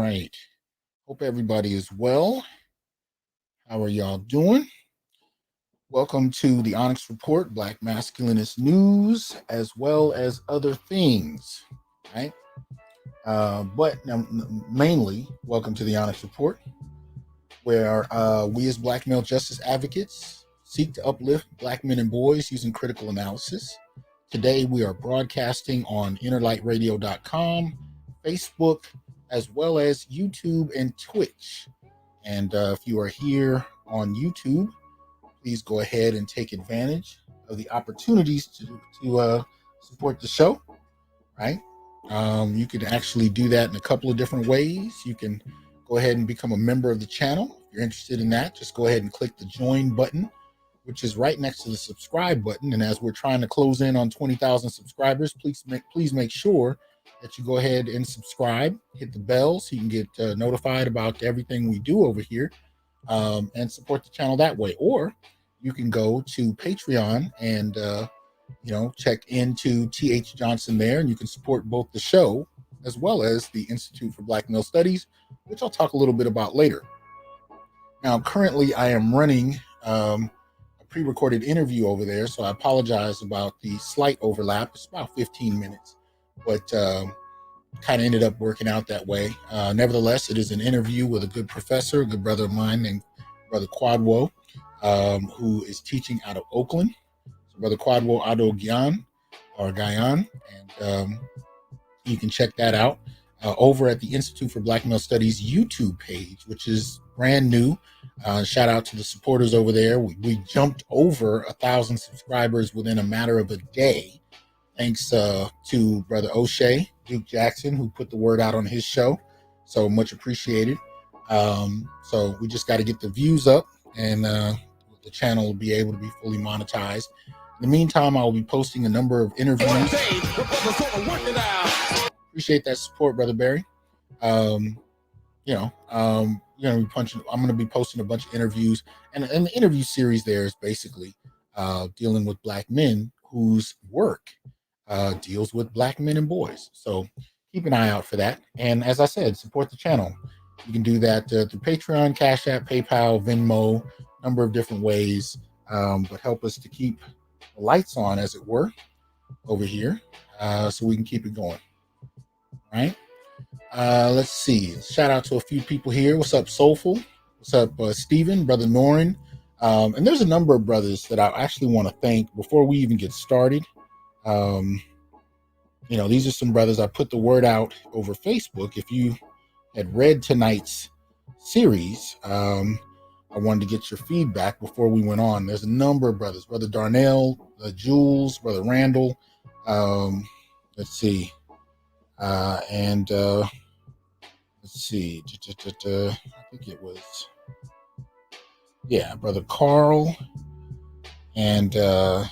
right. Hope everybody is well. How are y'all doing? Welcome to the Onyx Report, Black Masculinist News, as well as other things, right? But mainly, welcome to the Onyx Report, where we as Black male justice advocates seek to uplift Black men and boys using critical analysis. Today, we are broadcasting on innerlightradio.com, Facebook, as well as YouTube and Twitch. And if you are here on YouTube, please go ahead and take advantage of the opportunities to support the show, right? You can actually do that in a couple of different ways. You can go ahead and become a member of the channel. If you're interested in that, just go ahead and click the join button, which is right next to the subscribe button. And as we're trying to close in on 20,000 subscribers, please make sure that you go ahead and subscribe, hit the bell so you can get notified about everything we do over here, and support the channel that way. Or you can go to Patreon and check into T.H. Johnson there, and you can support both the show as well as the Institute for Black Male Studies, which I'll talk a little bit about later. Now, currently I am running a pre-recorded interview over there, so I apologize about the slight overlap. It's about 15 minutes, but kind of ended up working out that way. Nevertheless, it is an interview with a good professor, a good brother of mine named Brother Quadwo, who is teaching out of Oakland. So Brother Quadwo Ado Gyan, and you can check that out over at the Institute for Black Male Studies YouTube page, which is brand new. Shout out to the supporters over there. We jumped over 1,000 subscribers within a matter of a day, thanks to Brother O'Shea, Duke Jackson, who put the word out on his show. So much appreciated. So we just got to get the views up, and the channel will be able to be fully monetized. In the meantime, I'll be posting a number of interviews. Appreciate that support, Brother Barry. I'm going to be posting a bunch of interviews, and the interview series there is basically dealing with Black men whose work deals with Black men and boys. So keep an eye out for that. And as I said, support the channel. You can do that through Patreon, Cash App, PayPal, Venmo, number of different ways, but help us to keep the lights on, as it were, over here, so we can keep it going. All right. Let's see. Shout out to a few people here. What's up, Soulful? What's up, Stephen, Brother Norin? And there's a number of brothers that I actually want to thank before we even get started. These are some brothers. I put the word out over Facebook. If you had read tonight's series, I wanted to get your feedback before we went on. There's a number of brothers. Brother Darnell, Jules, Brother Randall. Let's see. Let's see. I think it was, Brother Carl. And let's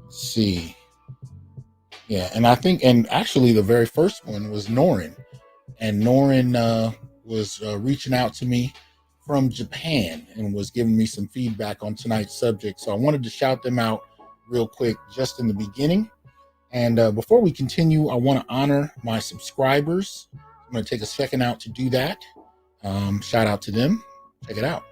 see. Yeah, and actually the very first one was Norin. And Norin was reaching out to me from Japan and was giving me some feedback on tonight's subject. So I wanted to shout them out real quick just in the beginning. And before we continue, I want to honor my subscribers. I'm going to take a second out to do that. Shout out to them. Check it out.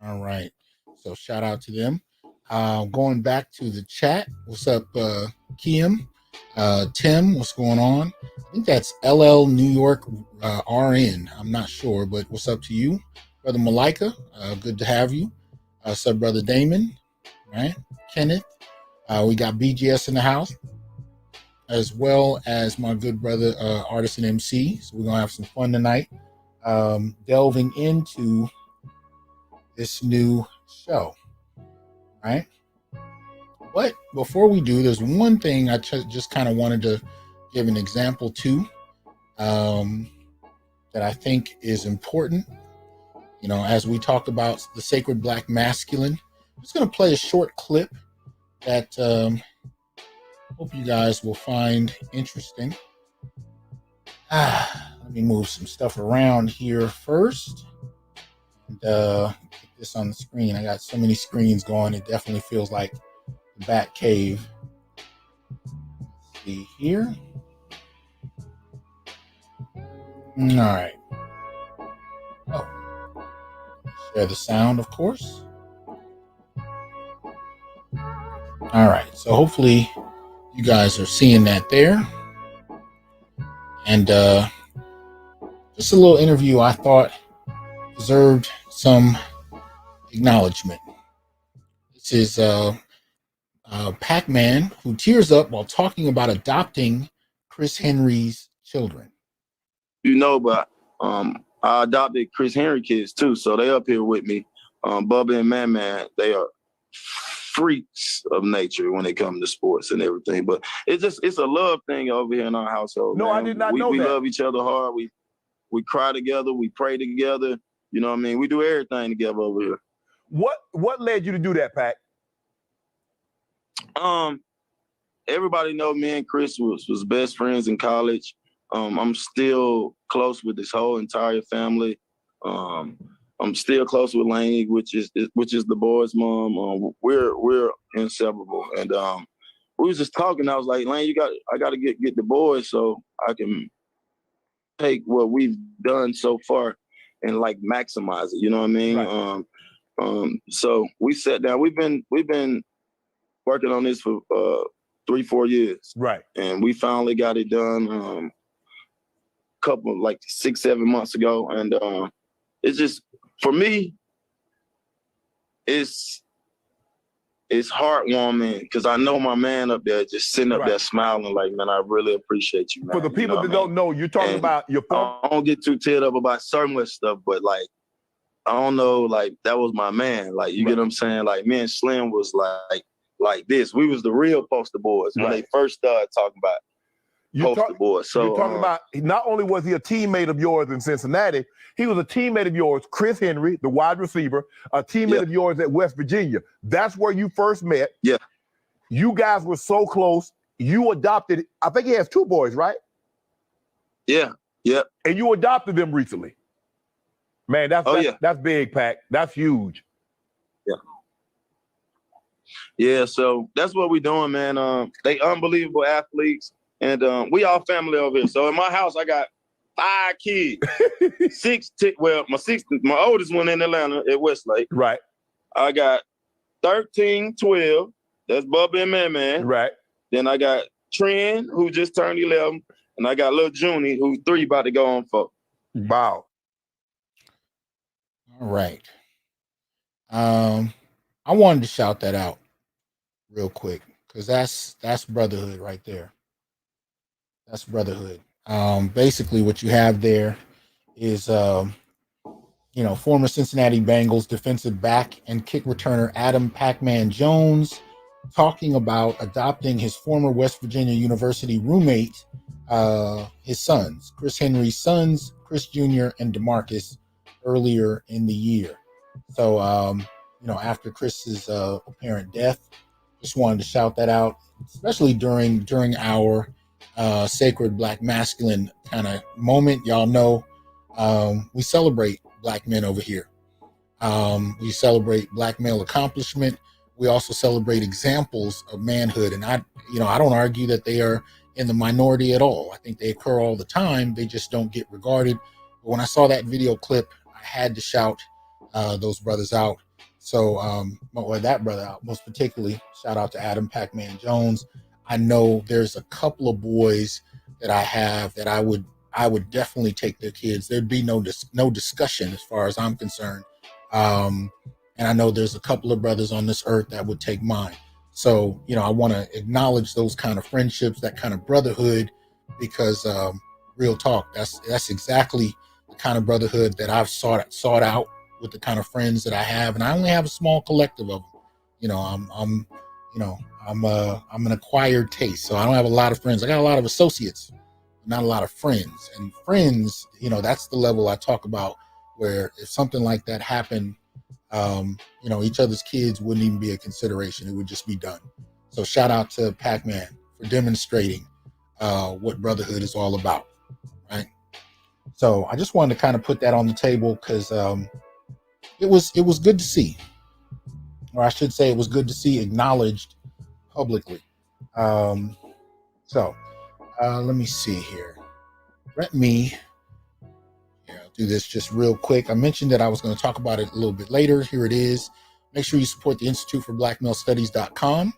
All right. So shout out to them. Going back to the chat. What's up, Kiem? Tim, what's going on? I think that's LL New York RN. I'm not sure, but what's up to you? Brother Malika, good to have you. What's up, Brother Damon? Right? Kenneth. We got BGS in the house, as well as my good brother, artist and MC. So we're going to have some fun tonight, delving into this new show, right? But before we do, there's one thing I just kind of wanted to give an example to, that I think is important. You know, as we talk about the sacred Black masculine, I'm just going to play a short clip that hope you guys will find interesting. Let me move some stuff around here first. And get this on the screen. I got so many screens going. It definitely feels like the Bat Cave. Let's see here. All right. Oh, share the sound, of course. All right. So hopefully you guys are seeing that there. And just a little interview I thought deserved some acknowledgement. This is Pac-Man, who tears up while talking about adopting Chris Henry's children. You know, but I adopted Chris Henry kids too, so they up here with me. Bubba and Man, they are freaks of nature when it comes to sports and everything. But it's a love thing over here in our household. No, man. I did not know we that. We love each other hard. We cry together. We pray together. You know what I mean? We do everything together over here. What led you to do that, Pac? Everybody know me and Chris was best friends in college. I'm still close with this whole entire family. I'm still close with Lane, which is the boy's mom. We're inseparable. And we was just talking. I was like, Lane, I got to get the boys so I can take what we've done so far and like maximize it. You know what I mean? Right. So we sat down. We've been working on this for 3-4 years. Right. And we finally got it done couple like 6-7 months ago. And it's just, for me, it's heartwarming because I know my man up there just sitting up there smiling like, man, I really appreciate you, man. For the people that don't know, you're talking about your phone. I don't get too teared up about so much stuff, but like, I don't know, like that was my man. Like, you get what I'm saying? Like, me and Slim was like this. We was the real poster boys when they first started talking about poster boys. So you're talking about, not only was he a teammate of yours in Cincinnati, he was a teammate of yours, Chris Henry, the wide receiver, a teammate of yours at West Virginia. That's where you first met. Yeah. You guys were so close. You adopted, I think he has 2 boys, right? Yeah. Yeah. And you adopted them recently. Man, that's big, Pac. That's huge. Yeah. Yeah, so that's what we're doing, man. They unbelievable athletes. And we all family over here. So in my house, I got 5 kids. My oldest one in Atlanta at Westlake. Right. I got 13, 12. That's Bubba and Man. Right. Then I got Trent, who just turned 11. And I got little Junie, who's 3, about to go on 4. Wow. All right. I wanted to shout that out real quick because that's brotherhood right there. That's brotherhood. Basically, what you have there is, former Cincinnati Bengals defensive back and kick returner Adam Pac-Man Jones talking about adopting his former West Virginia University roommate, his sons, Chris Henry's sons, Chris Jr. and DeMarcus, earlier in the year. So, after Chris's apparent death, just wanted to shout that out, especially during our sacred Black masculine kind of moment. Y'all know we celebrate Black men over here. We celebrate Black male accomplishment. We also celebrate examples of manhood. And I don't argue that they are in the minority at all. I think they occur all the time. They just don't get regarded. But when I saw that video clip, I had to shout those brothers out. So, that brother out, most particularly, shout out to Adam Pac-Man Jones. I know there's a couple of boys that I have that I would definitely take their kids. There'd be no discussion as far as I'm concerned. And I know there's a couple of brothers on this earth that would take mine. So, I want to acknowledge those kind of friendships, that kind of brotherhood, because real talk, that's exactly the kind of brotherhood that I've sought out with the kind of friends that I have, and I only have a small collective of them. I'm an acquired taste, so I don't have a lot of friends. I got a lot of associates, not a lot of friends. And friends, that's the level I talk about, where if something like that happened, each other's kids wouldn't even be a consideration. It would just be done. So shout out to Pac-Man for demonstrating what brotherhood is all about, right? So I just wanted to kind of put that on the table because it was good to see, or I should say, it was good to see acknowledged publicly. Let me see here. I'll do this just real quick. I mentioned that I was going to talk about it a little bit later. Here it is. Make sure you support the Institute for Black Male Studies.com.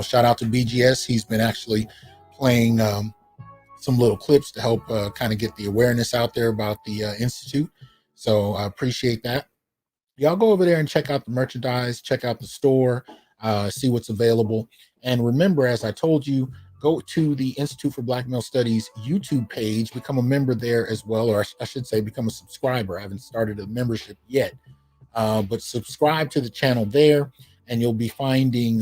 Shout out to BGS. He's been actually playing some little clips to help kind of get the awareness out there about the Institute. So I appreciate that. Y'all go over there and check out the merchandise, check out the store, see what's available. And remember, as I told you, go to the Institute for Black Male Studies YouTube page, become a member there as well, or I should say become a subscriber. I haven't started a membership yet, but subscribe to the channel there, and you'll be finding,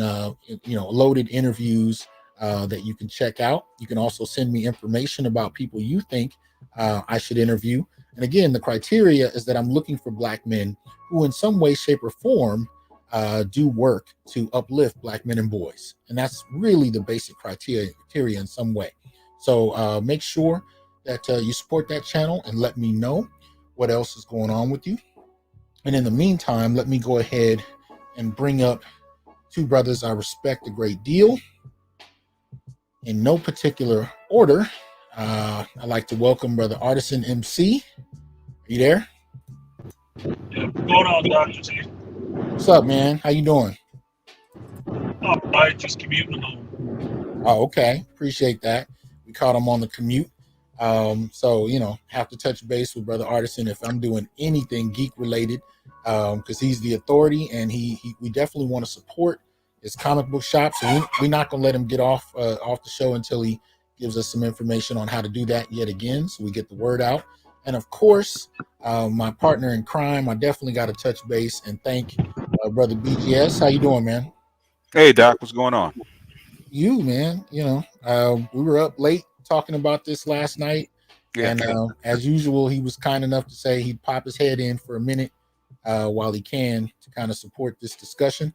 loaded interviews that you can check out. You can also send me information about people you think I should interview. And again, the criteria is that I'm looking for Black men who in some way, shape, or form do work to uplift Black men and boys. And that's really the basic criteria in some way. So make sure that you support that channel and let me know what else is going on with you. And in the meantime, let me go ahead and bring up two brothers I respect a great deal. In no particular order, I'd like to welcome Brother Artisan MC. Are you there? Yeah, what's going on, Dr. T? What's up, man? How you doing? All right, just commuting home. Oh, okay. Appreciate that. We caught him on the commute. So, have to touch base with Brother Artisan if I'm doing anything geek related, because he's the authority, and we definitely want to support his comic book shop. So we're not going to let him get off the show until he gives us some information on how to do that yet again, so we get the word out. And of course, my partner in crime, I definitely got to touch base and thank Brother BGS. How you doing, man? Hey, Doc, what's going on? You, man, we were up late talking about this last night. Yeah. And as usual, he was kind enough to say he'd pop his head in for a minute while he can to kind of support this discussion.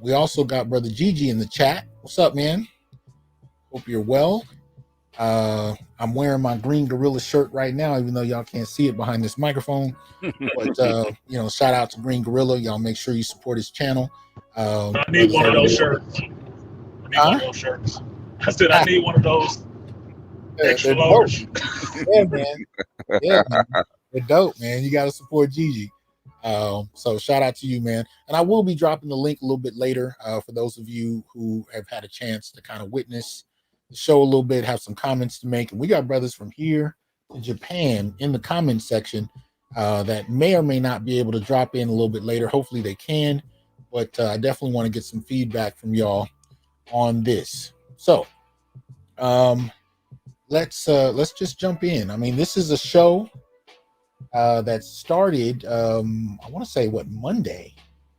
We also got Brother Gigi in the chat. What's up, man? Hope you're well. I'm wearing my green gorilla shirt right now, even though y'all can't see it behind this microphone. But shout out to Green Gorilla. Y'all make sure you support his channel. I need one of those shirts. One of those shirts. I said I need one of those extra large. Yeah, man. Yeah, man. They're dope, man. You got to support Gigi. So shout out to you, man. And I will be dropping the link a little bit later for those of you who have had a chance to kind of witness the show a little bit, have some comments to make. And we got brothers from here to Japan in the comment section that may or may not be able to drop in a little bit later. Hopefully they can, but I definitely want to get some feedback from y'all on this. So let's just jump in. I mean, this is a show that started, I want to say Monday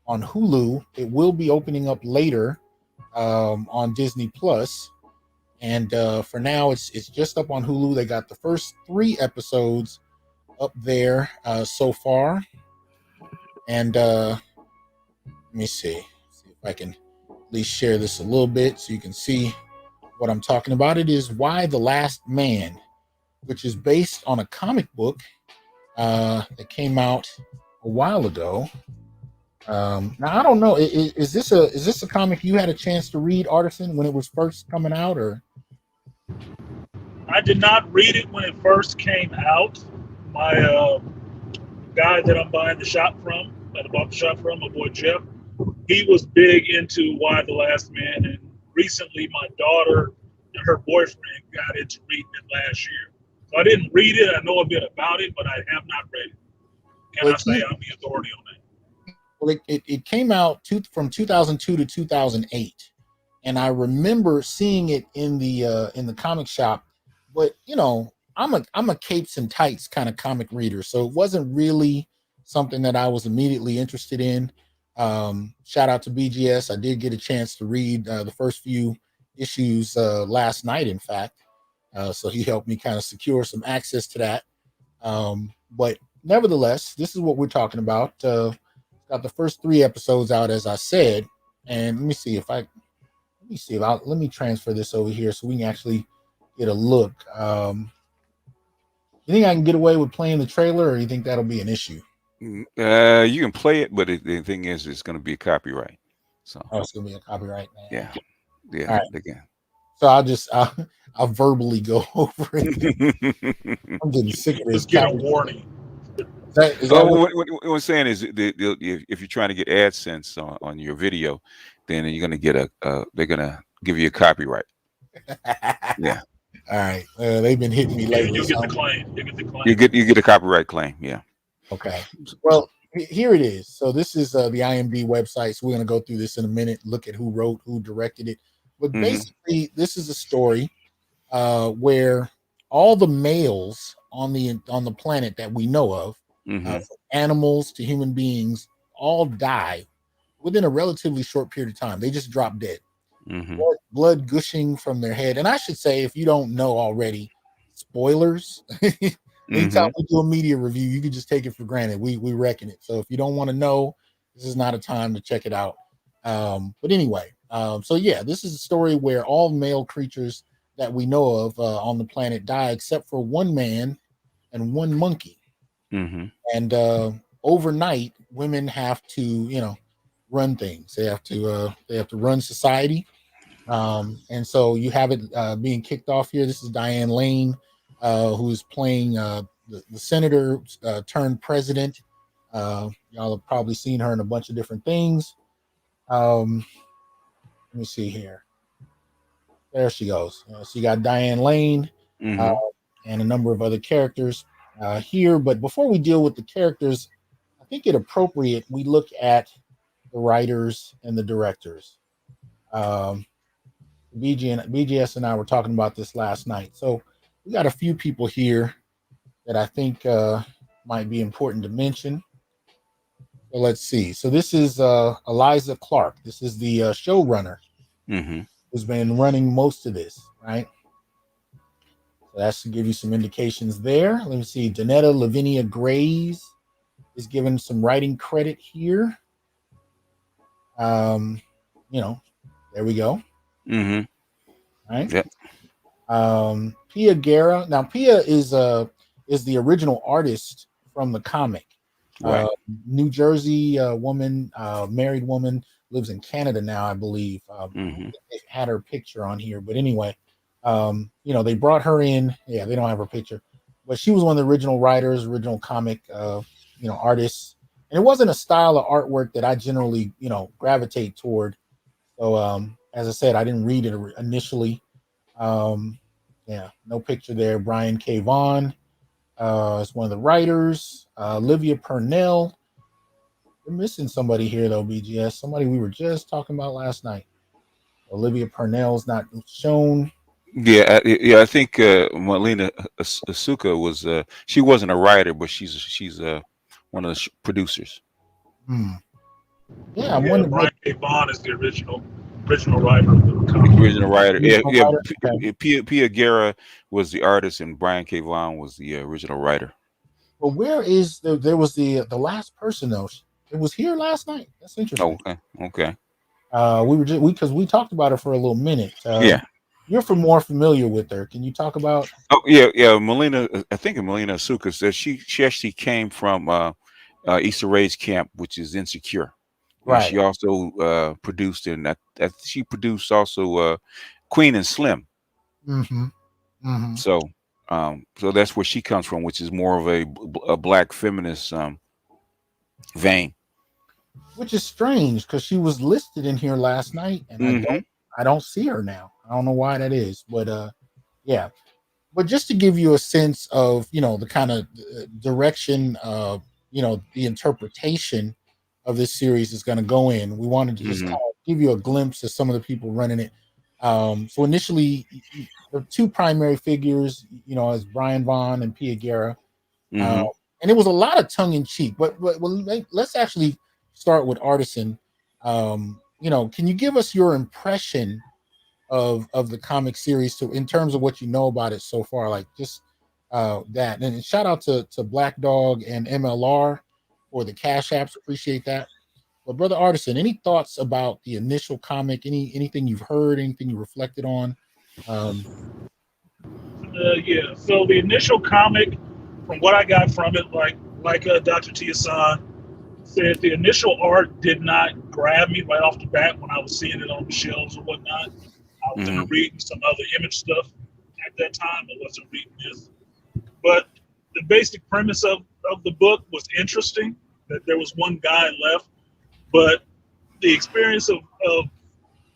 on Hulu. It will be opening up later on Disney Plus. And for now, it's just up on Hulu. They got the first 3 episodes up there so far. And let me see if I can at least share this a little bit so you can see what I'm talking about. It is Y the Last Man, which is based on a comic book that came out a while ago. Now I don't know. Is this a comic you had a chance to read, Artisan, when it was first coming out, or? I did not read it when it first came out. My guy that I'm buying the shop from, that I bought the shop from, my boy Jeff, he was big into Y the Last Man, and recently my daughter and her boyfriend got into reading it last year. So I didn't read it. I know a bit about it, but I have not read it. Can I say I'm the authority on that? Well, it came out from 2002 to 2008, and I remember seeing it in the comic shop. But I'm a capes and tights kind of comic reader, so it wasn't really something that I was immediately interested in. Shout out to BGS. I did get a chance to read the first few issues last night, in fact. So he helped me kind of secure some access to that. But nevertheless, this is what we're talking about. Got the first 3 episodes out, as I said, and let me transfer this over here so we can actually get a look. You think I can get away with playing the trailer, or you think that'll be an issue? You can play it, but the thing is, it's going to be a copyright. So it's gonna be a copyright, man. Yeah. All right. Again. So I'll verbally go over it. I'm getting sick of this. Just get a warning. Is that what I'm saying is if you're trying to get AdSense on your video, then you're going to get they're going to give you a copyright. Yeah. All right. They've been hitting me lately. You get the claim. You get a copyright claim. Yeah. Okay. Well, here it is. So this is the IMDb website. So we're going to go through this in a minute. Look at who wrote, who directed it. But basically, this is a story where all the males on the planet that we know of, from animals to human beings, all die within a relatively short period of time. They just drop dead. Blood gushing from their head. And I should say, if you don't know already, spoilers. Anytime we do a media review, you can just take it for granted. We reckon it. So if you don't want to know, this is not a time to check it out. But anyway, so yeah, this is a story where all male creatures that we know of on the planet die, except for one man and one monkey. And overnight, women have to, run things. They have to run society. And so you have it being kicked off here. This is Diane Lane, who's playing the senator turned president. Y'all have probably seen her in a bunch of different things. Let me see here. There she goes. So you got Diane Lane and a number of other characters here. But before we deal with the characters, I think it appropriate we look at the writers and the directors. BGS and I were talking about this last night. So we got a few people here that I think might be important to mention. So let's see. So this is Eliza Clark. This is the showrunner who's been running most of this, right? So that should give you some indications there. Let me see. Danetta Lavinia Grays is given some writing credit here. There we go. Right. Yep. Pia Guerra. Now, Pia is the original artist from the comic. Right. New Jersey woman, married woman, lives in Canada now, I believe. They had her picture on here, but anyway, they brought her in. Yeah, they don't have her picture, but she was one of the original writers, original comic, artists. And it wasn't a style of artwork that I generally, gravitate toward. So, as I said, I didn't read it initially. No picture there. Brian K. Vaughan is one of the writers. Olivia Purnell. We're missing somebody here, though, BGS. Somebody we were just talking about last night. Olivia Purnell's not shown. Yeah. I think Marlena Asuka was. She wasn't a writer, but she's one of the producers. Yeah, I'm wondering. Brian K. Vaughan is the original writer of the comic. Original writer. Pia Guerra was the artist, and Brian K. Vaughan was the original writer. Well, where is there was the last person though? It was here last night. That's interesting. Okay. Because we talked about her for a little minute. You're more familiar with her. Can you talk about? Oh yeah. Melina, I think Melina Asuka says she actually came from Issa Rae's camp, which is Insecure. Right. She also produced she produced also Queen and Slim. So that's where she comes from, which is more of a black feminist vein. Which is strange because she was listed in here last night, and I don't see her now. I don't know why that is, but yeah. But just to give you a sense of the kind of direction, the interpretation of this series is going to go in. We wanted to just kind of give you a glimpse of some of the people running it. So initially, the two primary figures, you know, as Brian Vaughn and Pia Guerra, and it was a lot of tongue in cheek. But let's actually start with Artisan. You know, can you give us your impression of the comic series in terms of what you know about it so far? Like just that. And shout out to Black Dog and MLR for the Cash Apps. Appreciate that. But Brother Artisan, any thoughts about the initial comic? Anything you've heard? Anything you reflected on? Yeah. So the initial comic, from what I got from it, like Dr. T. Hasan said, the initial art did not grab me right off the bat when I was seeing it on the shelves or whatnot. I was reading some other image stuff at that time. I wasn't reading this. But the basic premise of the book was interesting, that there was one guy left. But the experience of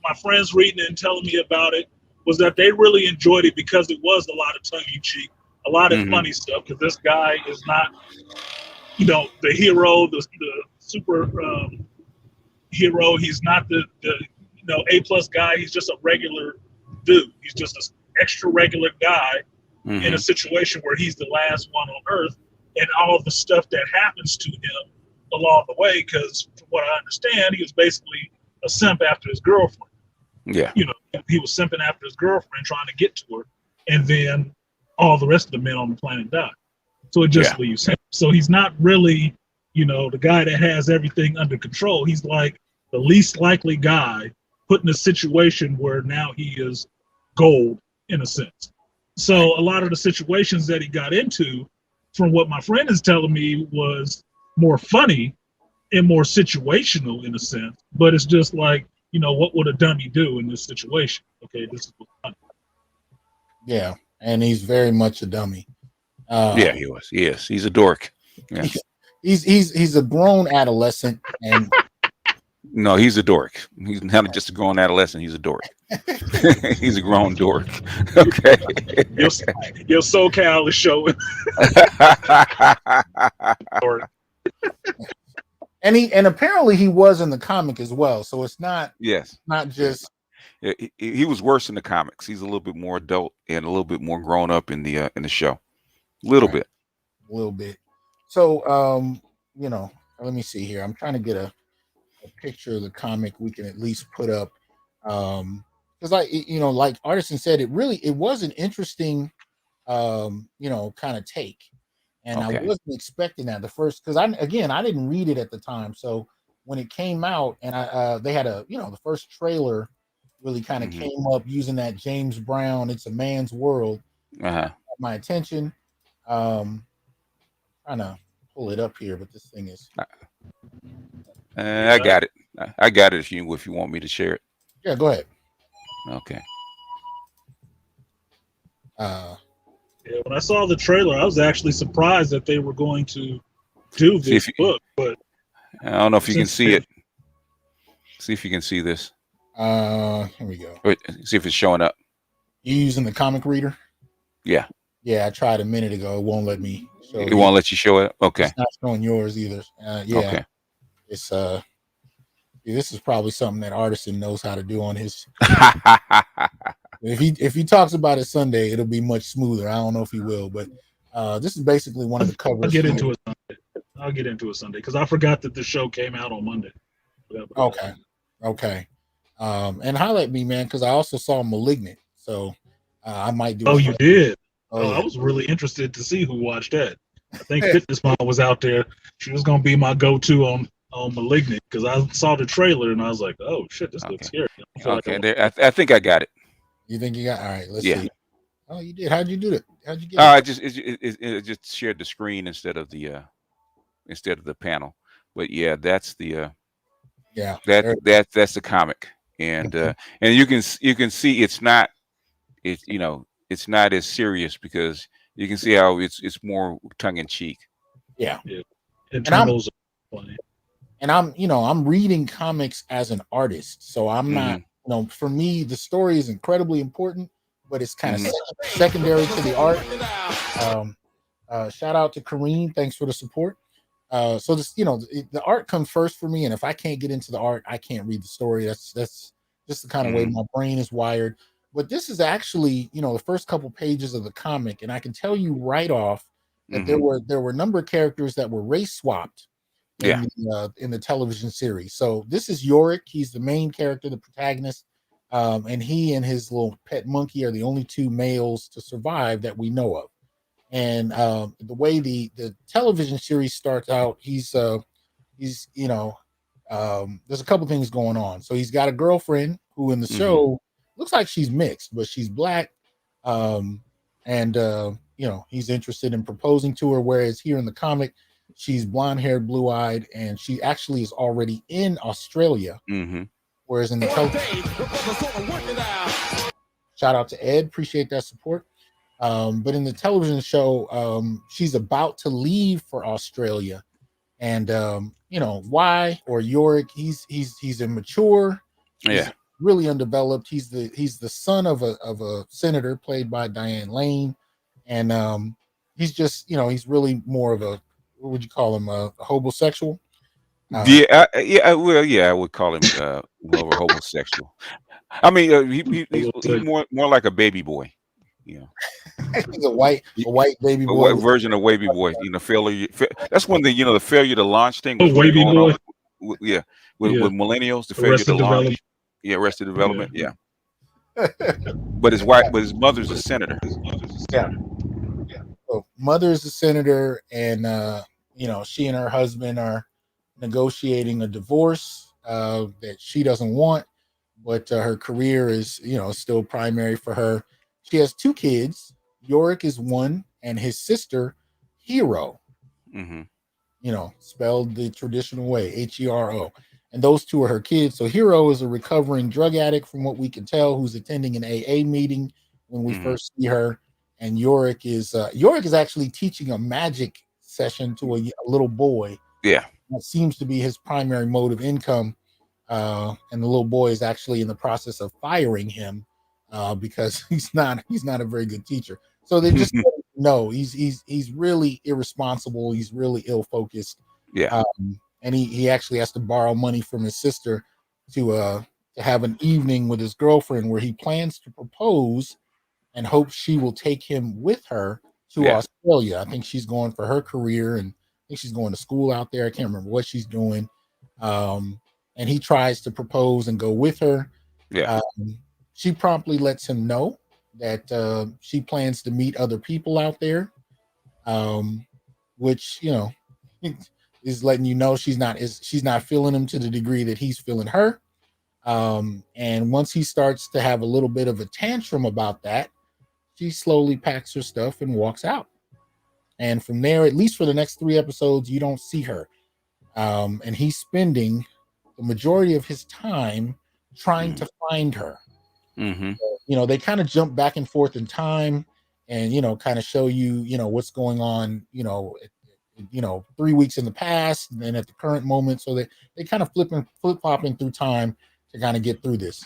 my friends reading it and telling me about it was that they really enjoyed it because it was a lot of tongue-in-cheek, a lot of funny stuff, because this guy is not, you know, the hero, the super hero. He's not the you know, A+ guy. He's just a regular dude. He's just an extra regular guy in a situation where he's the last one on Earth, and all the stuff that happens to him along the way, because from what I understand, he was basically a simp after his girlfriend. Yeah. You know, he was simping after his girlfriend, trying to get to her, and then all the rest of the men on the planet died. So it just leaves him. So he's not really, you know, the guy that has everything under control. He's like the least likely guy put in a situation where now he is gold, in a sense. So a lot of the situations that he got into, from what my friend is telling me, was more funny and more situational in a sense, but it's just like, you know, what would a dummy do in this situation? Okay, this is what's funny. Yeah, and he's very much a dummy. Yeah, he was. Yes, he's a dork. Yeah. He's a grown adolescent, and no, he's a dork. He's not just a grown adolescent. He's a dork. He's a grown dork. Okay. Your SoCal is showing. And apparently he was in the comic as well. So it's not not just he was worse in the comics. He's a little bit more adult and a little bit more grown up in the show. A little bit. So you know, let me see here. I'm trying to get a picture of the comic we can at least put up. Because you know, like Artisan said, it was an interesting you know, kind of take. And I wasn't expecting that the first, because I didn't read it at the time. So when it came out, and they had the first trailer really kind of came up using that James Brown "It's a Man's World." Got my attention. Trying to pull it up here, but this thing is. I got it. I got it. If you want me to share it. Yeah, go ahead. Okay. Yeah, when I saw the trailer, I was actually surprised that they were going to do this book. But I don't know if you can see it. See if you can see this. Here we go. Wait, see if it's showing up. You using the comic reader? Yeah. Yeah, I tried a minute ago. It won't let me show it. Won't let you show it? Okay. It's not showing yours either. Yeah. Okay. It's this is probably something that Artisan knows how to do on his. If he talks about it Sunday, it'll be much smoother. I don't know if he will, but this is basically one of the covers. I'll get into it Sunday because I forgot that the show came out on Monday. Okay. And highlight me, man, because I also saw Malignant, so I might do. Oh, you did? Oh, yeah. I was really interested to see who watched that. I think Fitness Mom was out there. She was gonna be my go-to on Malignant because I saw the trailer and I was like, oh shit, this looks scary. I think I got it. You think you got? All right, let's see. Oh, you did. How'd you do that? How'd you get it just shared the screen instead of the panel. But yeah, that's the that's the comic, and and you can see it's not as serious because you can see how it's more tongue in cheek. Yeah. And I'm reading comics as an artist, so I'm not. For me, the story is incredibly important, but it's kind of secondary to the art. Shout out to Kareem. Thanks for the support. So this, the art comes first for me, and if I can't get into the art, I can't read the story. That's just the kind of way my brain is wired. But this is actually, the first couple pages of the comic, and I can tell you right off that there were a number of characters that were race swapped in the television series. So this is Yorick. He's the main character, the protagonist, and he and his little pet monkey are the only two males to survive that we know of. And the way the television series starts out, he's there's a couple things going on. So he's got a girlfriend who in the show looks like she's mixed, but she's black, and he's interested in proposing to her. Whereas here in the comic, she's blonde haired, blue eyed, and she actually is already in Australia. Whereas in the shout out to Ed, appreciate that support. But in the television show, she's about to leave for Australia, and why? Or Yorick, he's immature, he's really undeveloped. He's the son of a senator played by Diane Lane, and he's just he's really more of a, what would you call him, a homosexual? I would call him more of a homosexual. I mean, he's more like a baby boy. He's a white baby boy. A white version of baby boy. Failure. That's when the failure to launch thing was baby boy. With millennials, the failure to launch. Arrested Development. Yeah. But his mother's a senator. Yeah. So mother is a senator, and she and her husband are negotiating a divorce that she doesn't want, but her career is still primary for her. She has two kids. Yorick is one, and his sister Hero, spelled the traditional way, Hero, and those two are her kids. So Hero is a recovering drug addict, from what we can tell, who's attending an AA meeting when we first see her. And Yorick is actually teaching a magic session to a little boy. Yeah, that seems to be his primary mode of income. And the little boy is actually in the process of firing him because he's not a very good teacher. So they just know he's really irresponsible. He's really ill-focused. Yeah. And he actually has to borrow money from his sister to have an evening with his girlfriend where he plans to propose and hopes she will take him with her to Australia. I think she's going for her career, and I think she's going to school out there. I can't remember what she's doing. And he tries to propose and go with her. Yeah. She promptly lets him know that she plans to meet other people out there, which is letting you know she's not feeling him to the degree that he's feeling her. And once he starts to have a little bit of a tantrum about that, she slowly packs her stuff and walks out. And from there, at least for the next 3 episodes, you don't see her. And he's spending the majority of his time trying to find her. They kind of jump back and forth in time and, kind of show you, what's going on, 3 weeks in the past and then at the current moment. So they kind of flip-flopping through time to kind of get through this.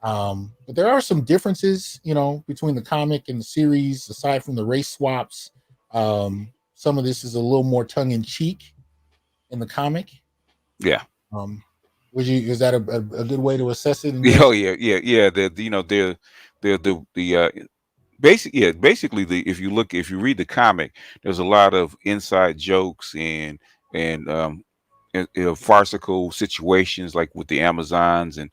But there are some differences, between the comic and the series, aside from the race swaps. Some of this is a little more tongue-in-cheek in the comic. Yeah. Is that a good way to assess it? Yeah. Basically if you read the comic, there's a lot of inside jokes and farcical situations, like with the Amazons and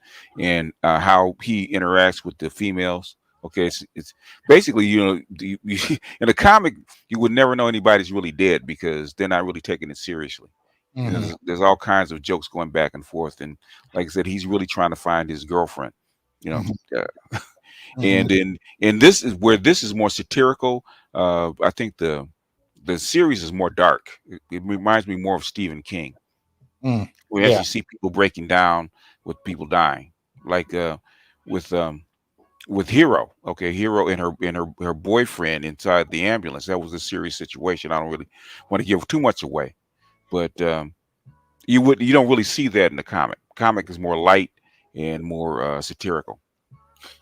how he interacts with the females. Okay, it's basically in the comic you would never know anybody's really dead because they're not really taking it seriously. There's all kinds of jokes going back and forth, and like I said, he's really trying to find his girlfriend. And this is where this is more satirical. I think the series is more dark. It reminds me more of Stephen King. We actually see people breaking down with people dying, like with Hero. Okay, Hero and her boyfriend inside the ambulance. That was a serious situation. I don't really want to give too much away, but you don't really see that in the comic. Comic is more light and more satirical.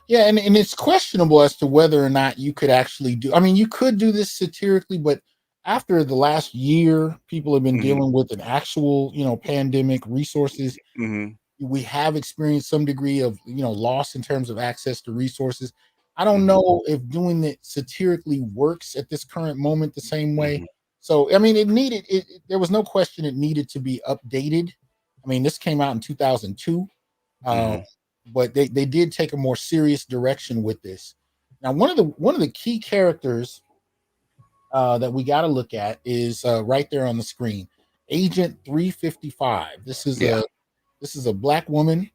Yeah, and it's questionable as to whether or not you could actually do. I mean, you could do this satirically, but after the last year, people have been Mhm. dealing with an actual, pandemic resources. Hmm. We have experienced some degree of, loss in terms of access to resources. I don't Mhm. know if doing it satirically works at this current moment the same way. Mhm. So, I mean, there was no question it needed to be updated. I mean, this came out in 2002, uh, Mhm. but they did take a more serious direction with this. Now, one of the key characters that we got to look at is right there on the screen, Agent 355. Yeah. This is a black woman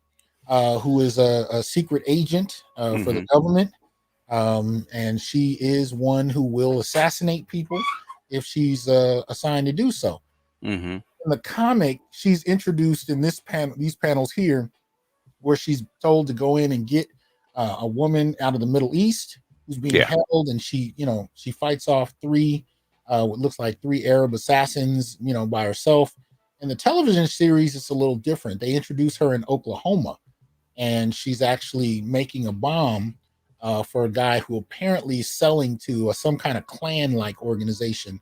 who is a secret agent for the Mhm. government, and she is one who will assassinate people if she's assigned to do so. Mhm. In the comic, she's introduced in these panels here, where she's told to go in and get a woman out of the Middle East who's being Yeah. held, and she fights off what looks like three Arab assassins, by herself. In the television series, it's a little different. They introduce her in Oklahoma, and she's actually making a bomb for a guy who apparently is selling to some kind of clan-like organization.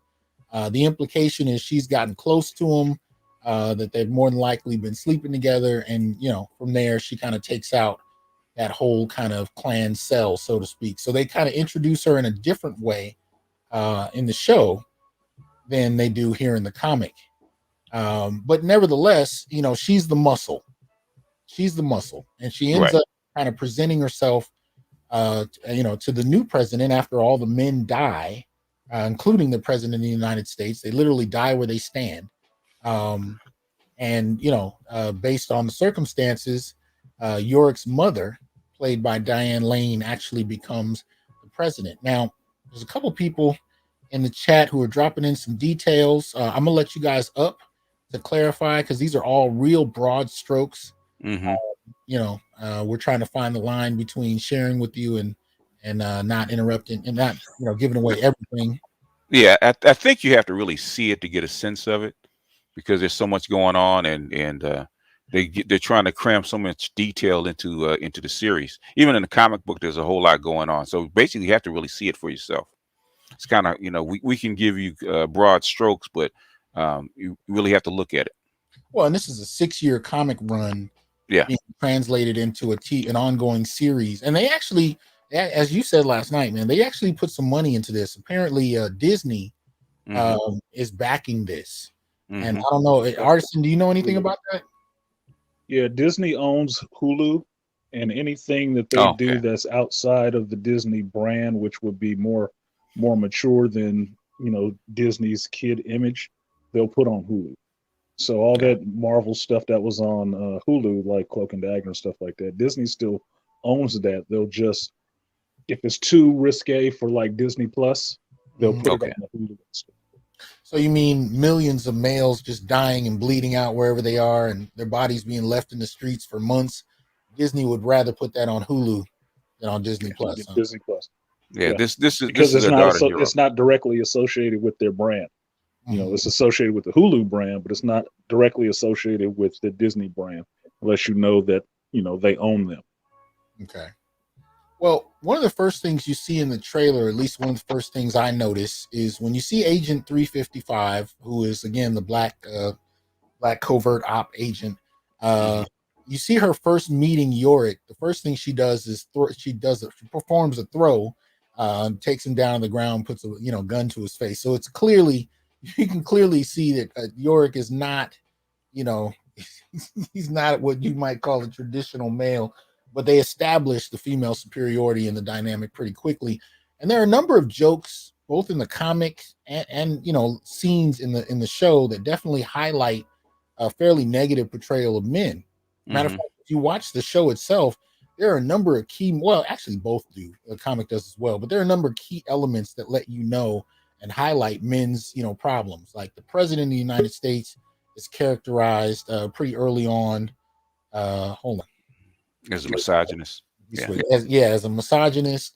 The implication is she's gotten close to him, that they've more than likely been sleeping together, and from there she kind of takes out that whole kind of clan cell, so to speak. So they kind of introduce her in a different way in the show than they do here in the comic. But nevertheless, she's the muscle. She's the muscle, and she ends Right. up kind of presenting herself, to the new president after all the men die, including the president of the United States. They literally die where they stand. Um, and based on the circumstances, Yorick's mother, played by Diane Lane, actually becomes the president. Now, there's a couple people in the chat who are dropping in some details. I'm gonna let you guys up to clarify, because these are all real broad strokes. Mhm. We're trying to find the line between sharing with you and not interrupting and not giving away everything. Yeah, I think you have to really see it to get a sense of it, because there's so much going on, and they're trying to cram so much detail into the series. Even in the comic book, there's a whole lot going on. So basically, you have to really see it for yourself. It's kind of, we can give you broad strokes, but you really have to look at it. Well, and this is a 6-year comic run Yeah. being translated into an ongoing series, and they actually, as you said last night, man, they actually put some money into this. Apparently, Disney Hmm. is backing this, and Hmm. I don't know, Artisan, do you know anything about that? Yeah, Disney owns Hulu, and anything that they Oh, do okay. that's outside of the Disney brand, which would be more mature than Disney's kid image, they'll put on Hulu. So all Yeah. that Marvel stuff that was on Hulu, like Cloak and Dagger and stuff like that, Disney still owns that. They'll just, if it's too risque for like Disney Plus, they'll Mhm. put it Okay. on the Hulu instead. So you mean millions of males just dying and bleeding out wherever they are, and their bodies being left in the streets for months? Disney would rather put that on Hulu than on Disney Plus, huh? Disney Plus. Yeah. Yeah, This because is it's a not daughter hero. it's not directly associated with their brand. Mhm. It's associated with the Hulu brand, but it's not directly associated with the Disney brand, unless you know that they own them. Okay. Well, one of the first things you see in the trailer, at least one of the first things I notice, is when you see Agent 355, who is again the black covert op agent. Hmm. You see her first meeting Yorick. The first thing she does is she performs a throw, takes him down on the ground, puts a gun to his face. So it's clearly, you can clearly see that Yorick is not, you know, he's not what you might call a traditional male, but they establish the female superiority in the dynamic pretty quickly. And there are a number of jokes, both in the comic and scenes in the show, that definitely highlight a fairly negative portrayal of men. Matter of Hmm. fact, if you watch the show itself, there are a number of well, actually both do. The comic does as well, but there are a number of key elements that let you know and highlight men's, problems. Like the president of the United States is characterized pretty early on. Hold on, As a misogynist. Yeah. as a misogynist.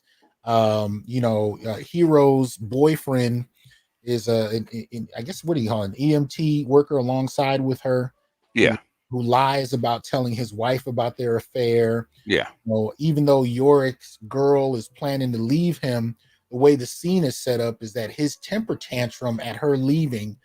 Hero's boyfriend is I guess, what do you call it, an EMT worker alongside with her, who Yeah. who lies about telling his wife about their affair. Yeah. Even though Yorick's girl is planning to leave him, the way the scene is set up is that his temper tantrum at her leaving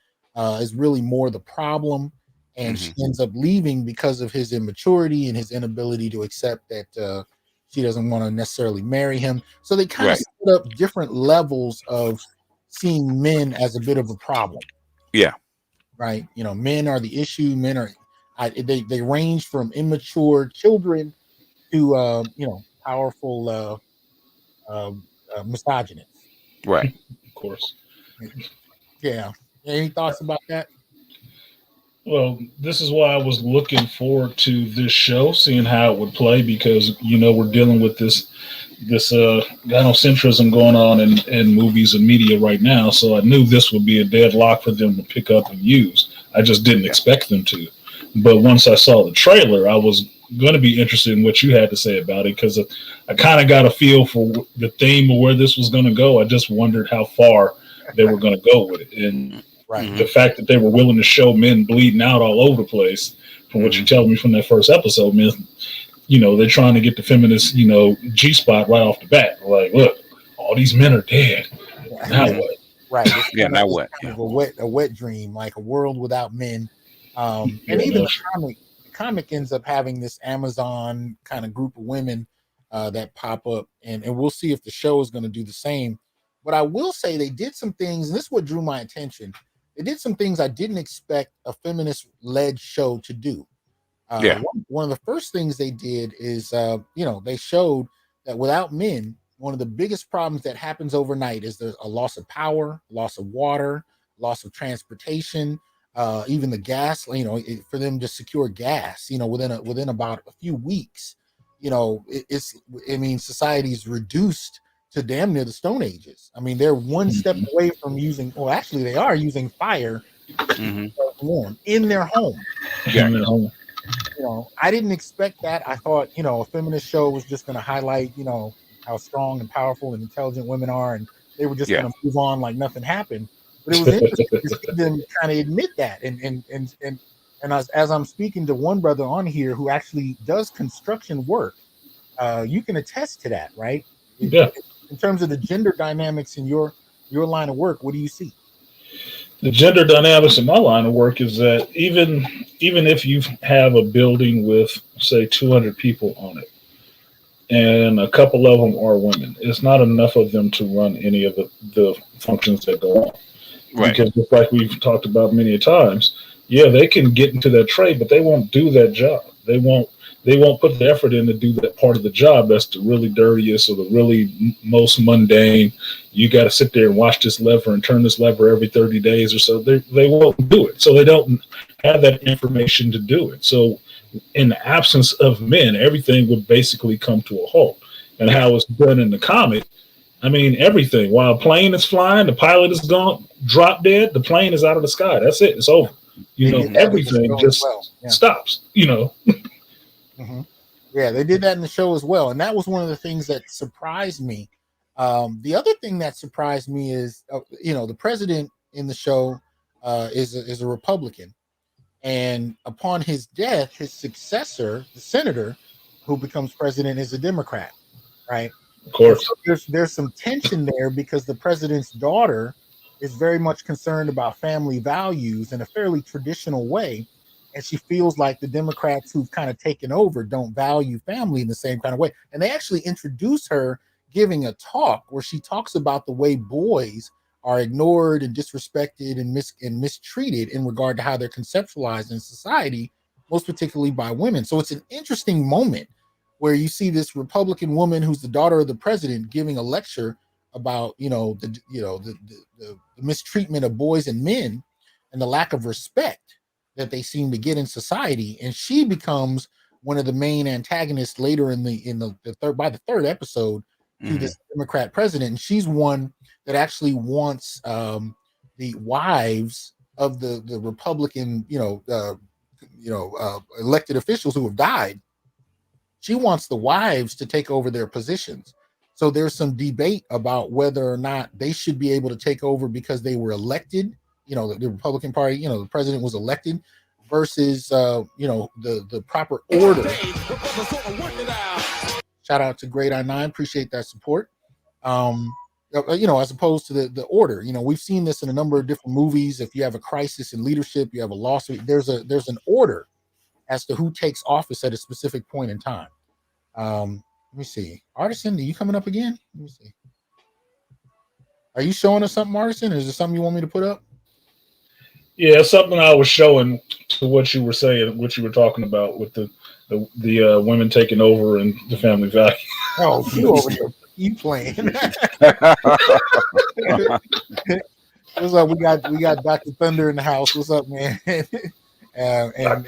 is really more the problem, and she ends up leaving because of his immaturity and his inability to accept that she doesn't want to necessarily marry him. So they kind of set up different levels of seeing men as a bit of a problem. Yeah. Right. You know, men are the issue. Men are they range from immature children to powerful misogynists. Right. Of course. Yeah. Any thoughts about that? Well, this is why I was looking forward to this show, seeing how it would play, because we're dealing with this gynocentrism going on in movies and media right now. So I knew this would be a deadlock for them to pick up and use. I just didn't expect them to. But once I saw the trailer, I was going to be interested in what you had to say about it, because I kind of got a feel for the theme of where this was going to go. I just wondered how far they were going to go with it. And the fact that they were willing to show men bleeding out all over the place, from what you're telling me from that first episode, man, they're trying to get the feminist, G-spot right off the bat. Like, look, all these men are dead. Now what? Right. Now what? Kind of a wet dream, like a world without men. And even the comic ends up having this Amazon kind of group of women that pop up, and we'll see if the show is going to do the same. But I will say they did some things, and this is what drew my attention. They did some things I didn't expect a feminist-led show to do. One of the first things they did is, they showed that without men, one of the biggest problems that happens overnight is there's a loss of power, loss of water, loss of transportation, even the gas. For them to secure gas, within about a few weeks, society's reduced to damn near the Stone Ages. I mean, they're one step away from using. Well, actually, they are using fire warm in their home. I didn't expect that. I thought, a feminist show was just going to highlight, how strong and powerful and intelligent women are, and they were just going to move on like nothing happened. But it was interesting to see them kind of admit that. And as I'm speaking to one brother on here who actually does construction work, you can attest to that, right? Yeah. In terms of the gender dynamics in your line of work, what do you see? The gender dynamics in my line of work is that even if you have a building with, say, 200 people on it, and a couple of them are women, it's not enough of them to run any of the functions that go on. Right. Because just like we've talked about many times, they can get into that trade, but they won't do that job. They won't put the effort in to do that part of the job that's the really dirtiest or the really most mundane. You got to sit there and watch this lever and turn this lever every 30 days or so. They won't do it. So they don't have that information to do it. So in the absence of men, everything would basically come to a halt. And how it's done in the comic, I mean, everything. While a plane is flying, the pilot is gone, drop dead, the plane is out of the sky. That's it. It's over. Everything just stops, Mm-hmm. Yeah, they did that in the show as well. And that was one of the things that surprised me. The other thing that surprised me is, the president in the show is a Republican. And upon his death, his successor, the senator who becomes president, is a Democrat, right? Of course. So there's some tension there because the president's daughter is very much concerned about family values in a fairly traditional way. And she feels like the Democrats who've kind of taken over don't value family in the same kind of way. And they actually introduce her giving a talk where she talks about the way boys are ignored and disrespected and mistreated in regard to how they're conceptualized in society, most particularly by women. So it's an interesting moment where you see this Republican woman who's the daughter of the president giving a lecture about, the mistreatment of boys and men and the lack of respect that they seem to get in society, and she becomes one of the main antagonists later in the third episode to this Democrat president. And she's one that actually wants the wives of the Republican elected officials who have died. She wants the wives to take over their positions. So there's some debate about whether or not they should be able to take over because they were elected. The Republican Party, the president was elected, versus the proper order. Shout out to Great I9, appreciate that support. as opposed to the order. We've seen this in a number of different movies. If you have a crisis in leadership, you have a loss. There's an order as to who takes office at a specific point in time. Let me see. Artisan, are you coming up again? Let me see. Are you showing us something, Artisan? Or is there something you want me to put up? Yeah, something I was showing to what you were saying, what you were talking about with the women taking over and the family value. Oh, you over here, you playing? What's up? We got Dr. Thunder in the house. What's up, man? and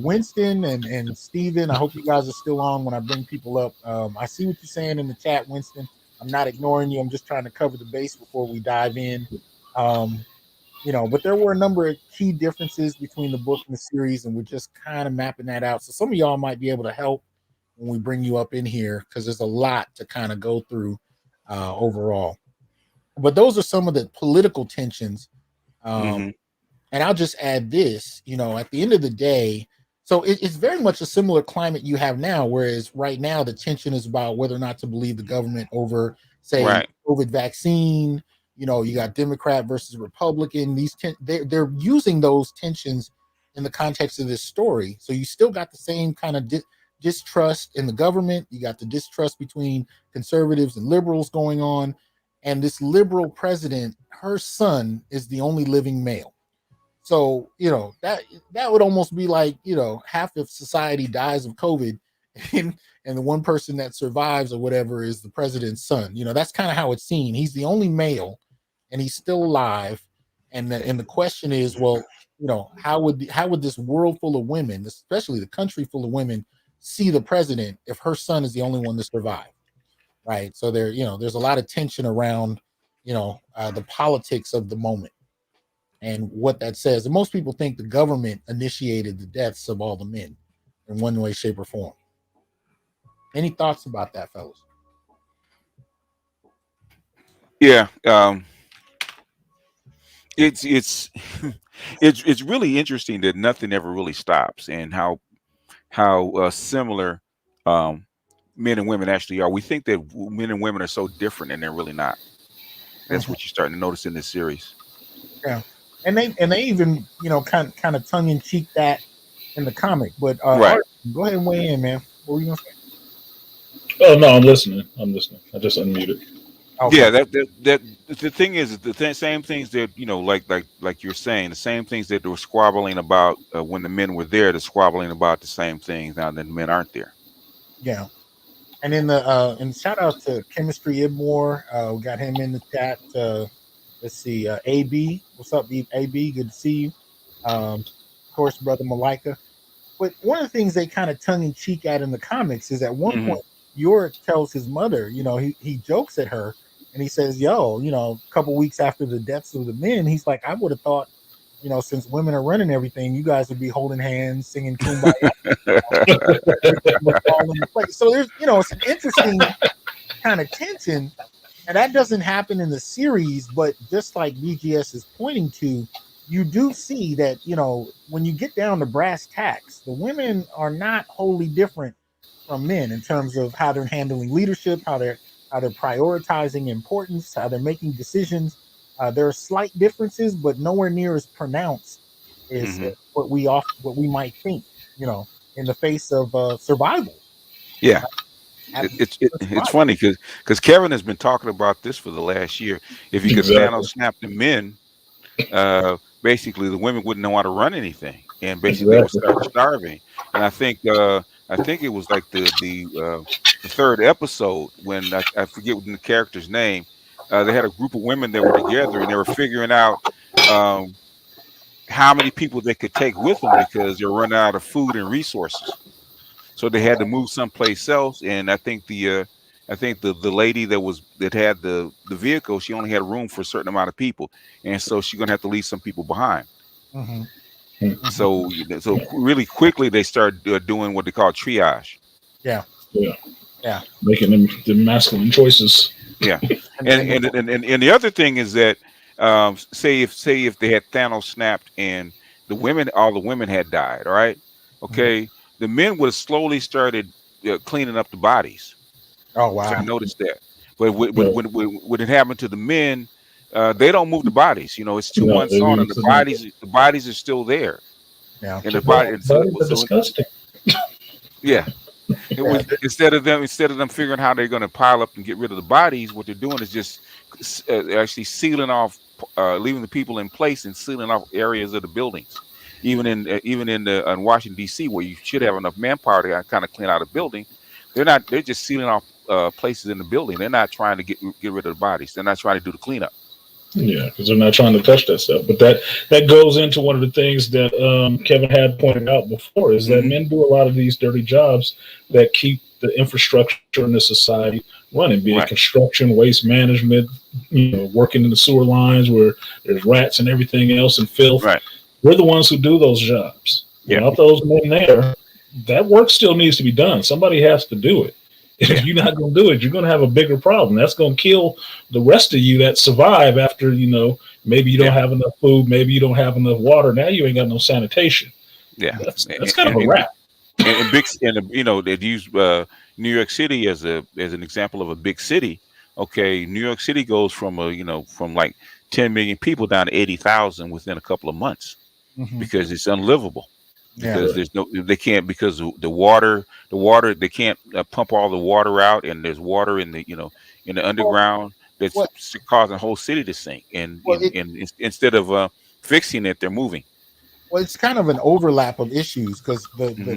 Winston and Steven, I hope you guys are still on when I bring people up. I see what you're saying in the chat, Winston. I'm not ignoring you. I'm just trying to cover the base before we dive in. But there were a number of key differences between the book and the series, and we're just kind of mapping that out. So some of y'all might be able to help when we bring you up in here, because there's a lot to kind of go through overall. But those are some of the political tensions. And I'll just add this, at the end of the day, so it's very much a similar climate you have now, whereas right now the tension is about whether or not to believe the government over, say, COVID vaccine. You got Democrat versus Republican. They're using those tensions in the context of this story. So you still got the same kind of distrust in the government. You got the distrust between conservatives and liberals going on. And this liberal president, her son is the only living male. So, that would almost be like, half of society dies of COVID and the one person that survives or whatever is the president's son. That's kind of how it's seen. He's the only male and he's still alive. And the question is, well, how would this world full of women, especially the country full of women, see the president if her son is the only one to survive? Right. So there's a lot of tension around, the politics of the moment and what that says. And most people think the government initiated the deaths of all the men in one way, shape, or form. Any thoughts about that, fellas? Yeah. It's it's really interesting that nothing ever really stops, and how similar men and women actually are. We think that men and women are so different, and they're really not. That's what you're starting to notice in this series. Yeah, and they even kind of tongue in cheek that in the comic. But right. Go ahead and weigh in, man. What were you gonna say? Oh no, I'm listening. I just unmuted. Okay. Yeah, that the thing is the same things that like you're saying, the same things that they were squabbling about when the men were there. They're squabbling about the same things now that the men aren't there. Yeah, and and shout out to Chemistry IBMOR. We got him in the chat. Let's see, AB. What's up, AB? Good to see you. Of course, brother Malika. But one of the things they kind of tongue in cheek at in the comics is at one point, Yorick tells his mother, he jokes at her and he says, yo, a couple weeks after the deaths of the men, he's like, I would have thought, since women are running everything, you guys would be holding hands, singing Kumbaya. So there's, it's an interesting kind of tension. And that doesn't happen in the series, but just like BGS is pointing to, you do see that, when you get down to brass tacks, the women are not wholly different from men in terms of how they're handling leadership, how they're prioritizing importance, how they're making decisions. There are slight differences, but nowhere near as pronounced as what we might think, in the face of survival. Yeah. It's funny because Kevin has been talking about this for the last year. If you could Thanos snap the men, basically the women wouldn't know how to run anything, and basically they would start starving. And I think it was like the third episode when I forget what the character's name. They had a group of women that were together and they were figuring out how many people they could take with them because they're running out of food and resources. So they had to move someplace else, and I think the lady that had the vehicle, she only had room for a certain amount of people, and so she's gonna have to leave some people behind. So really quickly they start doing what they call triage. Yeah. Making them the masculine choices. Yeah, and the other thing is that say if they had Thanos snapped and all the women had died, all right, okay. The men would have slowly started cleaning up the bodies. Oh wow! So I noticed that. But when it happened to the men, they don't move the bodies. You know, it's 2 months on, and the bodies are still there. Yeah, and the body. Bodies are disgusting. Yeah. It was instead of them figuring how they're going to pile up and get rid of the bodies, what they're doing is just actually sealing off, leaving the people in place and sealing off areas of the buildings. Even in Washington D.C., where you should have enough manpower to kind of clean out a building, they're just sealing off places in the building. They're not trying to get rid of the bodies. They're not trying to do the cleanup. Yeah, because they're not trying to touch that stuff. But that goes into one of the things that Kevin had pointed out before, is that men do a lot of these dirty jobs that keep the infrastructure in the society running, be it construction, waste management, working in the sewer lines where there's rats and everything else and filth. Right. We're the ones who do those jobs. Yeah. Without those men there, that work still needs to be done. Somebody has to do it. If you're not going to do it, you're going to have a bigger problem. That's going to kill the rest of you that survive after, maybe you don't have enough food, maybe you don't have enough water. Now you ain't got no sanitation. Yeah. That's kind of a wrap. They use New York City as an example of a big city. Okay, New York City goes from like 10 million people down to 80,000 within a couple of months because it's unlivable. Because they can't, because the water they can't pump all the water out, and there's water in the in the underground that's causing the whole city to sink. And instead of fixing it, they're moving. Well, it's kind of an overlap of issues because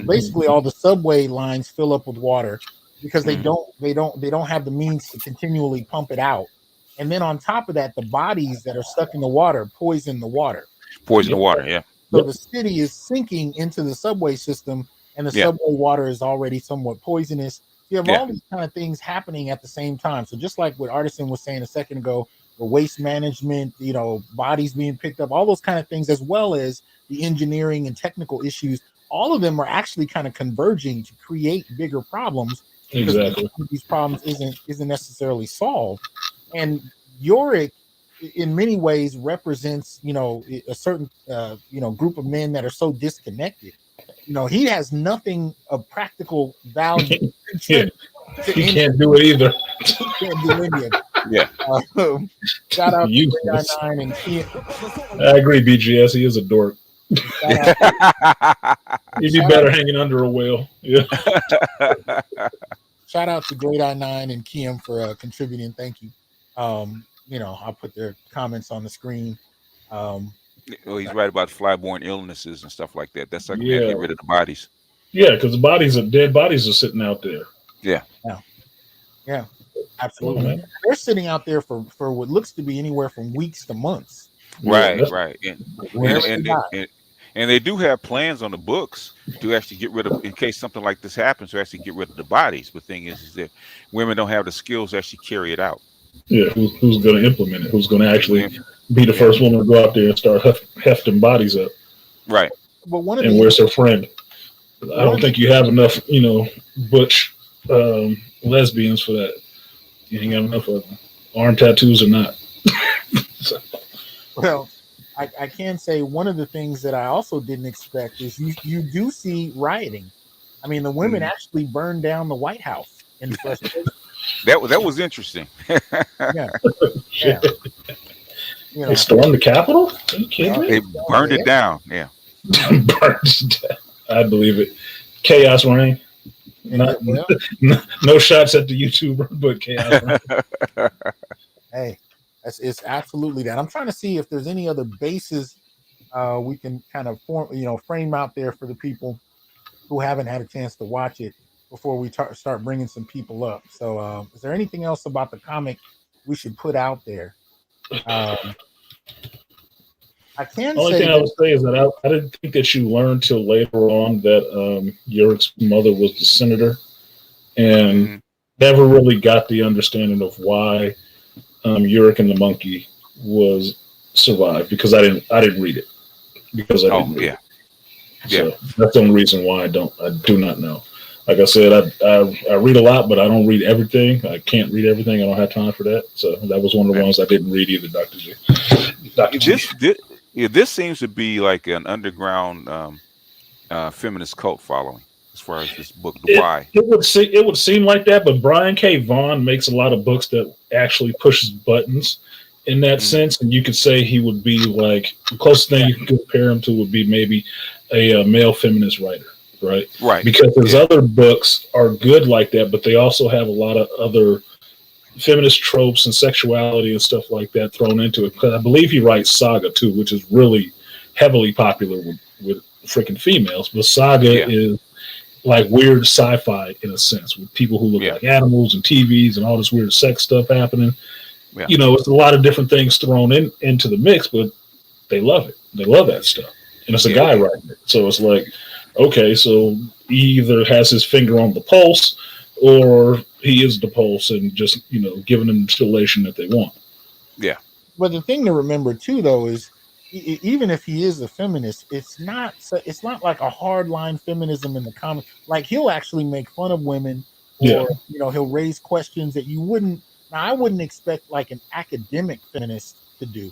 basically all the subway lines fill up with water because they don't have the means to continually pump it out, and then on top of that, the bodies that are stuck in the water poison the water. Yeah. So the city is sinking into the subway system, and the subway water is already somewhat poisonous. You have all these kind of things happening at the same time. So just like what Artisan was saying a second ago, the waste management, bodies being picked up, all those kind of things, as well as the engineering and technical issues, all of them are actually kind of converging to create bigger problems. Exactly. These problems isn't necessarily solved. And Yorick, in many ways, represents a certain group of men that are so disconnected. He has nothing of practical value. He can't do it either. He can't do any of it. Yeah. Shout out to 9 and Kim. I agree, BGS. He is a dork. He'd be better hanging under a whale. Yeah. Shout out to Great I9 and Kim for contributing. Thank you. I'll put their comments on the screen. He's right about flyborne illnesses and stuff like that. That's like we have to get rid of the bodies. Yeah, because dead bodies are sitting out there. Yeah, absolutely. They're sitting out there for what looks to be anywhere from weeks to months. Right. And they do have plans on the books to actually get rid of, in case something like this happens, to actually get rid of the bodies. The thing is that women don't have the skills to actually carry it out. Yeah, who's going to implement it? Who's going to actually be the first woman to go out there and start hefting bodies up? Right. But where's her friend? I don't think you have enough, butch lesbians for that. You ain't got enough of them. Arm tattoos or not. Well, I can say one of the things that I also didn't expect is you do see rioting. I mean, the women actually burned down the White House in frustration. That was interesting. Yeah. They stormed the Capitol? Are you kidding me? They burned it down. Yeah. Burned it down. I believe it. Chaos reign. No shots at the YouTuber, but chaos reign. Hey, it's absolutely that. I'm trying to see if there's any other bases we can kind of frame out there for the people who haven't had a chance to watch it before we start bringing some people up. So is there anything else about the comic we should put out there? I can Only thing I would say is that I didn't think that you learned till later on that Yorick's mother was the senator, and never really got the understanding of why Yorick and the monkey was survived, because I didn't read it, because I didn't read it. So that's the only reason why I do not know. Like I said, I read a lot, but I don't read everything. I can't read everything. I don't have time for that. So that was one of the ones I didn't read either, Dr. G. This seems to be like an underground feminist cult following. as far as this book, the why. It would seem like that, but Brian K. Vaughan makes a lot of books that actually pushes buttons in that sense, and you could say he would be like the closest thing you can compare him to would be maybe a male feminist writer, right? Right. Because his other books are good like that, but they also have a lot of other feminist tropes and sexuality and stuff like that thrown into it. Because I believe he writes Saga too, which is really heavily popular with freaking females. But Saga is like weird sci-fi in a sense, with people who look like animals and TVs and all this weird sex stuff happening. Yeah. You know, it's a lot of different things thrown into the mix, but they love it. They love that stuff. And it's a guy writing it. So it's like, okay, so he either has his finger on the pulse or he is the pulse and just, you know, giving them the stimulation that they want. Yeah. But the thing to remember too, though, is even if he is a feminist, it's not like a hardline feminism in the comic. Like, he'll actually make fun of women, or you know, he'll raise questions that you wouldn't. Now, I wouldn't expect like an academic feminist to do.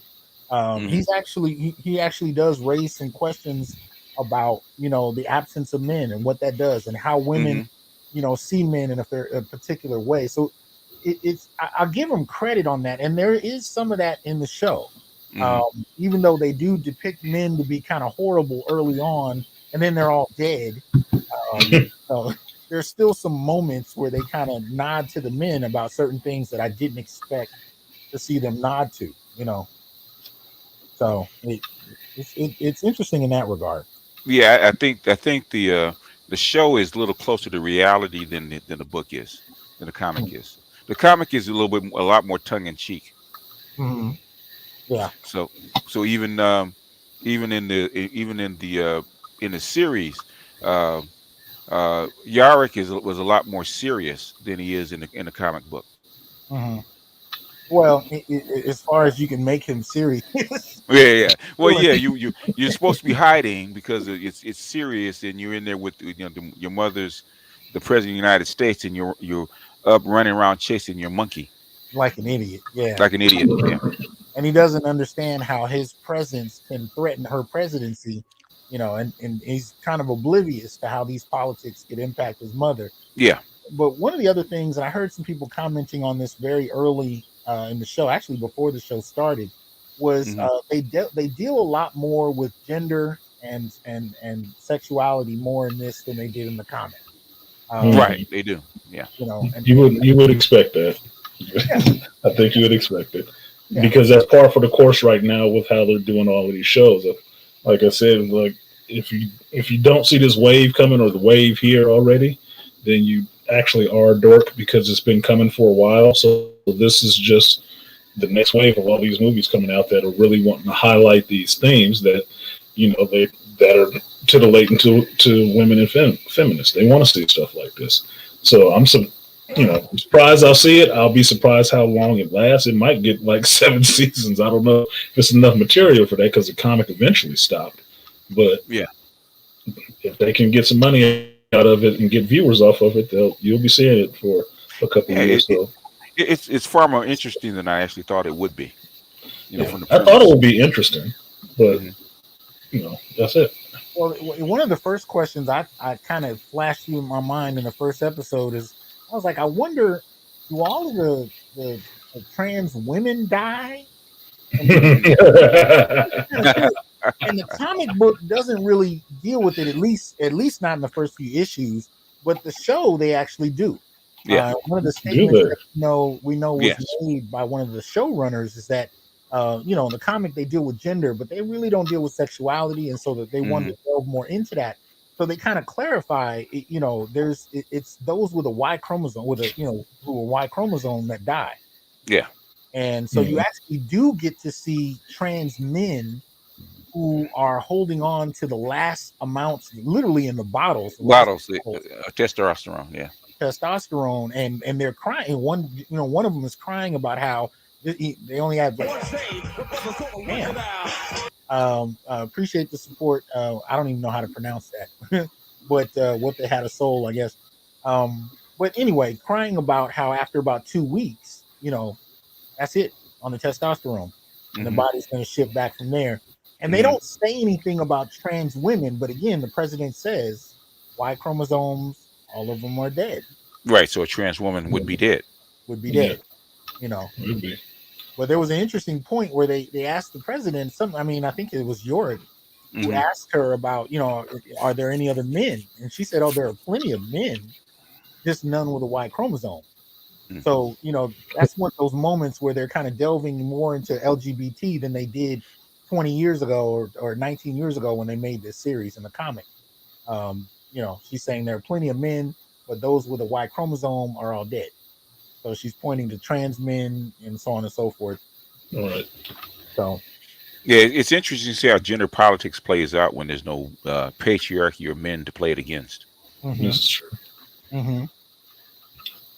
He actually does raise some questions about, you know, the absence of men and what that does, and how women, you know, see men in a particular way. So I'll give him credit on that, and there is some of that in the show. Even though they do depict men to be kind of horrible early on, and then they're all dead. So there's still some moments where they kind of nod to the men about certain things that I didn't expect to see them nod to, you know. So it's interesting in that regard. Yeah, I think the show is a little closer to reality than the book is, than the comic is. The comic is a lot more tongue in cheek. Yeah. So even in the series, Yarick was a lot more serious than he is in the comic book. Well, as far as you can make him serious. Yeah. Well, yeah, you're supposed to be hiding because it's serious, and you're in there with, you know, your mother's the president of the United States, and you're up running around chasing your monkey like an idiot. Yeah. Like an idiot. Yeah. And he doesn't understand how his presence can threaten her presidency, you know, and he's kind of oblivious to how these politics could impact his mother. Yeah. But one of the other things, and I heard some people commenting on this very early in the show, actually before the show started, was they deal a lot more with gender and sexuality more in this than they did in the comic. Right, they do. Yeah. You know, and you would expect that. Yeah. I think you would expect it. Yeah. Because that's par for the course right now with how they're doing all of these shows. Like I said, like if you don't see this wave coming, or the wave here already, then you actually are a dork, because it's been coming for a while. So this is just the next wave of all these movies coming out that are really wanting to highlight these themes that, you know, that are titillating to women and feminists. They want to see stuff like this. So I'm surprised I'll see it. I'll be surprised how long it lasts. It might get like 7 seasons. I don't know if it's enough material for that, because the comic eventually stopped. But yeah, if they can get some money out of it and get viewers off of it, you'll be seeing it for a couple of years. It's far more interesting than I actually thought it would be. You know, from the I thought it would be interesting, but you know, that's it. Well, one of the first questions I kind of flashed through my mind in the first episode is, I was like, I wonder, do all of the trans women die? And the comic book doesn't really deal with it, at least not in the first few issues. But the show, they actually do. Yeah. One of the statements that we know was made by one of the showrunners is that you know, in the comic they deal with gender, but they really don't deal with sexuality, and so that they wanted to delve more into that. So they kind of clarify, you know, it's those with a Y chromosome, who are Y chromosome that die. Yeah. And so you actually do get to see trans men who are holding on to the last amounts, literally in the bottles, testosterone, testosterone, and they're crying. One of them is crying about how they only have appreciate the support. I don't even know how to pronounce that, but what they had a soul, I guess. But anyway, crying about how after about 2 weeks, you know, that's it on the testosterone, and the body's going to shift back from there. And they don't say anything about trans women, but again, the president says Y chromosomes, all of them are dead. Right. So a trans woman would be dead. Would be dead. You know. Would be. But there was an interesting point where they asked the president something. I mean, I think it was Yorick who asked her about, you know, are there any other men? And she said, oh, there are plenty of men, just none with a Y chromosome. So, you know, that's one of those moments where they're kind of delving more into LGBT than they did 20 years ago or 19 years ago when they made this series in the comic. You know, she's saying there are plenty of men, but those with a Y chromosome are all dead. So she's pointing to trans men and so on and so forth. All right. So, yeah, it's interesting to see how gender politics plays out when there's no patriarchy or men to play it against. This is true.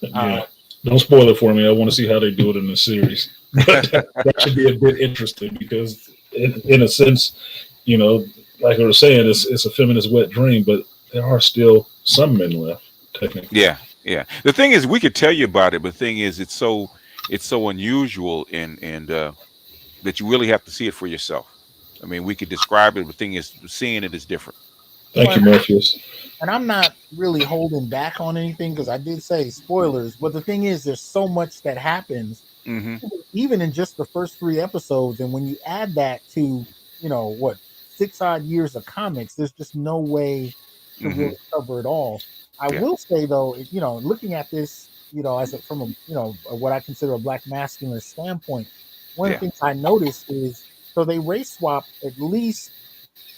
Yeah. Don't spoil it for me. I want to see how they do it in the series. That should be a bit interesting because, in a sense, you know, like I was saying, it's a feminist wet dream, but there are still some men left, technically. Yeah. The thing is, we could tell you about it, but the thing is, it's so unusual and that you really have to see it for yourself. I mean, we could describe it, but the thing is, seeing it is different. Thank you, Morpheus. And I'm not really holding back on anything because I did say spoilers, but the thing is, there's so much that happens, even in just the first 3 episodes. And when you add that to, you know, what, 6 odd years of comics, there's just no way to really cover it all. I will say though, you know, looking at this, you know, from a, you know, what I consider a Black masculinist standpoint, one of the things I noticed is, so they race swapped at least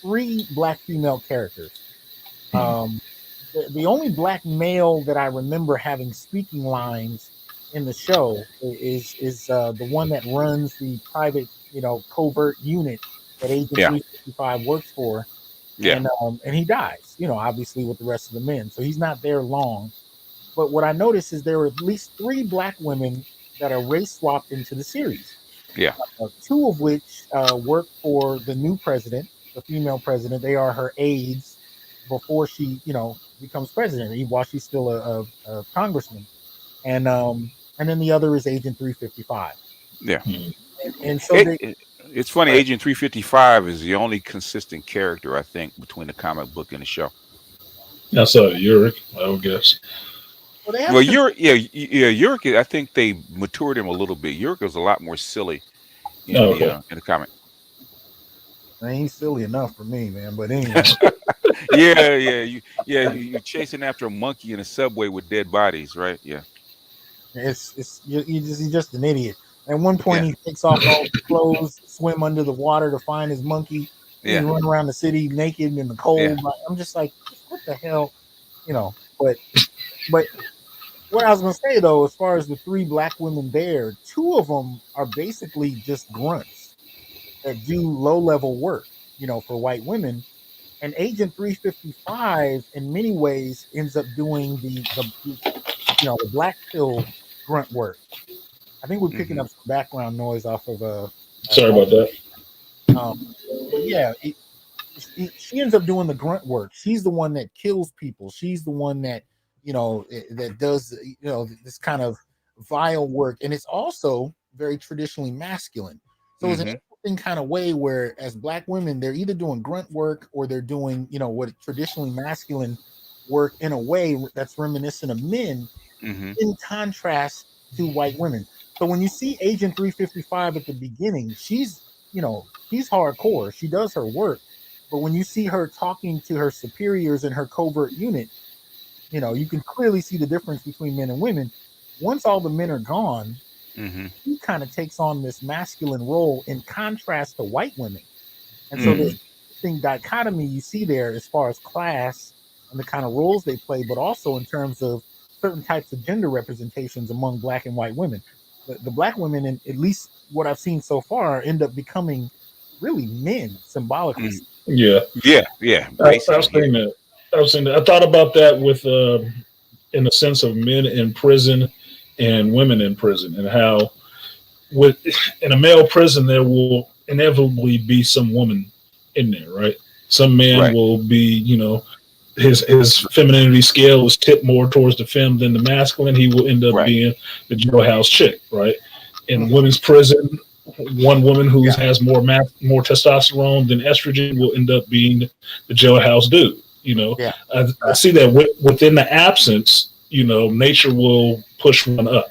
3 Black female characters. The only Black male that I remember having speaking lines in the show is the one that runs the private, you know, covert unit that Agent 355 works for. And he dies, you know, obviously with the rest of the men. So he's not there long. But what I noticed is there were at least 3 Black women that are race swapped into the series. 2 of which work for the new president, the female president. They are her aides before she, you know, becomes president, while she's still a congressman. And then the other is Agent 355. And so it's funny. Agent 355 is the only consistent character, I think, between the comic book and the show. That's Yorick, I would guess. Well, Yorick, I think they matured him a little bit. Yorick was a lot more silly in the comic. They ain't silly enough for me, man. But anyway. You're chasing after a monkey in a subway with dead bodies, right? Yeah. He's just an idiot. At one point, he takes off all his clothes, swim under the water to find his monkey, and run around the city naked in the cold. I'm just like, what the hell, you know? But what I was gonna say though, as far as the 3 Black women there, 2 of them are basically just grunts that do low-level work, you know, for white women. And Agent 355, in many ways, ends up doing the Black pill grunt work. I think we're picking up some background noise off of sorry about that. She ends up doing the grunt work. She's the one that kills people. She's the one that, you know, that does, you know, this kind of vile work. And it's also very traditionally masculine. So it's an interesting kind of way where, as Black women, they're either doing grunt work or they're doing, you know, what traditionally masculine work in a way that's reminiscent of men, in contrast to white women. So when you see Agent 355 at the beginning, she's hardcore. She does her work. But when you see her talking to her superiors in her covert unit, you know, you can clearly see the difference between men and women. Once all the men are gone, he kind of takes on this masculine role in contrast to white women. And so this thing dichotomy you see there as far as class and the kind of roles they play, but also in terms of certain types of gender representations among Black and white women. The Black women, and at least what I've seen so far, end up becoming really men symbolically. Yeah. I was saying that. I thought about that with, in the sense of men in prison and women in prison, and how in a male prison there will inevitably be some woman in there, right? Some man will be, you know, his femininity scale is tipped more towards the femme than the masculine. He will end up being the jailhouse chick, right? In women's prison, one woman who has more testosterone than estrogen will end up being the jailhouse dude. You know, Yeah. I see that within the absence, you know, nature will push one up.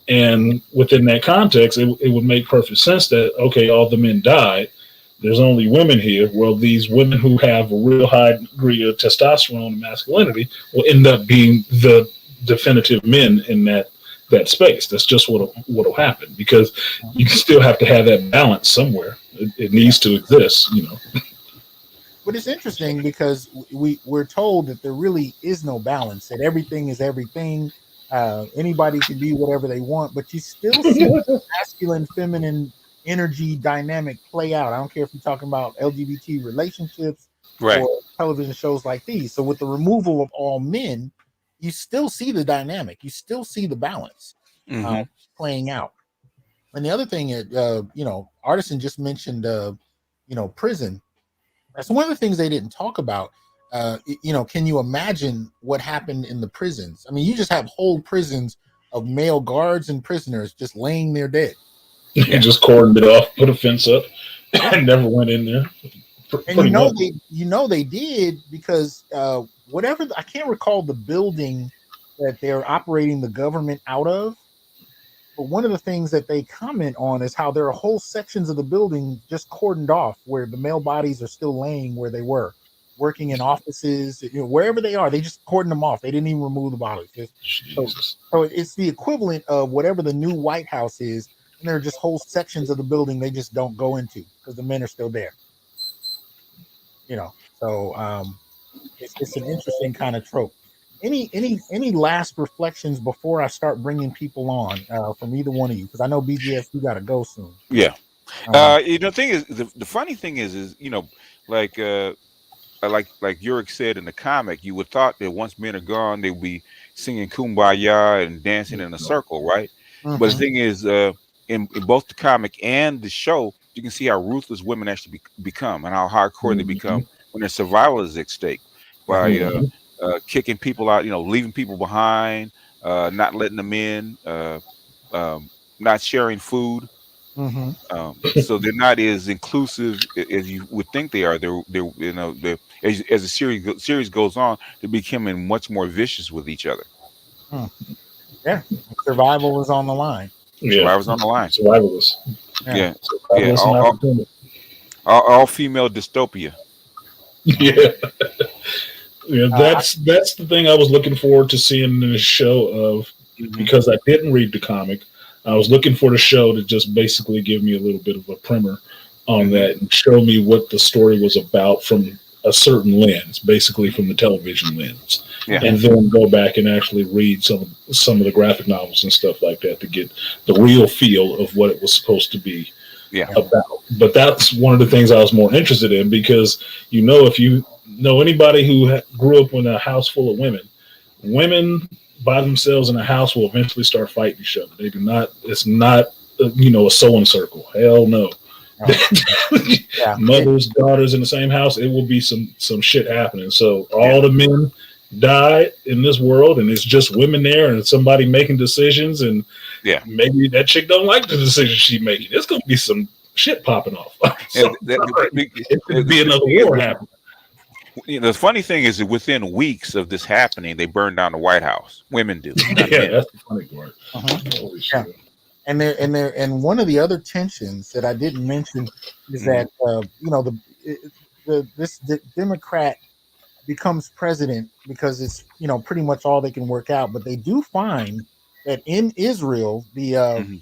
And within that context, it would make perfect sense that, okay, all the men died. There's only women here. Well, these women who have a real high degree of testosterone and masculinity will end up being the definitive men in that space. That's just what'll happen, because you still have to have that balance somewhere. It needs to exist, you know. But it's interesting because we're told that there really is no balance, that everything is everything. Anybody can be whatever they want, but you still see masculine, feminine energy dynamic play out. I don't care if you're talking about LGBT relationships or television shows like these. So with the removal of all men, you still see the dynamic. You still see the balance playing out. And the other thing, you know, Artisan just mentioned, you know, prison. That's one of the things they didn't talk about. You know, can you imagine what happened in the prisons? I mean, you just have whole prisons of male guards and prisoners just laying there dead. You just cordoned it off, put a fence up, and never went in there. And you know they did, because whatever, I can't recall the building that they're operating the government out of. But one of the things that they comment on is how there are whole sections of the building just cordoned off, where the male bodies are still laying where they were, working in offices, you know, wherever they are. They just cordoned them off. They didn't even remove the bodies. So it's the equivalent of whatever the new White House is, and there are just whole sections of the building they just don't go into because the men are still there. You know, so it's an interesting kind of trope. Any last reflections before I start bringing people on from either one of you? Because I know BGS, you got to go soon. Yeah. You know, the thing is, the funny thing is, you know, like Yurik said in the comic, you would thought that once men are gone, they would be singing Kumbaya and dancing in a circle, right? But the thing is, in both the comic and the show, you can see how ruthless women actually become, and how hardcore they become when their survival is at stake by kicking people out, you know, leaving people behind, not letting them in, not sharing food. So they're not as inclusive as you would think they are. They're you know, as the series goes on, they're becoming much more vicious with each other. Yeah, survival is on the line. Survival's on the line. Survivalist. Yeah. All female dystopia. Yeah. Yeah, that's the thing I was looking forward to seeing in the show of, because I didn't read the comic. I was looking for the show to just basically give me a little bit of a primer on that and show me what the story was about from a certain lens, basically from the television lens, and then go back and actually read some of the graphic novels and stuff like that to get the real feel of what it was supposed to be about. But that's one of the things I was more interested in, because, you know, if you know anybody who grew up in a house full of women by themselves in a house will eventually start fighting each other. They do not. It's not, you know, a sewing circle. Hell no. Mothers, daughters in the same house, it will be some shit happening. So all the men die in this world, and it's just women there, and somebody making decisions, and maybe that chick don't like the decision she's making. It's gonna be some shit popping off. It could be another war happening. You know, the funny thing is that within weeks of this happening, they burned down the White House. Women do. That's the funny part. And one of the other tensions that I didn't mention is that you know, the Democrat becomes president because it's, you know, pretty much all they can work out. But they do find that in Israel, the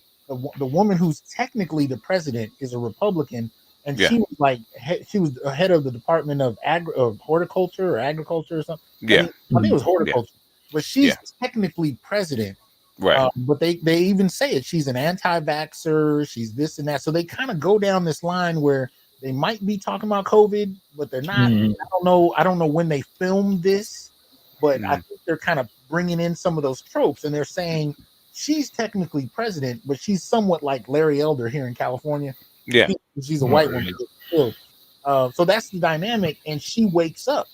woman who's technically the president is a Republican. And she was head of the Department of Horticulture or Agriculture or something. I think it was horticulture. But she's technically president. Right. But they even say it. She's an anti-vaxxer. She's this and that. So they kind of go down this line where they might be talking about COVID, but they're not. I don't know when they filmed this, but I think they're kind of bringing in some of those tropes, and they're saying she's technically president, but she's somewhat like Larry Elder here in California. Yeah, she's a white woman. So that's the dynamic, and she wakes up,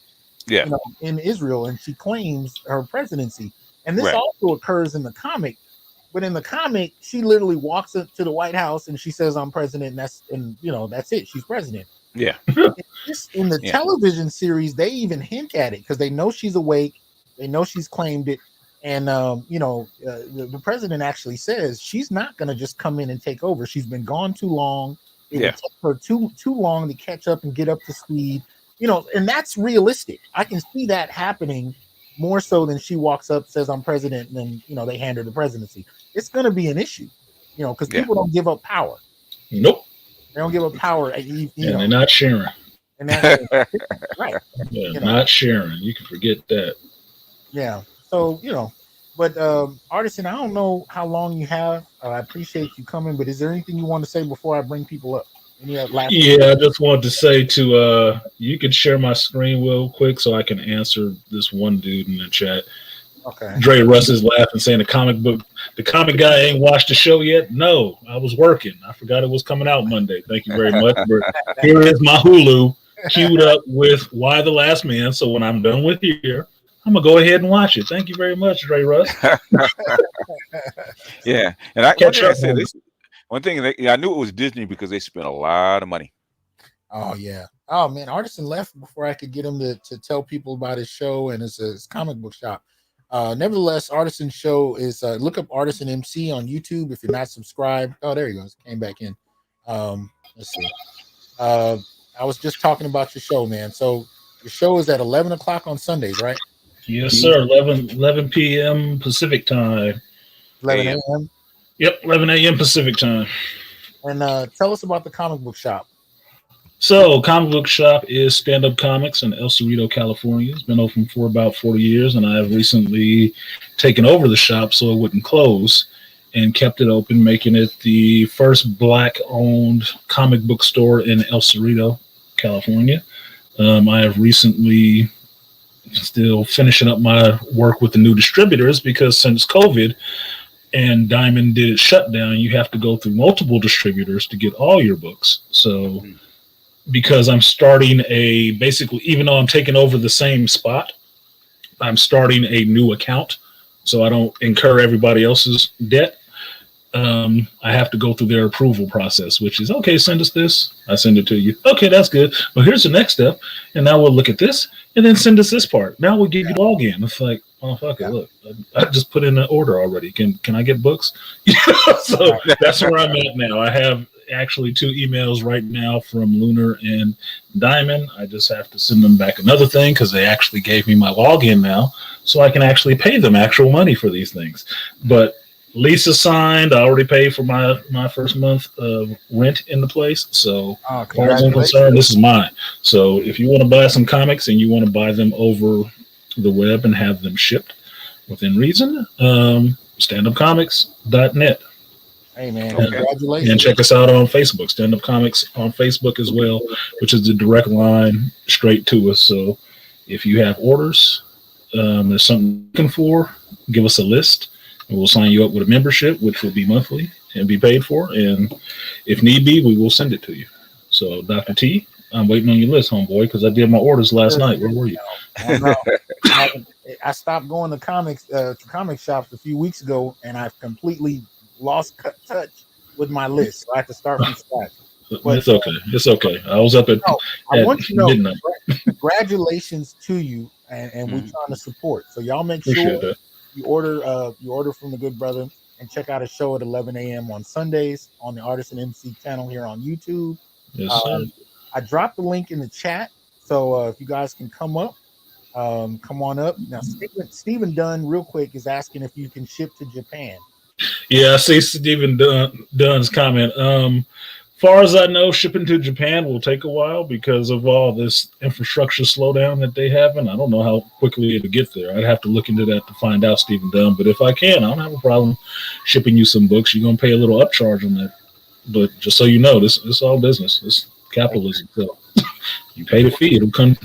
you know, in Israel, and she claims her presidency. And this also occurs in the comic, but in the comic, she literally walks up to the White House and she says, "I'm president," and that's it. She's president. Yeah. In the Yeah. television series, they even hint at it because they know she's awake, they know she's claimed it, and the president actually says she's not going to just come in and take over. She's been gone too long. It would take her too long to catch up and get up to speed. And that's realistic. I can see that happening more so than she walks up, says I'm president, and then they hand her the presidency. It's going to be an issue, because people don't give up power. Nope. They don't give up power. They're not sharing. And that's right. Yeah, not sharing. You can forget that. Yeah. So, but Artisan, I don't know how long you have. I appreciate you coming, but is there anything you want to say before I bring people up? I just wanted to say you could share my screen real quick so I can answer this one dude in the chat. Okay. Dre Russ is laughing, saying the comic guy ain't watched the show yet. No, I was working. I forgot it was coming out Monday. Thank you very much. But here is my Hulu queued up with Why the Last Man. So when I'm done with here, I'm gonna go ahead and watch it. Thank you very much, Dre Russ. Yeah, and one thing I knew it was Disney because they spent a lot of money. Oh yeah. Oh man, Artisan left before I could get him to tell people about his show and his comic book shop. Nevertheless, Artisan show is look up Artisan MC on YouTube if you're not subscribed. Oh, there he goes. Came back in. Let's see. I was just talking about your show, man. So your show is at 11 o'clock on Sundays, right? Yes, sir. 11 p.m. Pacific time. 11 a.m. Yep, 11 a.m. Pacific time. And tell us about the comic book shop. So, comic book shop is Stand Up Comics in El Cerrito, California. It's been open for about 40 years, and I have recently taken over the shop so it wouldn't close and kept it open, making it the first Black-owned comic book store in El Cerrito, California. I have recently still finishing up my work with the new distributors because since COVID and Diamond did its shutdown, you have to go through multiple distributors to get all your books. So because I'm starting basically, even though I'm taking over the same spot, I'm starting a new account so I don't incur everybody else's debt. I have to go through their approval process, which is, okay, send us this. I send it to you. Okay, that's good. Well, here's the next step. And now we'll look at this and then send us this part. Now we'll give you login. It's like, oh, fuck it. Look, I just put in an order already. Can I get books? So that's where I'm at now. I have actually 2 emails right now from Lunar and Diamond. I just have to send them back another thing because they actually gave me my login now so I can actually pay them actual money for these things. But lease is signed. I already paid for my first month of rent in the place. So as far as I'm concerned, this is mine. So if you want to buy some comics and you want to buy them over the web and have them shipped within reason, standupcomics.net. Hey man, congratulations. And check us out on Facebook, Stand Up Comics on Facebook as well, which is the direct line straight to us. So if you have orders, there's something you're looking for, give us a list. And we'll sign you up with a membership, which will be monthly and be paid for. And if need be, we will send it to you. So, Dr. T, I'm waiting on your list, homeboy, because I did my orders last night. Where were you? I stopped going to comic shops a few weeks ago, and I've completely lost touch with my list. So I have to start from scratch. But, it's okay. It's okay. I was up at want you to know, midnight. Congratulations to you, and we're trying to support. So y'all make sure that you order from the good brother and check out a show at 11 a.m. on Sundays on the Artisan MC channel here on YouTube. Yes, sir. I dropped the link in the chat, so if you guys can come up, come on up. Now, Stephen Dunn, real quick, is asking if you can ship to Japan. Yeah, I see Stephen Dunn's comment. Far as I know, shipping to Japan will take a while because of all this infrastructure slowdown that they have, and I don't know how quickly it'll get there. I'd have to look into that to find out, Stephen Dunn. But if I can, I don't have a problem shipping you some books. You're gonna pay a little upcharge on that, but just so you know, this is all business. It's capitalism. So you pay the fee; it'll come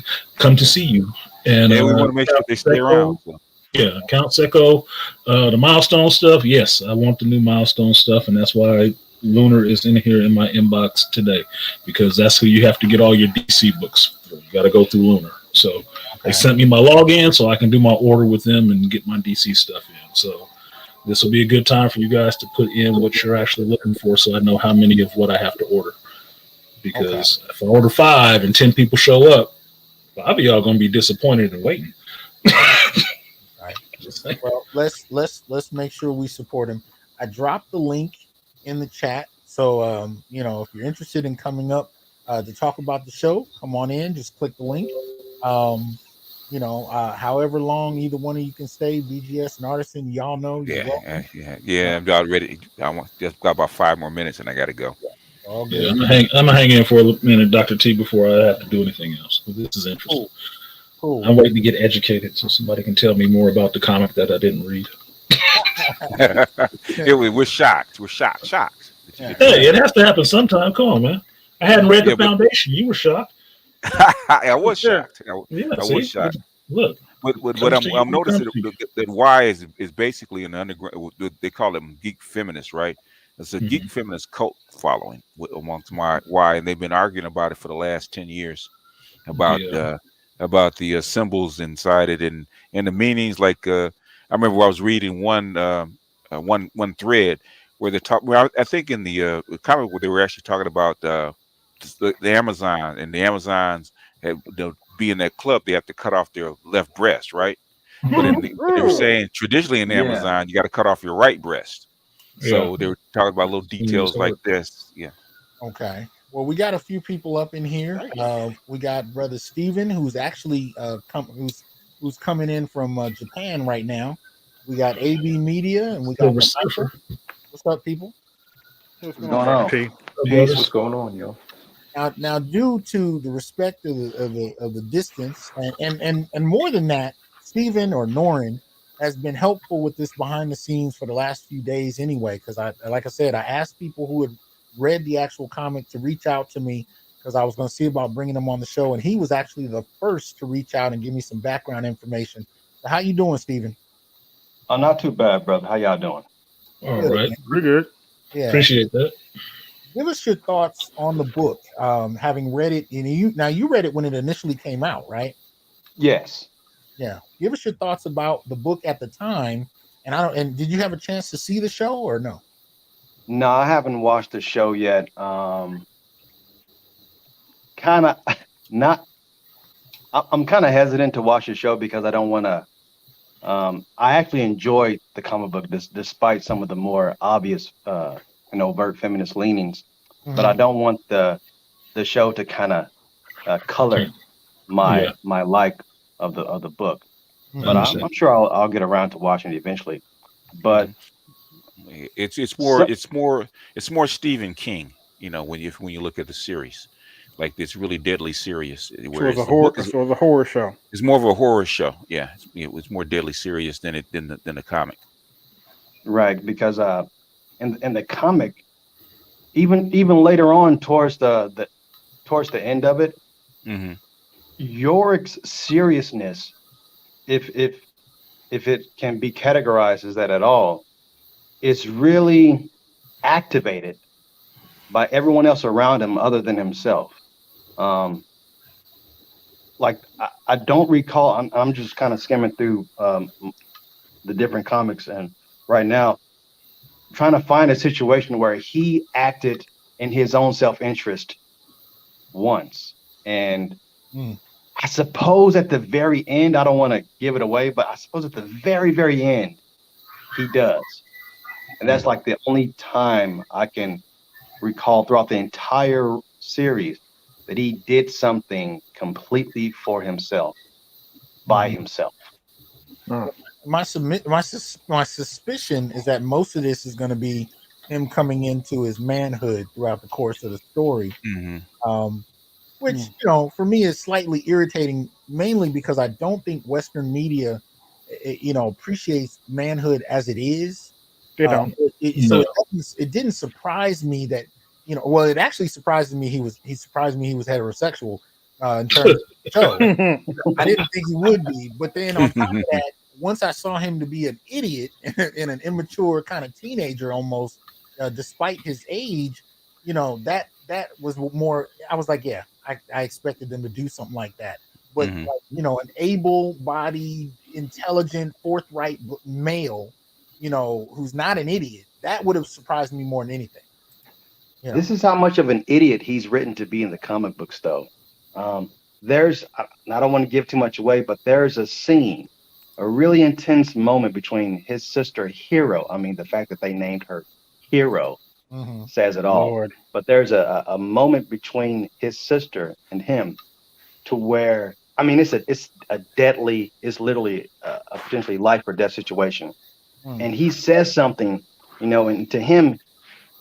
to see you. And we want to make sure they stay around. So. Yeah, Count Seco, the milestone stuff. Yes, I want the new milestone stuff, and that's why Lunar is in here in my inbox today, because that's who you have to get all your DC books for. You got to go through Lunar. So they sent me my login so I can do my order with them and get my DC stuff in. So this will be a good time for you guys to put in what you're actually looking for, so I know how many of what I have to order. because if I order 5 and 10 people show up, 5 of y'all gonna be disappointed and waiting. Right. Well, let's make sure we support him. I dropped the link in the chat, so if you're interested in coming up to talk about the show, come on in. Just click the link. However long either one of you can stay, BGS and Artisan, y'all know. Yeah. I'm about ready. I just got about 5 more minutes, and I got to go. All good. Yeah, I'm gonna hang in for a minute, Dr. T, before I have to do anything else. This is interesting. Cool. I'm waiting to get educated so somebody can tell me more about the comic that I didn't read. We're shocked. We're shocked. Hey, it has to happen sometime. Come on, man. I hadn't read the foundation. You were shocked. I was shocked. I was shocked. Look, what I'm noticing that Y is basically an underground. They call them geek feminists, right? It's a geek feminist cult following amongst Y, and they've been arguing about it for the last 10 years about the symbols inside it and the meanings. Like I remember I was reading one thread where they talk. Well, I think in the comic where they were actually talking about the Amazon, and the Amazons be in that club, they have to cut off their left breast, right? But they were saying traditionally in the Amazon, you got to cut off your right breast. So they were talking about little details like this. Yeah. Okay. Well, we got a few people up in here. We got Brother Steven, who's actually who's coming in from Japan right now. We got AB Media, and we got Surfer. What's up, people? What's going on? Peace. What's going on, yo? Now, due to the respect of the distance, and more than that, Stephen or Norin has been helpful with this behind the scenes for the last few days anyway. Because like I said, I asked people who had read the actual comic to reach out to me because I was going to see about bringing them on the show, and he was actually the first to reach out and give me some background information. So how you doing, Stephen? Not too bad, brother. How y'all doing? All right, pretty good. Yeah, appreciate that. Give us your thoughts on the book, having read it. You read it when it initially came out, right? Yes. Yeah. Give us your thoughts about the book at the time. And did you have a chance to see the show or no? No, I haven't watched the show yet. I'm kind of hesitant to watch the show because I don't want to. I actually enjoy the comic book despite some of the more obvious and overt feminist leanings, but I don't want the show to kind of color my like of the book. But I'm sure I'll get around to watching it eventually. But it's more Stephen King, when you look at the series, like it's really deadly serious. Whereas so it's a horror show. It's more of a horror show. Yeah, it's more deadly serious than the comic. Right, because in the comic, even later on towards the end of it, Yorick's seriousness, if it can be categorized as that at all, is really activated by everyone else around him other than himself. Like I don't recall. I'm just kind of skimming through the different comics, and right now trying to find a situation where he acted in his own self-interest once. And I suppose at the very end, I don't want to give it away, but I suppose at the very, very end, he does. And that's like the only time I can recall throughout the entire series that he did something completely for himself, by himself. My suspicion is that most of this is going to be him coming into his manhood throughout the course of the story, which for me is slightly irritating, mainly because I don't think Western media, appreciates manhood as it is. They don't. It didn't surprise me that it actually surprised me he was heterosexual in terms of the show. I didn't think he would be, but then on top of that, once I saw him to be an idiot and an immature kind of teenager almost, despite his age, that was more. I was like, yeah, I expected them to do something like that. But an able-bodied, intelligent, forthright male, who's not an idiot, that would have surprised me more than anything. Yeah. This is how much of an idiot he's written to be in the comic books, though. There's, I don't want to give too much away, but there's a scene, a really intense moment between his sister Hero. I mean, the fact that they named her Hero says it all. Lord. But there's a moment between his sister and him to where, I mean, it's a deadly, it's literally a potentially life or death situation. And he says something, you know, and to him,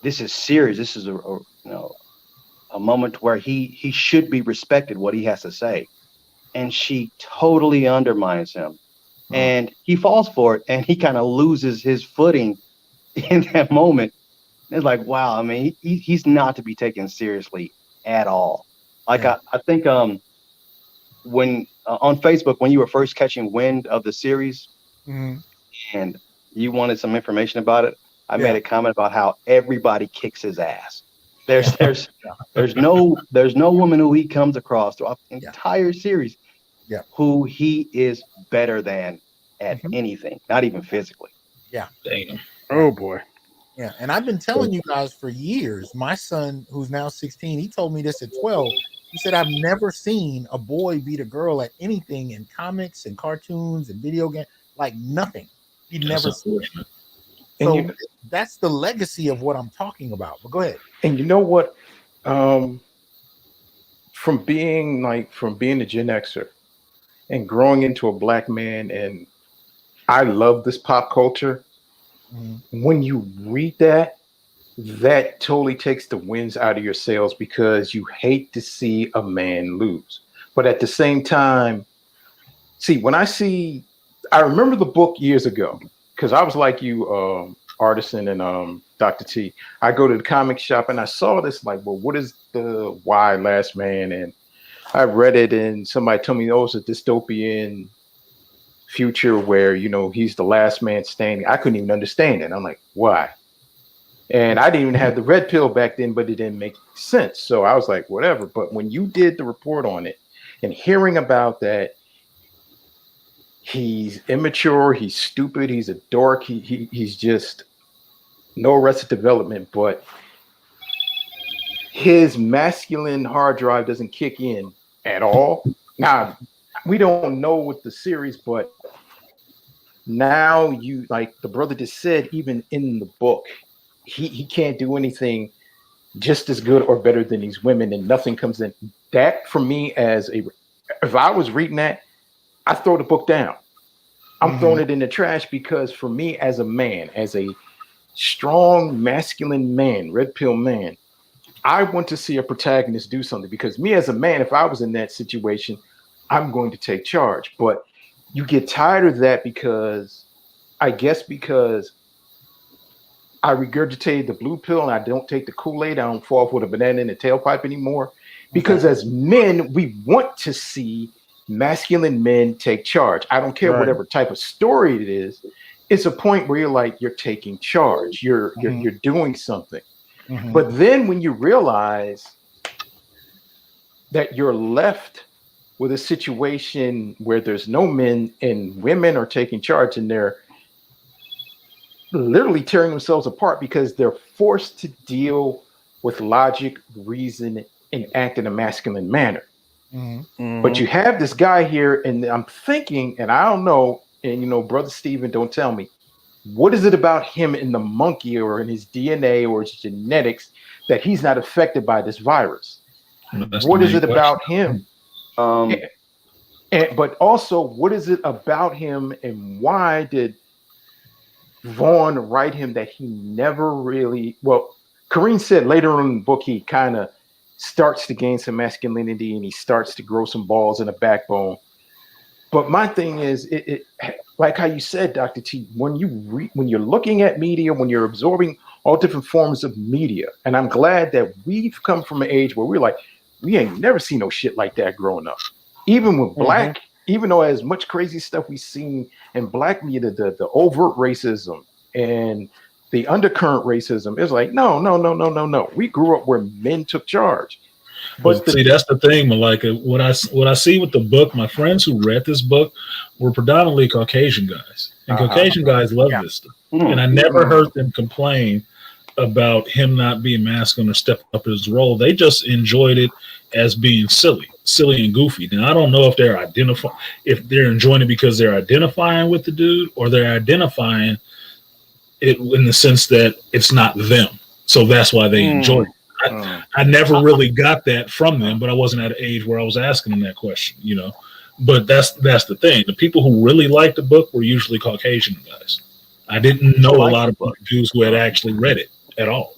this is serious. This is a moment where he should be respected what he has to say. And she totally undermines him. And he falls for it, and he kind of loses his footing in that moment. It's like, wow, I mean, he's not to be taken seriously at all. Like, I think when on Facebook, when you were first catching wind of the series and you wanted some information about it, I made a comment about how everybody kicks his ass. There's no woman who he comes across throughout the entire series who he is better than at anything, not even physically. Yeah. Damn. Oh boy. Yeah. And I've been telling you guys for years, my son, who's now 16, he told me this at 12. He said, I've never seen a boy beat a girl at anything in comics and cartoons and video games, like nothing. He'd never seen it. So that's the legacy of what I'm talking about. But go ahead. And you know what? From being a Gen Xer and growing into a black man, and I love this pop culture. When you read that totally takes the winds out of your sails because you hate to see a man lose. But at the same time, see, I remember the book years ago because I was like you, Artisan and Dr. T. I go to the comic shop and I saw this, like, well, what is the why Last Man? And I read it and somebody told me, oh, it's a dystopian future where, you know, he's the last man standing. I couldn't even understand it. I'm like, why? And I didn't even have the red pill back then, but it didn't make sense. So I was like, whatever. But when you did the report on it and hearing about that, he's immature, he's stupid, he's a dork, he's just no arrested development, but his masculine hard drive doesn't kick in at all. Now, we don't know with the series, but now you, like the brother just said, even in the book, he can't do anything just as good or better than these women, and nothing comes in. That for me, if I was reading that, I throw the book down. I'm throwing it in the trash because for me as a man, as a strong masculine man, red pill man, I want to see a protagonist do something, because me as a man, if I was in that situation, I'm going to take charge. But you get tired of that because I regurgitated the blue pill and I don't take the Kool-Aid. I don't fall with a banana in the tailpipe anymore. Because as men, we want to see masculine men take charge. I don't care whatever type of story it is. It's a point where you're taking charge. You're doing something. But then when you realize that you're left with a situation where there's no men and women are taking charge, and they're literally tearing themselves apart because they're forced to deal with logic, reason, and act in a masculine manner. But you have this guy here, and I'm thinking, and I don't know, and Brother Stephen, don't tell me, what is it about him in the monkey or in his DNA or his genetics that he's not affected by this virus? What is it about him? But also, what is it about him, and why did Vaughn write him that he never really, well, Kareem said later on in the book, he kind of starts to gain some masculinity and he starts to grow some balls and a backbone. But my thing is, it like how you said, Dr. T, when you're looking at media, when you're absorbing all different forms of media, and I'm glad that we've come from an age where we're like, we ain't never seen no shit like that growing up. Even with black, even though as much crazy stuff we've seen in black media, the overt racism and the undercurrent racism is like, no. We grew up where men took charge. But see, that's the thing, Malika. What I see with the book, my friends who read this book were predominantly Caucasian guys, and Caucasian guys love this stuff. And I never heard them complain about him not being masculine or stepping up his role. They just enjoyed it as being silly and goofy. Now I don't know if they're enjoying it because they're identifying with the dude, or they're identifying it in the sense that it's not them. So that's why they enjoy it. I never really got that from them, but I wasn't at an age where I was asking them that question, you know. But that's the thing. The people who really liked the book were usually Caucasian guys. I didn't know a lot of dudes who had actually read it at all.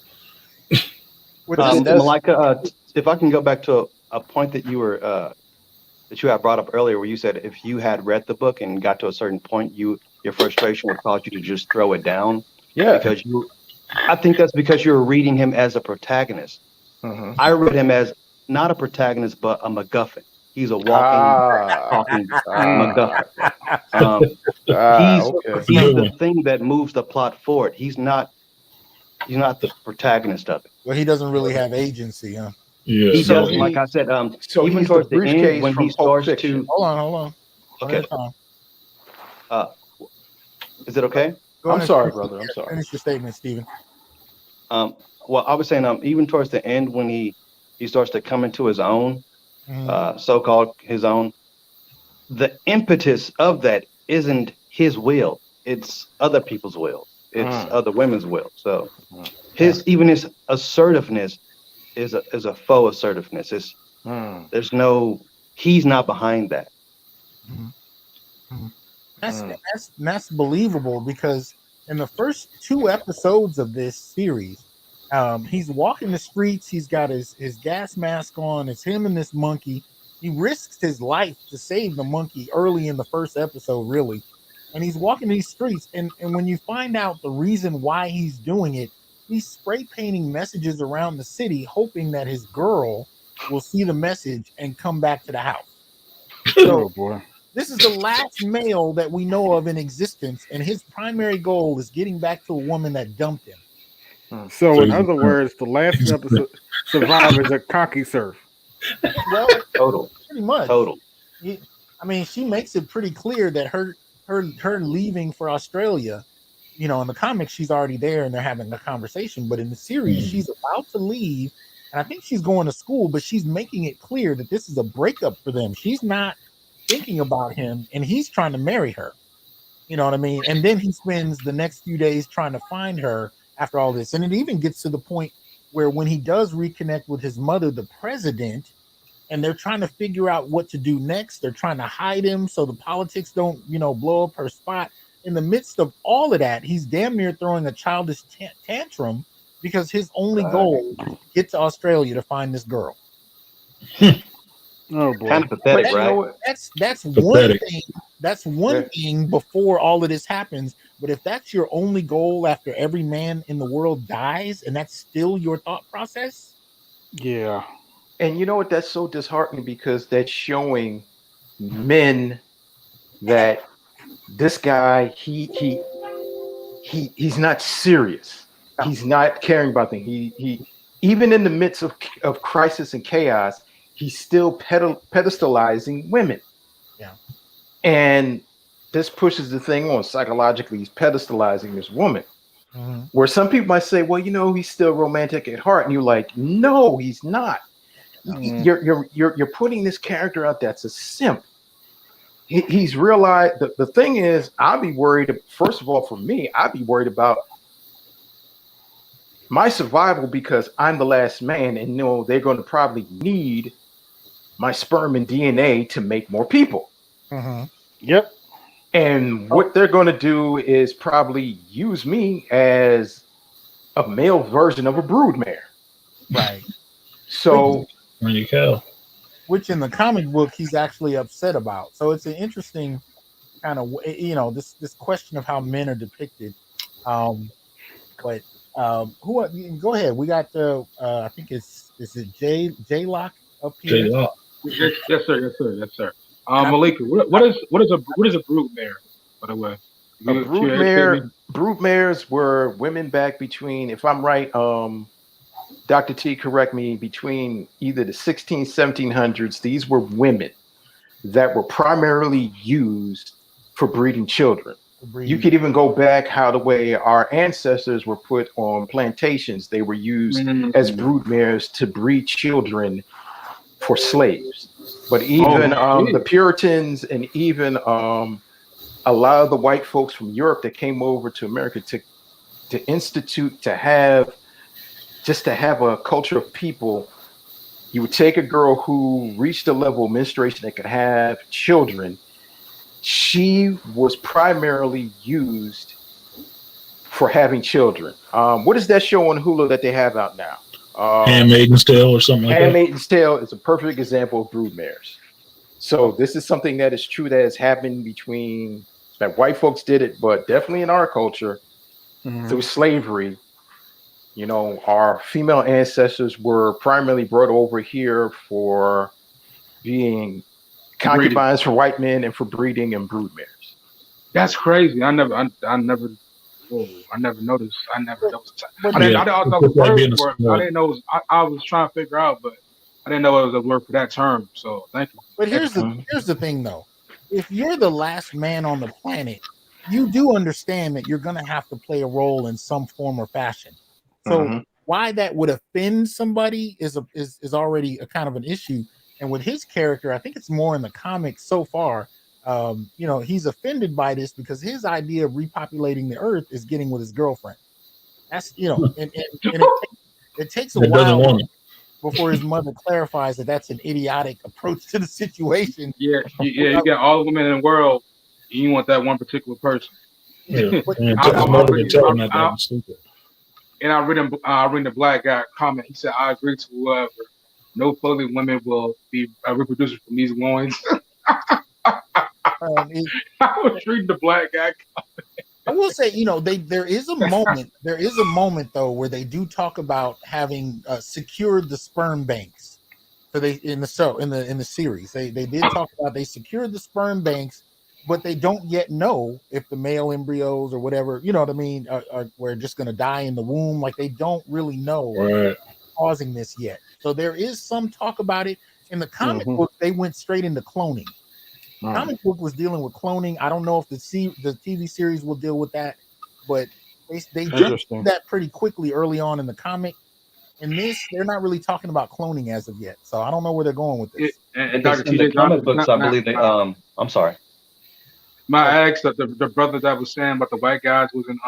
Malika, if I can go back to a point that you had brought up earlier, where you said if you had read the book and got to a certain point, your frustration would cause you to just throw it down. Yeah. Because I think that's because you were reading him as a protagonist. I read him as not a protagonist, but a MacGuffin. He's a walking, talking MacGuffin. He's the thing that moves the plot forward. He's not the protagonist of it. Well, he doesn't really have agency, huh? Yeah. He does, like I said, so even towards the end when he starts to. Hold on. Okay. Is it okay? I'm sorry, brother. I'm sorry. Finish your statement, Stephen. Well, I was saying, even towards the end when he starts to come into his own, so-called his own, the impetus of that isn't his will; it's other people's will. It's other women's will. So his assertiveness is a faux assertiveness. He's not behind that. That's believable, because in the first 2 episodes of this series, he's walking the streets. He's got his gas mask on. It's him and this monkey. He risks his life to save the monkey early in the first episode, really. And he's walking these streets. And when you find out the reason why he's doing it, he's spray painting messages around the city, hoping that his girl will see the message and come back to the house. So, this is the last male that we know of in existence, and his primary goal is getting back to a woman that dumped him. So in other words, the last survivor is a cocky surf. Well, pretty much. She makes it pretty clear that her leaving for Australia, you know, in the comics she's already there and they're having a conversation, but in the series she's about to leave, and I think she's going to school, but she's making it clear that this is a breakup for them. She's not thinking about him, and he's trying to marry her. You know what I mean? And then he spends the next few days trying to find her after all this. And it even gets to the point where when he does reconnect with his mother, the president, and they're trying to figure out what to do next. They're trying to hide him so the politics don't, blow up her spot. In the midst of all of that, he's damn near throwing a childish tantrum because his only goal is to get to Australia to find this girl. Oh boy. Kind of pathetic, right? That's one thing. That's one thing before all of this happens. But if that's your only goal after every man in the world dies, and that's still your thought process, yeah. And you know what? That's so disheartening, because that's showing men that this guy, he's not serious. He's not caring about things. He even in the midst of crisis and chaos, he's still pedestalizing women. Yeah. And this pushes the thing on psychologically. He's pedestalizing this woman. Where some people might say, well, he's still romantic at heart. And you're like, no, he's not. You're putting this character out that's a simp. He's realized that the thing is, I'd be worried. First of all, for me, I'd be worried about my survival, because I'm the last man, and they're going to probably need my sperm and DNA to make more people. Yep. And what they're going to do is probably use me as a male version of a broodmare. Right. So, which in the comic book he's actually upset about. So it's an interesting kind of, this question of how men are depicted. But go ahead. We got I think is it J-Lock up here? J-Lock. Yes, sir. Malika, what is a broodmare, by the way? Broodmares were women back between, if I'm right, Dr. T, correct me, between either the 1700s. These were women that were primarily used for breeding children. You could even go back how the way our ancestors were put on plantations. They were used as brood mares to breed children for slaves. But even the Puritans and even a lot of the white folks from Europe that came over to America to institute, to have a culture of people, you would take a girl who reached a level of menstruation that could have children. She was primarily used for having children. What is that show on Hulu that they have out now? Handmaid's Tale or something like that? Handmaid's Tale is a perfect example of broodmares. So this is something that is true that has happened between, that white folks did it, but definitely in our culture through slavery. You know, our female ancestors were primarily brought over here for being concubines for white men and for breeding and broodmares. That's crazy. I never noticed. I never noticed. I didn't know. I was trying to figure out, but I didn't know it was a word for that term. So thank you. But here's the thing, though. If you're the last man on the planet, you do understand that you're going to have to play a role in some form or fashion. So why that would offend somebody is already a kind of an issue. And with his character, I think it's more in the comics so far. You know, he's offended by this because his idea of repopulating the earth is getting with his girlfriend. That's, you know, and it takes a while before his mother clarifies that that's an idiotic approach to the situation. Yeah, you got all the women in the world, and you want that one particular person. Yeah, and I read the Black guy comment. He said, "I agree to whoever. No fully women will be reproducers from these loins." I was reading the Black guy comment. I will say, you know, there is a moment though where they do talk about having secured the sperm banks. So in the series they did talk about they secured the sperm banks, but they don't yet know if the male embryos or whatever, you know what I mean, we're just going to die in the womb. Like they don't really know what's causing this yet. So there is some talk about it. In the comic book, they went straight into cloning. The comic book was dealing with cloning. I don't know if the TV series will deal with that, but they jumped that pretty quickly early on in the comic. In this, they're not really talking about cloning as of yet. So I don't know where they're going with this. And Dr. in the comic books, I believe they. I'm sorry. My ex, the brother that was saying about the white guys wasn't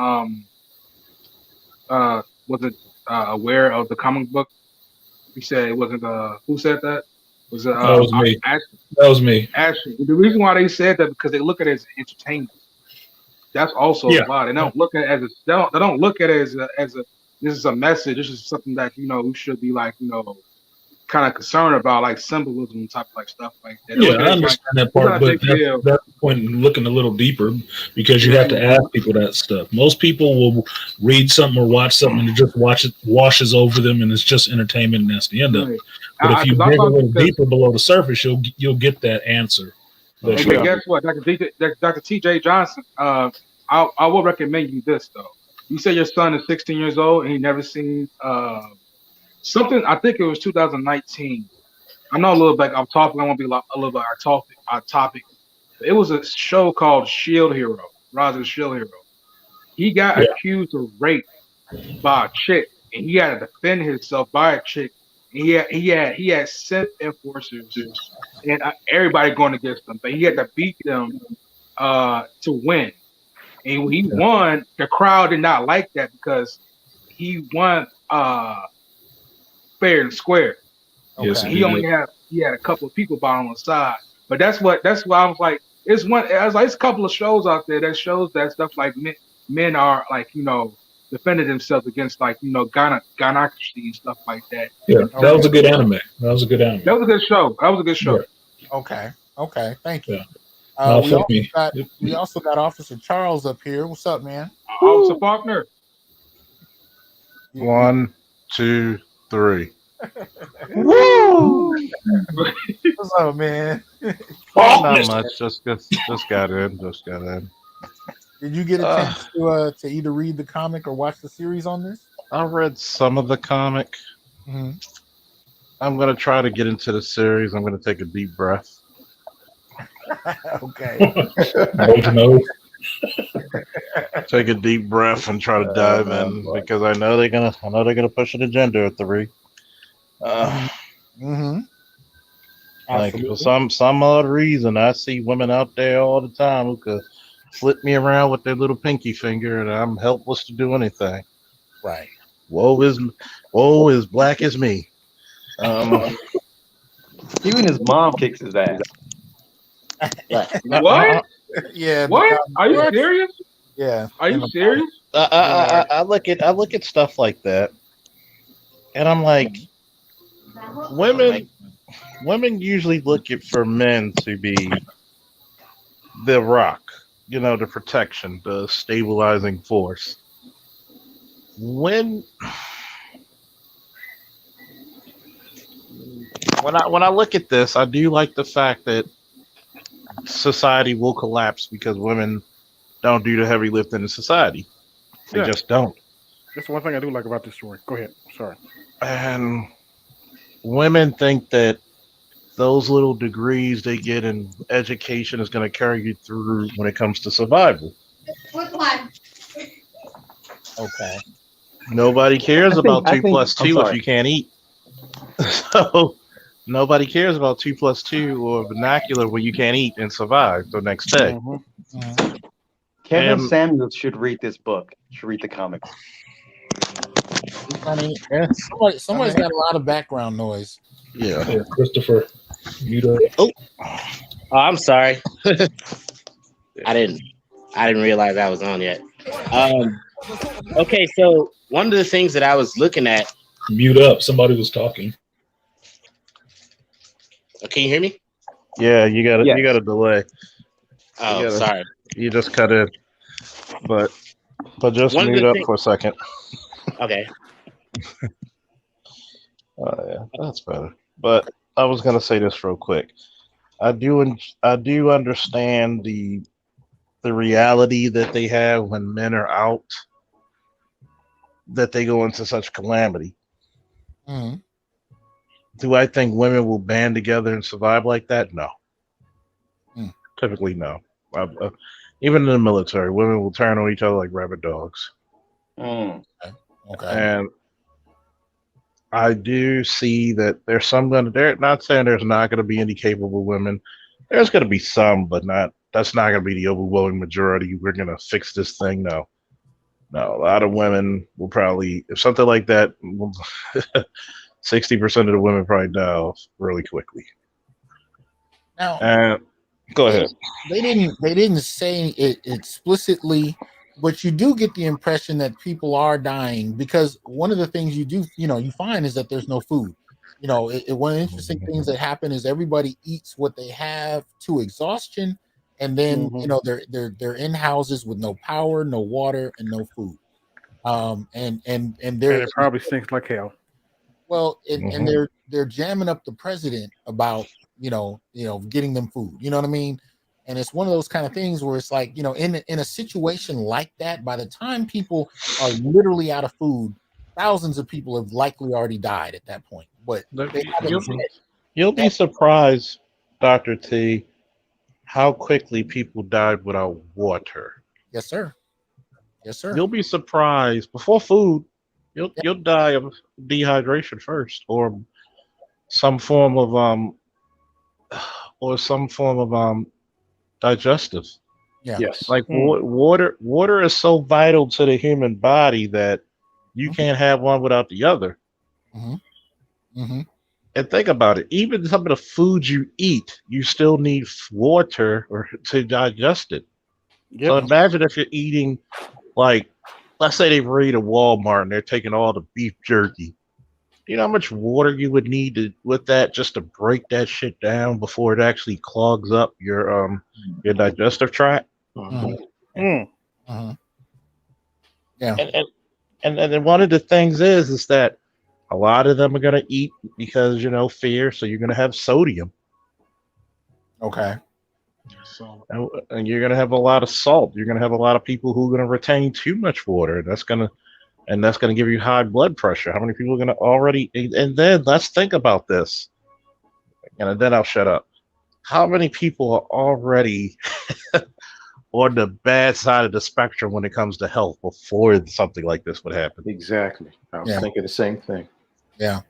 aware of the comic book. He said it wasn't. Who said that? Was it? That was me. That was me. Actually, the reason why they said that because they look at it as entertainment. That's also a lot. They don't look at it as they don't look at it as a this is a message. This is something that we should be like kind of concerned about, like symbolism and type of like stuff like that. Yeah, I understand that part, but that's the point in looking a little deeper because you have to ask people that stuff. Most people will read something or watch something and it just washes over them and it's just entertainment and that's the end of it. But if you dig a little deeper below the surface, you'll get that answer. But guess what, Dr. T.J. Johnson, I will recommend you this though. You say your son is 16 years old and he never seen something. I think it was 2019. I know a little bit. I'm talking. I want to be a little bit off topic. It was a show called Shield Hero. Rise of the Shield Hero. He got accused of rape by a chick, and he had to defend himself by a chick. And he had sent enforcers and everybody going against him, but he had to beat them to win. And when he won, the crowd did not like that because he won fair and square. Okay. Yes, he had a couple of people by on the side. But that's why I was like, it's a couple of shows out there that shows that stuff like men are like, defending themselves against like, Gynarchy and stuff like that. Yeah, that was a good anime. That was a good show. Yeah. Okay. Thank you. Yeah. We also got Officer Charles up here. What's up, man? Officer Faulkner. 1, 2, 3. Woo! What's up, man? Not much. Just got in. Did you get a chance to either read the comic or watch the series on this? I read some of the comic. Mm-hmm. I'm gonna try to get into the series. I'm gonna take a deep breath. Okay. No. take a deep breath and try to dive in because I know they're gonna push an agenda at 3. Like for some odd reason, I see women out there all the time who could flip me around with their little pinky finger, and I'm helpless to do anything. Right. Woe is black as me. Even his mom kicks his ass. What? Yeah. What? Are you serious? Yeah. Are you serious? I look at stuff like that, and I'm like, women usually look for men to be the rock, the protection, the stabilizing force. When I look at this, I do like the fact that society will collapse because women don't do the heavy lifting in society. They just don't. That's one thing I do like about this story. Go ahead. Sorry. And women think that those little degrees they get in education is going to carry you through when it comes to survival. Okay. Nobody cares about 2 plus 2 if you can't eat. So nobody cares about 2 plus 2 or vernacular when you can't eat and survive the next day. Kevin Samuels should read this book. Should read the comics. I mean, somebody's got a lot of background noise. Yeah. Christopher, Oh, I'm sorry. I didn't realize I was on yet. Okay, so one of the things that I was looking at. Mute up. Somebody was talking. Can you hear me? Yeah, you got a delay. Oh, sorry. You just cut in, but just mute up for a second. Okay. Yeah, that's better. But I was gonna say this real quick. I do understand the reality that they have when men are out, that they go into such calamity. Mm-hmm. Do I think women will band together and survive like that? No. Typically, no. Even in the military, women will turn on each other like rabid dogs. Okay. And I do see that there's some they're not saying there's not going to be any capable women. There's going to be some, but that's not going to be the overwhelming majority. We're going to fix this thing. No, a lot of women will probably, if something like that, 60% of the women probably die really quickly. Now, go ahead. They didn't say it explicitly, but you do get the impression that people are dying because one of the things you find is that there's no food. One of the interesting things that happen is everybody eats what they have to exhaustion, and then they're in houses with no power, no water, and no food. And it probably stinks like hell. Well, and they're jamming up the president about getting them food. You know what I mean? And it's one of those kind of things where it's like, in a situation like that, by the time people are literally out of food, thousands of people have likely already died at that point. But you'll be surprised, Dr. T, how quickly people died without water. Yes, sir. Yes, sir. You'll be surprised before food. You'll die of dehydration first, or some form of digestive. Yeah. Yes. Like water is so vital to the human body that you can't have one without the other. And think about it. Even some of the food you eat, you still need water to digest it. Yep. So imagine if you're eating, like, let's say they raid a Walmart and they're taking all the beef jerky. You know how much water you would need with that just to break that shit down before it actually clogs up your digestive tract? Yeah. And then one of the things is that a lot of them are going to eat because, fear. So you're going to have sodium. Okay. And you're going to have a lot of salt. You're going to have a lot of people who are going to retain too much water. That's going to give you high blood pressure. How many people are going to already? And then let's think about this. And then I'll shut up. How many people are already on the bad side of the spectrum when it comes to health before something like this would happen. Exactly. I was thinking the same thing. Yeah.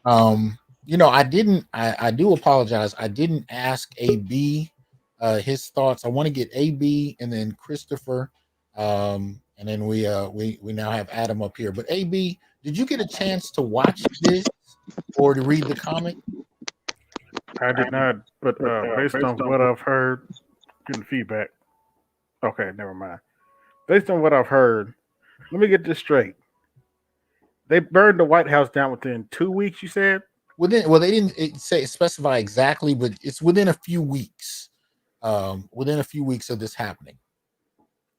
I do apologize. I didn't ask AB his thoughts. I want to get AB and then Christopher. And then we now have Adam up here. But AB, did you get a chance to watch this or to read the comic? I did not, but based on what I've heard, getting feedback. Okay, never mind. Based on what I've heard, let me get this straight. They burned the White House down within 2 weeks, you said? They didn't specify exactly, but it's within a few weeks. Within a few weeks of this happening.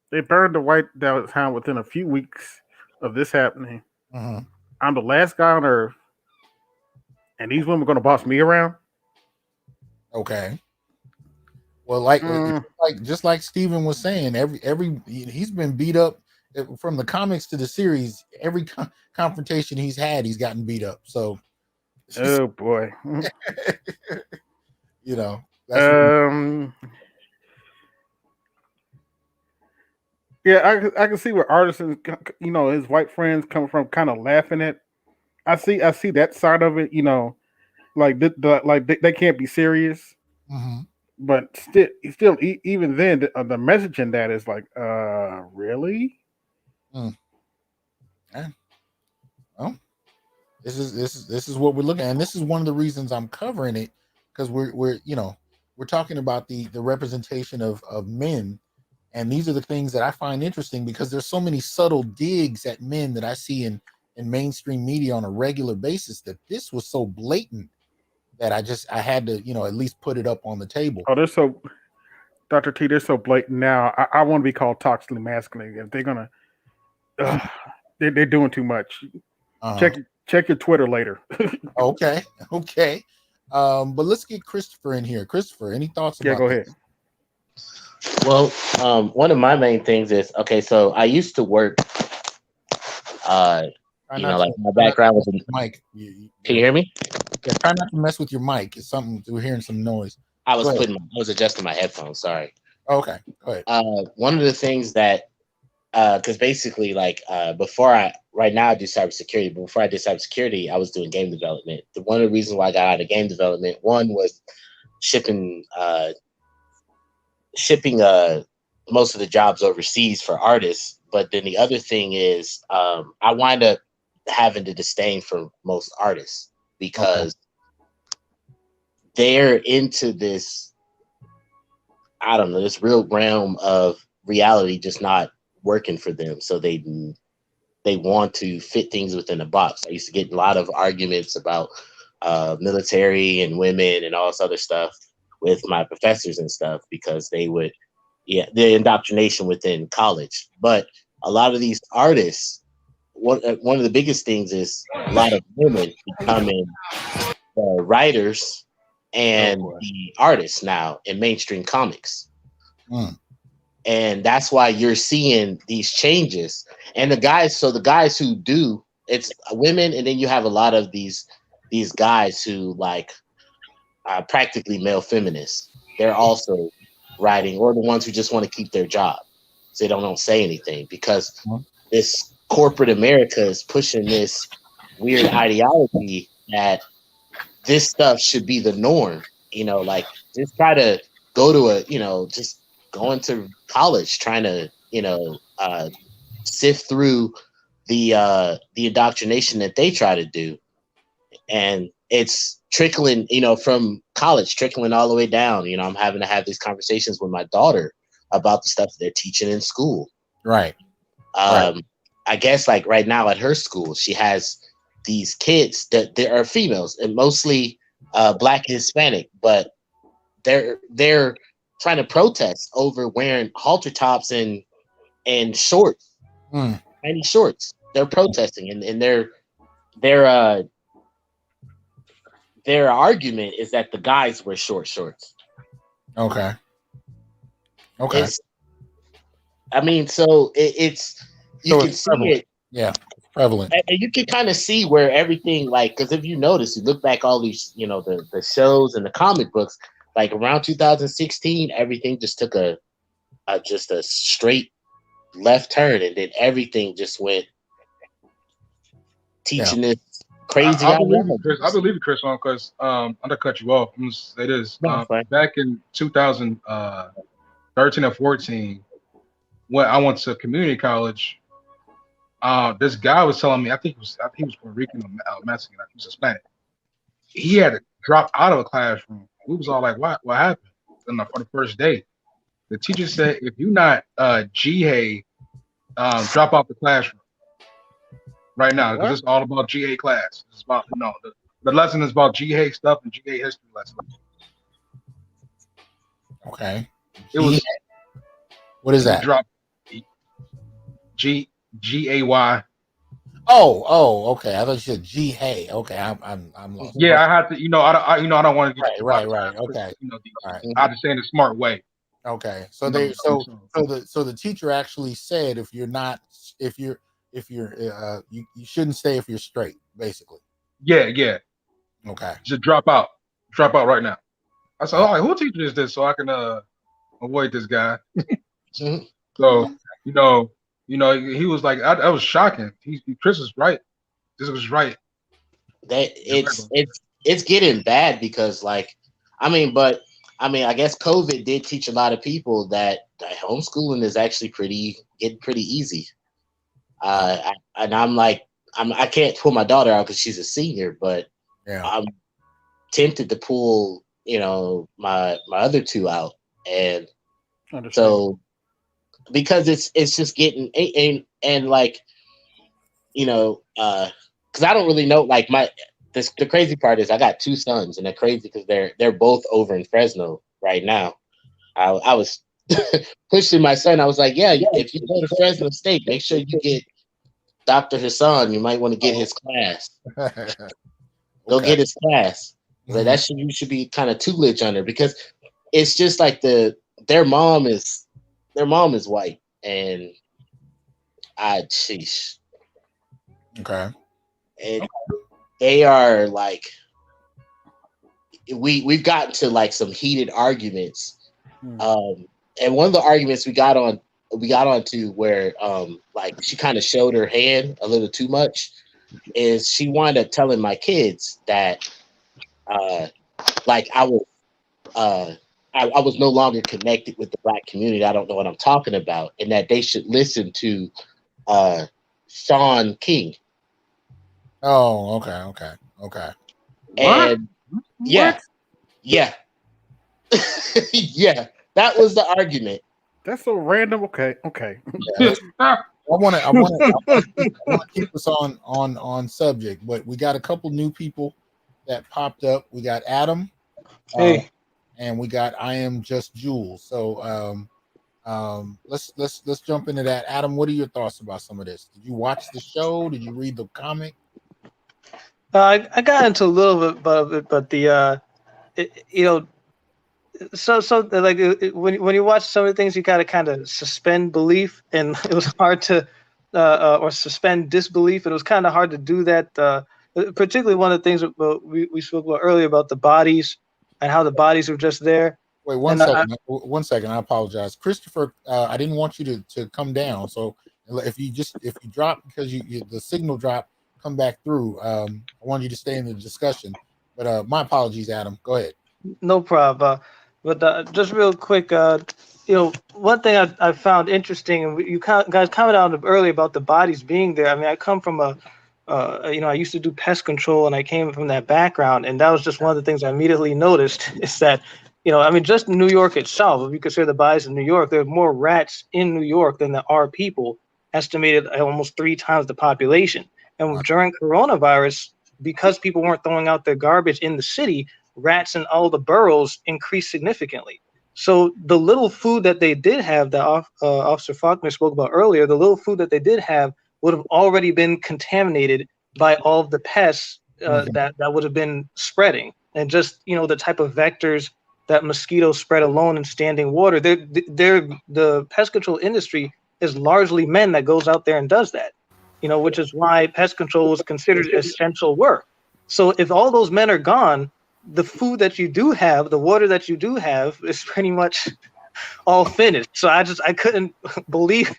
They burned the White House down within a few weeks of this happening. Uh-huh. I'm the last guy on earth, and these women are going to boss me around? Okay. Well, just like Steven was saying, every he's been beat up from the comics to the series. Every confrontation he's had, he's gotten beat up. So, oh boy, yeah, I can see where artisans, his white friends come from, kind of laughing at. I see that side of it. Like they can't be serious. Mm-hmm. But still, even then, the message in that is like, really? Yeah. Well, this is what we're looking at, and this is one of the reasons I'm covering it, because we're talking about the representation of men, and these are the things that I find interesting, because there's so many subtle digs at men that I see in mainstream media on a regular basis, that this was so blatant that I had to, at least put it up on the table. Oh, Dr. T, they're so blatant now. I want to be called toxically masculine. If they're gonna, they're doing too much. Check your Twitter later. Okay. But let's get Christopher in here. Christopher, any thoughts? Yeah, go ahead. Well, one of my main things is, okay, so I used to work. My background was in mic. Can you hear me? Yeah, try not to mess with your mic. It's something, we're hearing some noise. I was adjusting my headphones. Sorry. Okay, go ahead. One of the things that, because basically, right now I do cybersecurity, but before I did cybersecurity, I was doing game development. One of the reasons why I got out of game development, one was shipping most of the jobs overseas for artists. But then the other thing is, I wind up having the disdain for most artists, because they're into this, I don't know, this real realm of reality just not working for them. So they want to fit things within a box. I used to get a lot of arguments about military and women and all this other stuff with my professors and stuff, because the indoctrination within college. But a lot of these artists, one of the biggest things is a lot of women becoming writers and the artists now in mainstream comics. And that's why you're seeing these changes. And the guys who do, it's women, and then you have a lot of these guys who are practically male feminists. They're also writing, or the ones who just want to keep their job, so they don't say anything, because this corporate America is pushing this weird ideology that this stuff should be the norm. Just try to go to just going to college, trying to, sift through the indoctrination that they try to do. And it's trickling, from college, trickling all the way down. I'm having to have these conversations with my daughter about the stuff that they're teaching in school. Right. I guess right now at her school, she has these kids that they are females and mostly Black and Hispanic, but they're trying to protest over wearing halter tops and shorts, tiny shorts. They're protesting, and their argument is that the guys wear short shorts. Okay. You can see prevalent. it. Yeah, prevalent. And you can kind of see where everything, because if you notice, you look back all these, the shows and the comic books, around 2016, everything just took a just a straight left turn, and then everything just went teaching this crazy. I believe you, Chris. I believe you, Chris, because I'm gonna cut you off. I'm gonna say this. Back in 2013 or 14, when I went to community college, this guy was telling me, I think he was Puerto Rican or Mexican, he was Hispanic. He had to drop out of a classroom. We was all like, "What happened?" And for the first day, the teacher said, "If you're not GA, drop out the classroom right now, because it's all about GA class. It's about the lesson is about GA stuff and GA history lesson." Okay. It was. What is that? Drop GAY. Oh, okay. I thought you said G-Hay. Okay, I'm lost. Yeah, I had to. I don't want to get right. Okay. I had to say in a smart way. Okay. So the teacher actually said if you're you shouldn't stay if you're straight, basically. Yeah. Okay. Just drop out right now. I said, "Oh, who teacher is this so I can avoid this guy?" So he was like, that was shocking. Chris was right. This was right. That it's getting bad because I guess COVID did teach a lot of people that homeschooling is actually getting pretty easy. I can't pull my daughter out because she's a senior, but I'm tempted to pull my other two out, and so because it's just getting and because I don't really know the crazy part is I got two sons, and they're crazy because they're both over in Fresno right now. I was pushing my son. I was like, yeah, if you go to Fresno State, make sure you get Dr. Hasan. You might want to get his class. Go get his class. Mm-hmm. Like you should be kind of tutelage under, because it's just like their mom is white, and sheesh. Okay. And they are we've gotten to some heated arguments. And one of the arguments we got onto where she kind of showed her hand a little too much is she wound up telling my kids that I was no longer connected with the Black community. I don't know what I'm talking about, and that they should listen to Sean King. Oh, okay. And yeah. Yeah, that was the argument. That's so random. Okay. Yeah, I want to keep us on subject, but we got a couple new people that popped up. We got Adam, and we got I Am Just Jules. So let's jump into that. Adam, what are your thoughts about some of this? Did you watch the show? Did you read the comic? I got into a little bit about it, but when you watch some of the things, you gotta kind of suspend belief, and it was hard to or suspend disbelief. It was kind of hard to do that. Particularly one of the things we spoke about earlier about the bodies and how the bodies were just there. Wait, one second. I apologize, Christopher. I didn't want you to come down. So if you drop because the signal dropped, come back through. I wanted you to stay in the discussion, but my apologies, Adam. Go ahead. No problem. But just real quick, one thing I found interesting, and you guys commented on it earlier about the bodies being there. I mean, I come from I used to do pest control, and I came from that background, and that was just one of the things I immediately noticed is that, just New York itself, if you consider the bodies in New York, there are more rats in New York than there are people, estimated at almost 3 times the population. And during coronavirus, because people weren't throwing out their garbage in the city, rats in all the boroughs increased significantly. So the little food that they did have, that Officer Faulkner spoke about earlier, the little food that they did have would have already been contaminated by all of the pests that would have been spreading. And just, the type of vectors that mosquitoes spread alone in standing water, the pest control industry is largely men that goes out there and does that, which is why pest control is considered essential work. So if all those men are gone, the food that you do have, the water that you do have is pretty much all finished. So I couldn't believe,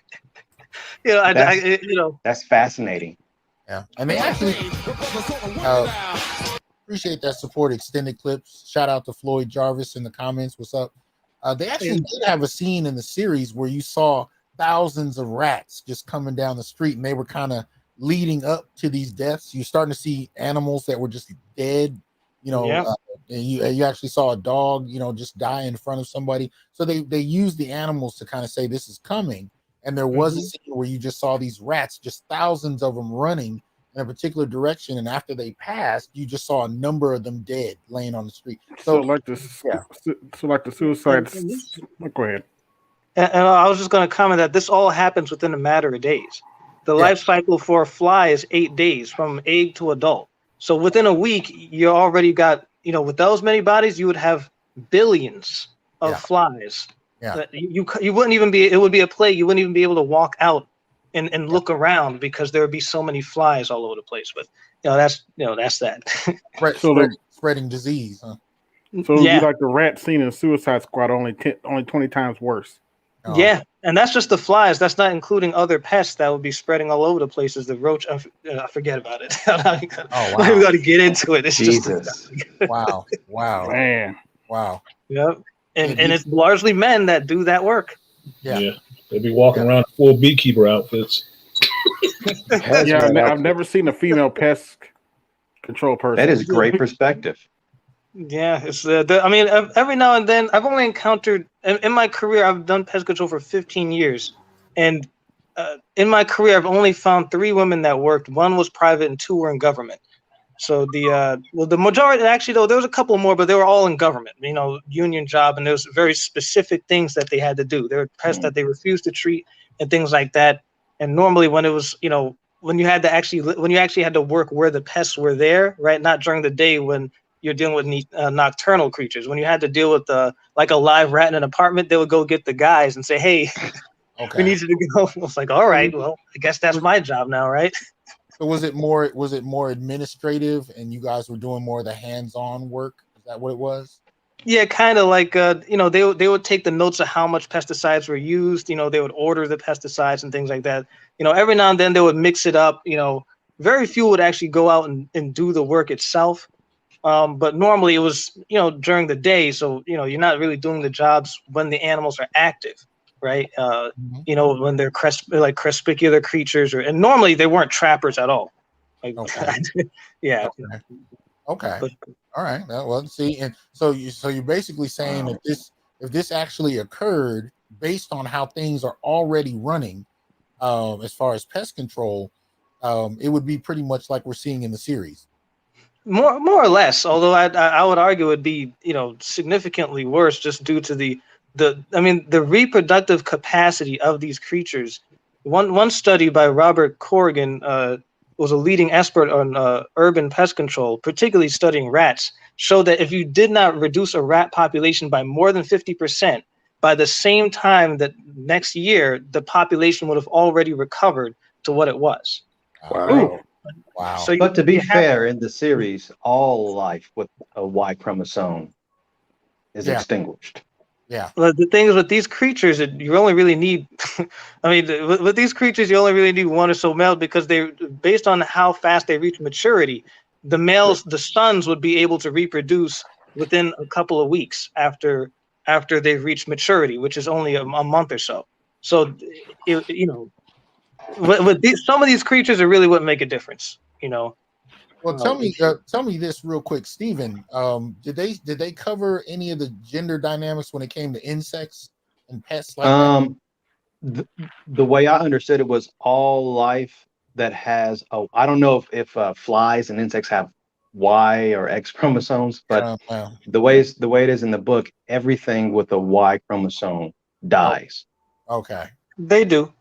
That's fascinating. Yeah, and they actually appreciate that support. Extended clips. Shout out to Floyd Jarvis in the comments. What's up? They actually did have a scene in the series where you saw thousands of rats just coming down the street, and they were kind of leading up to these deaths. You're starting to see animals that were just dead, and you actually saw a dog, just die in front of somebody. So they used the animals to kind of say this is coming. And there was a scene where you just saw these rats, just thousands of them running in a particular direction. And after they passed, you just saw a number of them dead laying on the street. So like the suicides. Go ahead. And I was just going to comment that this all happens within a matter of days. The life cycle for a fly is 8 days from egg to adult. So within a week, you already got, with those many bodies, you would have billions of flies. Yeah. You wouldn't even be, it would be a plague. You wouldn't even be able to walk out and look around because there would be so many flies all over the place. But that's that. Spreading disease. Huh? So it'd be like the rat scene in Suicide Squad, only 20 times worse. Oh. Yeah, and that's just the flies. That's not including other pests that would be spreading all over the place. As the roach, I forget about it. Oh wow! We got to get into it. It's Jesus. Wow! Man! Wow! Yep. And it's largely men that do that work. Yeah. They'd be walking around in full beekeeper outfits. I've never seen a female pest control person. That is great perspective. Yeah, it's every now and then I've only encountered in my career, I've done pest control for 15 years, and in my career I've only found 3 women that worked. 1 was private and 2 were in government. So the majority, actually, though, there was a couple more, but they were all in government, union job, and there was very specific things that they had to do. There were pests that they refused to treat and things like that. And normally when it was, when you actually had to work where the pests were there, right? Not during the day when you're dealing with nocturnal creatures. When you had to deal with like a live rat in an apartment, they would go get the guys and say, hey, we need you to go. I was like, all right, well, I guess that's my job now, right? So was it more administrative, and you guys were doing more of the hands-on work? Is that what it was? Yeah, kind of like they would take the notes of how much pesticides were used. They would order the pesticides and things like that. Every now and then they would mix it up. Very few would actually go out and do the work itself. But normally it was during the day, so you're not really doing the jobs when the animals are active. Right, when they're crespicular creatures, and normally they weren't trappers at all. Yeah. Okay. All right. Well, see, and so you're basically saying that if this actually occurred based on how things are already running, as far as pest control, it would be pretty much like we're seeing in the series. More or less, although I would argue it'd be significantly worse just due to the reproductive capacity of these creatures. One study by Robert Corrigan was a leading expert on urban pest control, particularly studying rats, showed that if you did not reduce a rat population by more than 50%, by the same time that next year, the population would have already recovered to what it was. Wow. Wow. So but to be fair, in the series, all life with a Y chromosome is extinguished. Yeah. Well, the thing is with these creatures, you only really need, with these creatures, you only really need 1 or so males because they, based on how fast they reach maturity, the males, the sons would be able to reproduce within a couple of weeks after they've reached maturity, which is only a month or so. So, some of these creatures are really what make a difference, Well, tell me this real quick, Stephen. Did they cover any of the gender dynamics when it came to insects and pests like that? The way I understood it was all life that has I don't know if flies and insects have Y or X chromosomes, but the way it is in the book, everything with a Y chromosome dies. Okay. They do.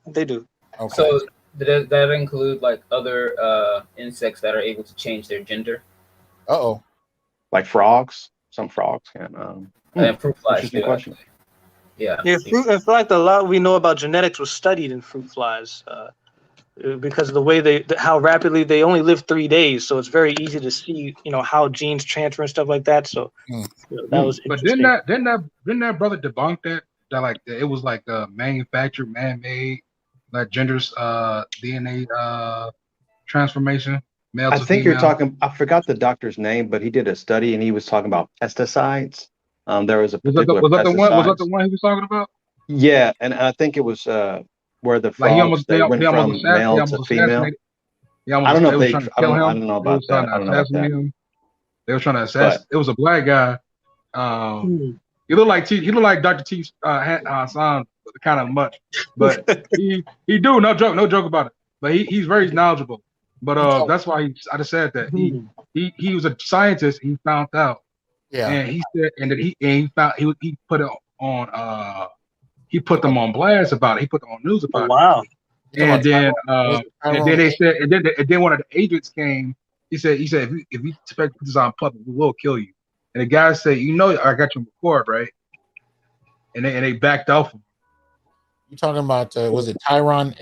Okay. So does that include like other insects that are able to change their gender? Like frogs. Some frogs can. And fruit flies. Interesting question. Yeah. Fruit. In fact, a lot we know about genetics was studied in fruit flies because of the way how rapidly they only live 3 days. So it's very easy to see, how genes transfer and stuff like that. So that was. But didn't that brother debunk like it was like manufactured, man-made, like gender's DNA transformation, male I to think you're female. talking. I forgot the doctor's name, but he did a study and he was talking about pesticides. There was a particular Was that the one? Was that pesticide. the one he was talking about? Yeah, and I think it was where the Like frogs they went from he male to almost female. assassinated. I don't know They if was they. trying to kill I him. don't know They was about trying that. to I don't know about assassinate that. him. They were trying to assassinate. It was a black guy. He looked like he looked like Dr. T. Hasan kind of much, but he do no joke about it. But he's very knowledgeable. But that's why I just said that he was a scientist. He found out, and he said, and that he found he put it on he put them on blast about it. He put them on news about Wow. it. And then they said, and then one of the agents came. He said if you expect to put this on public, we will kill you. And the guy said, I got you on record, right? And they backed off him. You talking about was it Tyrone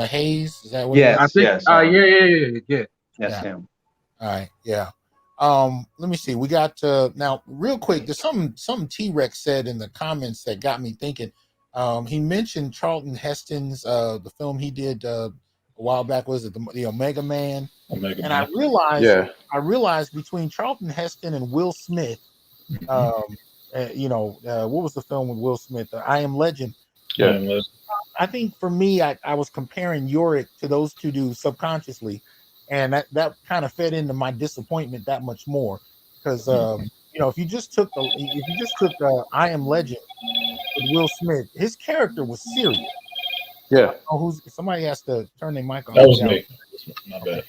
Hayes? Is that what? Yes, I think, yeah. Yes, him. All right, yeah. Let me see. We got now real quick. There's something T-Rex said in the comments that got me thinking. He mentioned Charlton Heston's the film he did a while back. Was it the Omega Man? I realized between Charlton Heston and Will Smith, what was the film with Will Smith? I Am Legend. Yeah. I think for me, I was comparing Yorick to those two dudes subconsciously, and that kind of fed into my disappointment that much more because if you just took I Am Legend with Will Smith, his character was serious. Yeah. Somebody has to turn their mic on. That was me. Not bad.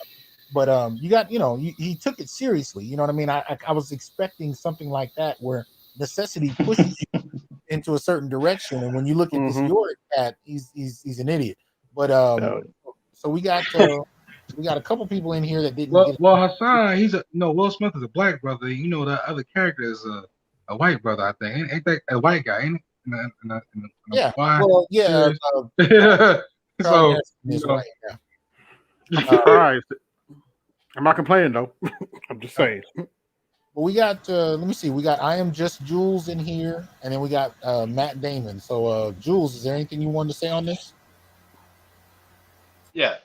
But you got he took it seriously. You know what I mean? I was expecting something like that where necessity pushes you into a certain direction, and when you look at this Yorick cat, he's an idiot. But so we got a couple people in here that didn't. Well, Hasan, Will Smith is a black brother. That other character is a white brother. I think ain't that a white guy? Ain't it? Yeah. So right, yeah. I'm surprised. I'm not complaining though. I'm just saying. But we got let me see. We got I Am Just Jules in here, and then we got Matt Damon. So Jules, is there anything you wanted to say on this? Yeah.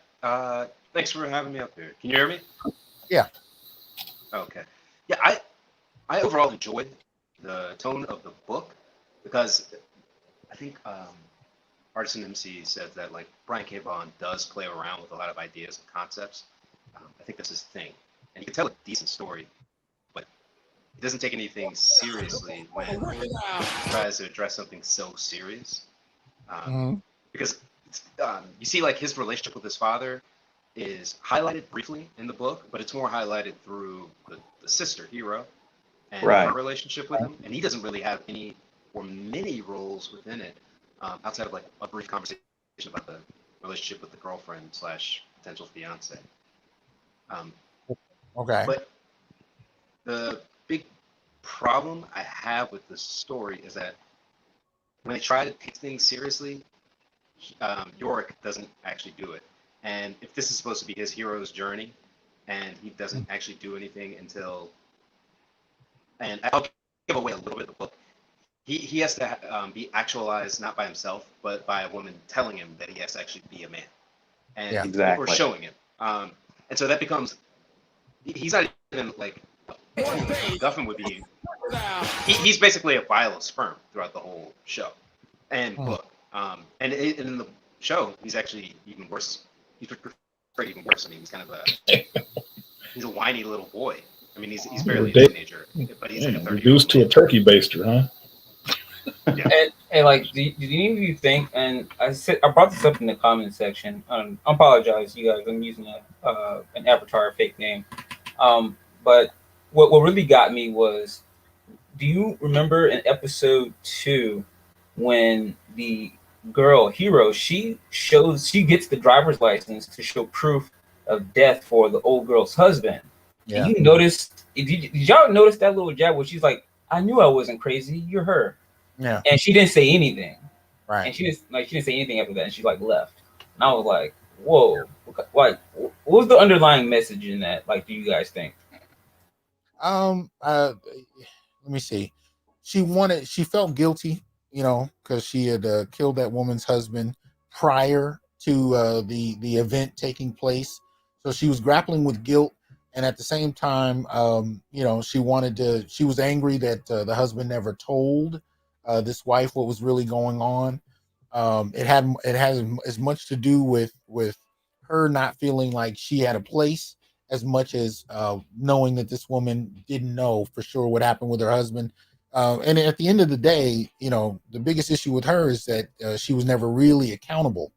Thanks for having me up here. Can you hear me? Yeah. Okay. Yeah, I overall enjoyed the tone of the book because I think Artisan MC said that like Brian K. Vaughan does play around with a lot of ideas and concepts. I think that's his thing, and you can tell a decent story, but he doesn't take anything seriously when he tries to address something so serious. Because you see, like his relationship with his father is highlighted briefly in the book, but it's more highlighted through the sister Hero and her relationship with him, and he doesn't really have any or many roles within it outside of like a brief conversation about the relationship with the girlfriend / potential fiance. Okay. But the big problem I have with this story is that when they try to take things seriously, Yorick doesn't actually do it. And if this is supposed to be his hero's journey, and he doesn't actually do anything until, and I'll give away a little bit of the book, he has to be actualized not by himself, but by a woman telling him that he has to actually be a man. And people are showing him. And so that becomes, he's not even like, Guffin would be, he's basically a vial of sperm throughout the whole show and book. And in the show, he's actually even worse. He's even worse. I mean, he's kind of he's a whiny little boy. I mean, he's barely a teenager, but he's like a 30-year-old reduced to a turkey baster, huh? Yeah. And like, do any of you think? And I brought this up in the comment section. I apologize, you guys. I'm using an avatar fake name. But what really got me was, do you remember in episode 2 when the girl Hero she gets the driver's license to show proof of death for the old girl's husband? Yeah. And you noticed? Did y'all notice that little jab where she's like, "I knew I wasn't crazy. You're her." Yeah. And she didn't say anything. Right. And she didn't say anything after that, and she like left. And I was like, whoa. Like, what was the underlying message in that? Like, do you guys think? Let me see. She felt guilty, you know, because she had killed that woman's husband prior to the event taking place. So she was grappling with guilt, and at the same time, you know, she was angry that the husband never told this wife what was really going on. It had as much to do with her not feeling like she had a place, as much as knowing that this woman didn't know for sure what happened with her husband. And at the end of the day, you know, the biggest issue with her is that she was never really accountable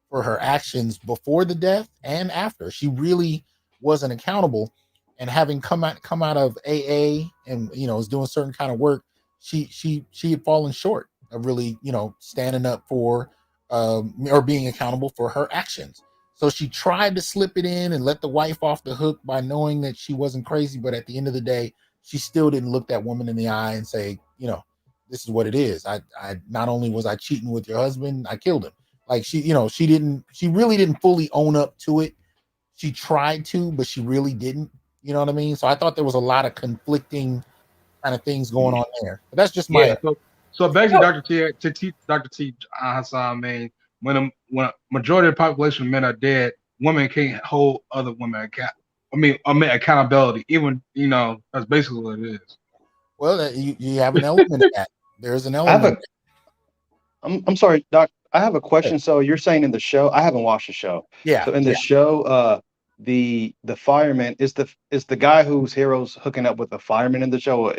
for her actions before the death and after. She really wasn't accountable. And having come out of AA and, you know, was doing certain kind of work, she had fallen short of really, you know, standing up for or being accountable for her actions. So she tried to slip it in and let the wife off the hook by knowing that she wasn't crazy, but at the end of the day, she still didn't look that woman in the eye and say, you know, this is what it is. I not only was I cheating with your husband, I killed him. Like she, you know, she really didn't fully own up to it. She tried to, but she really didn't. You know what I mean? So I thought there was a lot of conflicting kind of things going on there. But that's just my So basically, Dr. T. Hasan, man, when a majority of the population of men are dead, women can't hold other women accountability. Even, you know, that's basically what it is. Well, you have an element of that. There's an element. I'm sorry, Doc. I have a question. So you're saying in the show, I haven't watched the show. Yeah. So in the show, the fireman is the guy whose hero's hooking up with the fireman in the show.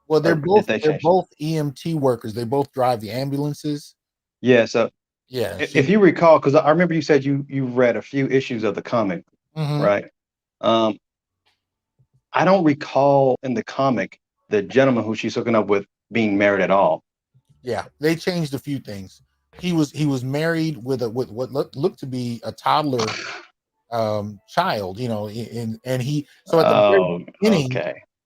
Well, they're both EMT workers. They both drive the ambulances. Yeah. So yeah, if you recall, because I remember you said you read a few issues of the comic, right? I don't recall in the comic the gentleman who she's hooking up with being married at all. Yeah, they changed a few things. He was married with what looked to be a toddler child, you know, and he so at the very beginning,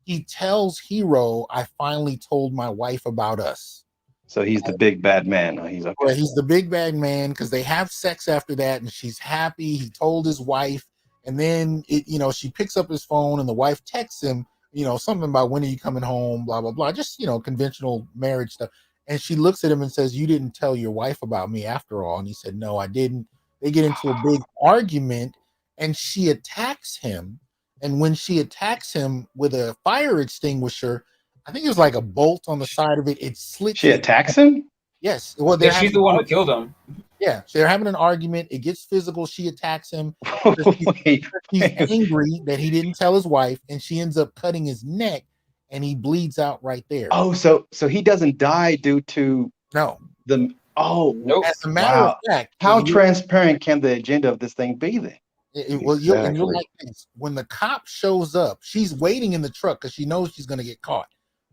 he tells Hero, I finally told my wife about us. So he's the big bad man. He's okay. Yeah, he's the big bad man because they have sex after that, and she's happy. He told his wife, and then you know, she picks up his phone, and the wife texts him, you know, something about when are you coming home, blah blah blah, just, you know, conventional marriage stuff. And she looks at him and says, "You didn't tell your wife about me after all." And he said, "No, I didn't." They get into a big argument, and she attacks him. And when she attacks him with a fire extinguisher, I think it was like a bolt on the side of it. It slits. She attacks him? Yes. Well, she's the one who killed him. Yeah. So they're having an argument. It gets physical. She attacks him. He's angry that he didn't tell his wife, and she ends up cutting his neck, and he bleeds out right there. Oh, so he doesn't die due to nope. As a matter of fact, how transparent can the agenda of this thing be then? You'll like this. When the cop shows up, she's waiting in the truck because she knows she's going to get caught.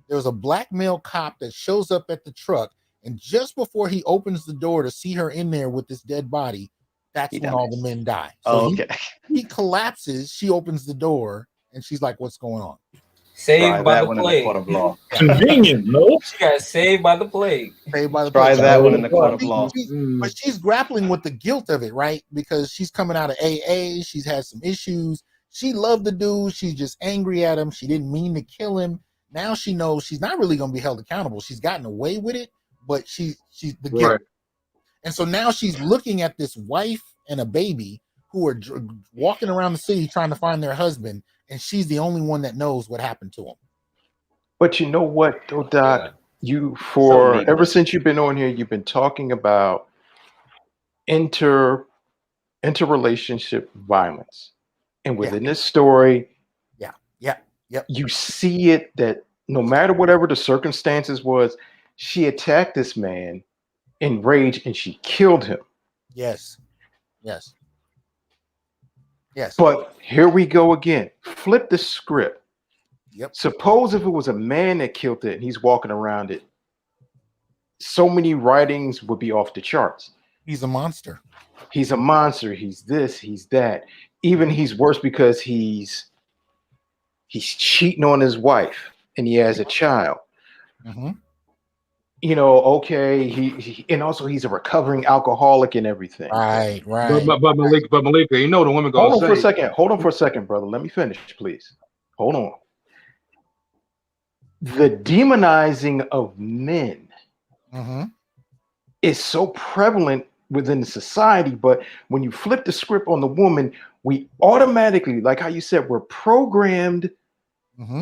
There's a black male cop that shows up at the truck, and just before he opens the door to see her in there with this dead body, that's when all the men die. So he collapses. She opens the door, and she's like, "What's going on?" Saved by the plague. Convenient, no? She got saved by the plague. Saved by the Try plague. that one in the court of law. But she's grappling with the guilt of it, right? Because she's coming out of AA. She's had some issues. She loved the dude. She's just angry at him. She didn't mean to kill him. Now she knows she's not really going to be held accountable. She's gotten away with it, but she's the guilt. Right. And so now she's looking at this wife and a baby who are walking around the city trying to find their husband, and she's the only one that knows what happened to him. But you know what, though, Doc? Ever since you've been on here, you've been talking about interrelationship violence. And within this story, you see it that no matter whatever the circumstances was, she attacked this man in rage and she killed him. Yes. But here we go again. Flip the script. Yep. Suppose if it was a man that killed it and he's walking around it, so many writings would be off the charts. He's a monster. He's a monster. He's this, he's that. Even he's worse because he's cheating on his wife and he has a child. Mm-hmm. You know, okay, he and also he's a recovering alcoholic and everything. Right. But Malika, you know the woman goes. Hold on for a second, brother. Let me finish, please. Hold on. The demonizing of men is so prevalent within the society. But when you flip the script on the woman, we automatically, like how you said, we're programmed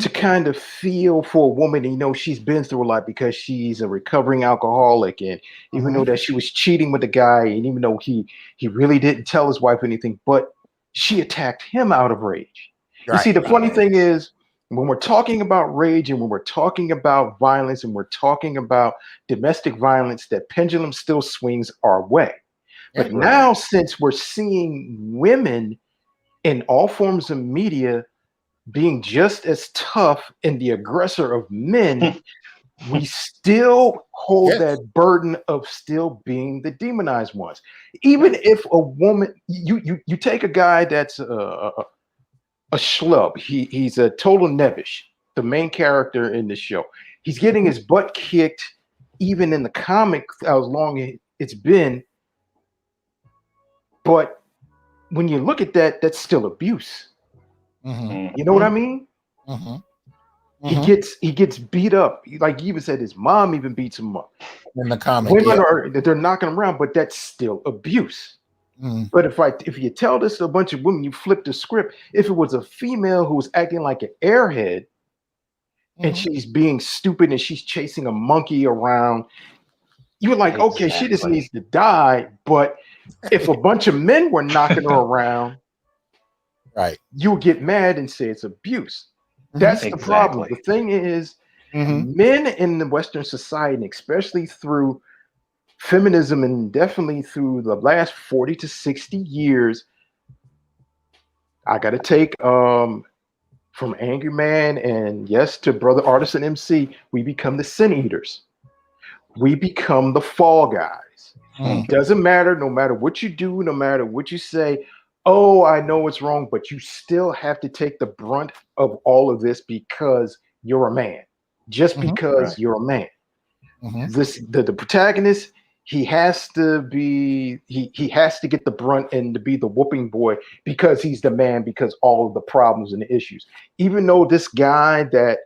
to kind of feel for a woman. And, you know, she's been through a lot because she's a recovering alcoholic. And even though that she was cheating with the guy, and even though he really didn't tell his wife anything, but she attacked him out of rage. You see, the funny thing is, when we're talking about rage and when we're talking about violence and we're talking about domestic violence, that pendulum still swings our way. But now, since we're seeing women in all forms of media being just as tough and the aggressor of men, we still hold that burden of still being the demonized ones. Even if a woman, you take a guy that's a schlub. He's a total nebbish, the main character in the show. He's getting his butt kicked, even in the comics, how long it's been. But when you look at that, that's still abuse. You know what I mean? He gets beat up. Like you even said, his mom even beats him up. In the comic, women they're knocking him around, but that's still abuse. But if you tell this to a bunch of women, you flip the script. If it was a female who was acting like an airhead and she's being stupid and she's chasing a monkey around, you're like, okay, she just needs to die. But if a bunch of men were knocking her around, you would get mad and say it's abuse. That's the problem. The thing is, men in the Western society, and especially through feminism and definitely through the last 40 to 60 years, I got to take from Angry Man and yes to Brother Artisan MC, we become the sin eaters. We become the fall guys. It doesn't matter, no matter what you do, no matter what you say, oh, I know it's wrong, but you still have to take the brunt of all of this because you're a man. Just because you're a man. The protagonist, he has to be, he has to get the brunt and to be the whooping boy because he's the man, because all of the problems and the issues. Even though this guy that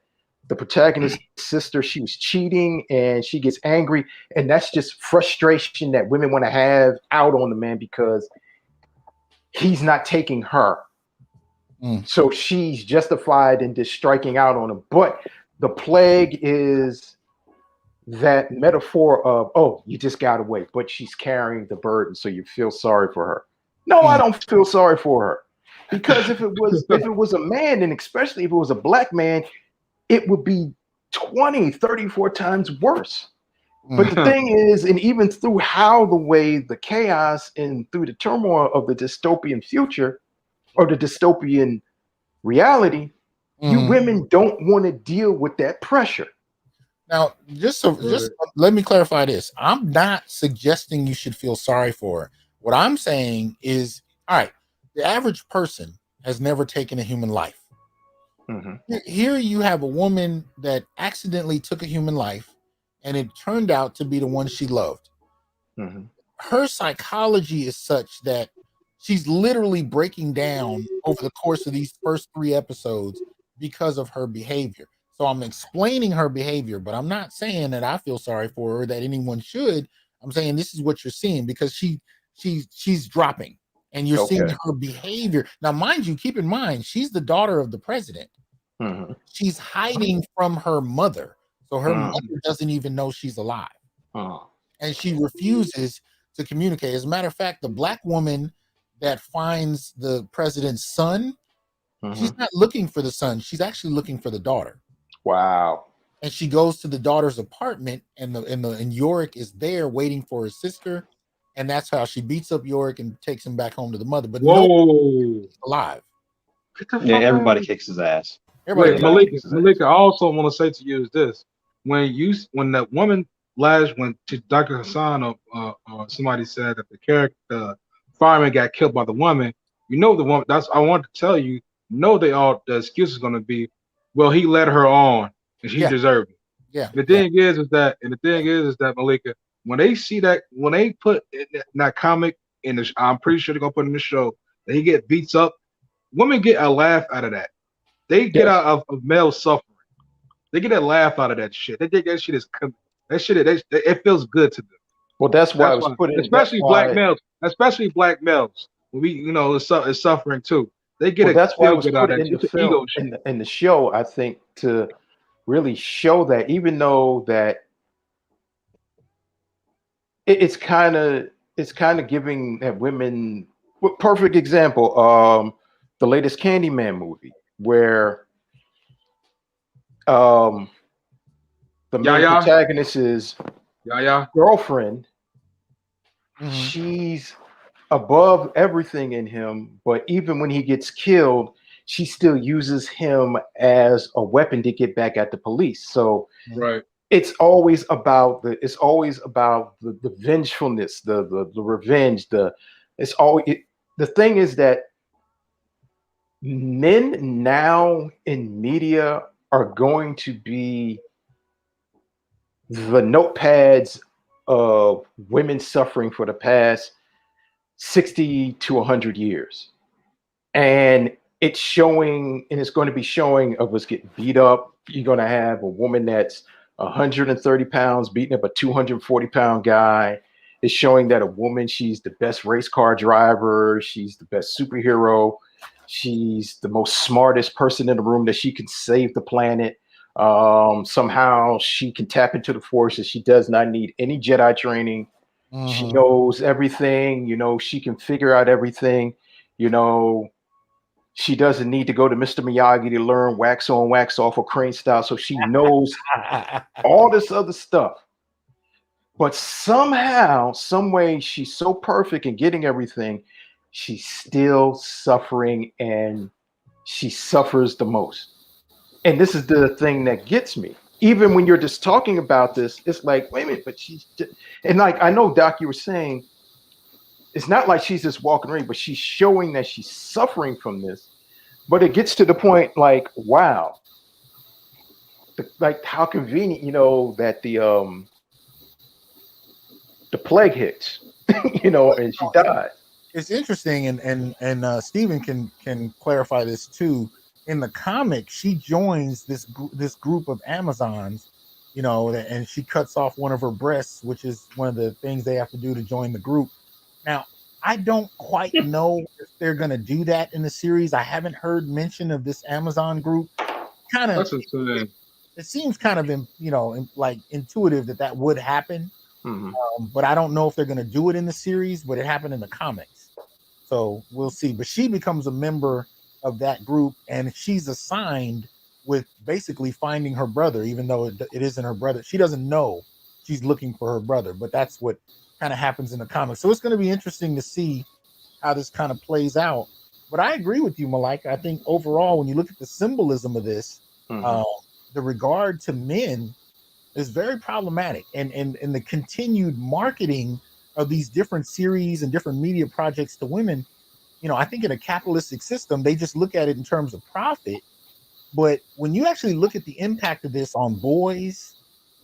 the protagonist's sister, she was cheating and she gets angry, and that's just frustration that women want to have out on the man because he's not taking her. So she's justified in just striking out on him. But the plague is that metaphor of, oh, you just got away, but she's carrying the burden, so you feel sorry for her. No, I don't feel sorry for her, because if it was a man, and especially if it was a black man, it would be 20, 34 times worse. But the thing is, and even through how the way the chaos and through the turmoil of the dystopian future or the dystopian reality, you women don't want to deal with that pressure. Now, just let me clarify this. I'm not suggesting you should feel sorry for her. What I'm saying is, all right, the average person has never taken a human life. Here you have a woman that accidentally took a human life, and it turned out to be the one she loved. Her psychology is such that she's literally breaking down over the course of these first 3 episodes because of her behavior. So I'm explaining her behavior, but I'm not saying that I feel sorry for her, that anyone should. I'm saying this is what you're seeing, because she's dropping, and you're seeing her behavior. Now, mind you, keep in mind, she's the daughter of the president. She's hiding from her mother. So her mother doesn't even know she's alive. And she refuses to communicate. As a matter of fact, the black woman that finds the president's son, she's not looking for the son. She's actually looking for the daughter. Wow. And she goes to the daughter's apartment, and Yorick is there waiting for his sister. And that's how she beats up Yorick and takes him back home to the mother. But nobody's alive. Yeah, everybody kicks his ass. Wait, Malika, I also want to say to you is this: when that woman when to Dr. Hasan or somebody said that the fireman got killed by the woman, you know the woman. I want to tell you, the excuse is going to be, well, he led her on and she deserved it. Yeah. The thing is that Malika, when they see that, when they put that comic in the, I'm pretty sure they're gonna put in the show that he get beats up, women get a laugh out of that. They get out of male suffering. They get a laugh out of that shit. They think that shit is it feels good to them. Well, that's why I That's was why, putting. especially black males, we is suffering too. They get Well, a that's why I feel was good out of putting that. in the It's an film, ego shit. in the show. I think to really show that, even though that it's kind of giving that women. Well, perfect example. The latest Candyman movie, where the main Yaya, protagonist is Yaya. girlfriend. She's above everything in him, but even when he gets killed, she still uses him as a weapon to get back at the police. So Right. it's always about the vengefulness, the revenge. The thing is that men now in media are going to be the notepads of women suffering for the past 60 to 100 years. And it's showing, and it's going to be showing of us get beat up. You're going to have a woman that's 130 pounds beating up a 240-pound guy. It's showing that a woman, she's the best race car driver. She's the best superhero. She's the most smartest person in the room, that she can save the planet. Somehow she can tap into the forces. She does not need any Jedi training. She knows everything. She can figure out everything. She doesn't need to go to Mr. Miyagi to learn wax on, wax off or crane style. So she knows all this other stuff. But somehow, some way, she's so perfect in getting everything, she's still suffering, and she suffers the most. And this is the thing that gets me. Even when you're just talking about this, it's like, wait a minute, but she's just, and like, I know, Doc, you were saying, it's not like she's just walking around, but she's showing that she's suffering from this. But it gets to the point like, wow, like how convenient, that the plague hits, and she died. It's interesting, and Stephen can clarify this too. In the comic, she joins this group of Amazons, and she cuts off one of her breasts, which is one of the things they have to do to join the group. Now, I don't quite know if they're going to do that in the series. I haven't heard mention of this Amazon group. It seems kind of, like intuitive that would happen. But I don't know if they're going to do it in the series, but it happened in the comics. So we'll see. But she becomes a member of that group, and she's assigned with basically finding her brother, even though it isn't her brother. She doesn't know she's looking for her brother, but that's what kind of happens in the comics. So it's going to be interesting to see how this kind of plays out. But I agree with you, Malik. I think overall, when you look at the symbolism of this, the regard to men is very problematic, and the continued marketing of these different series and different media projects to women. I think in a capitalistic system, they just look at it in terms of profit. But when you actually look at the impact of this on boys,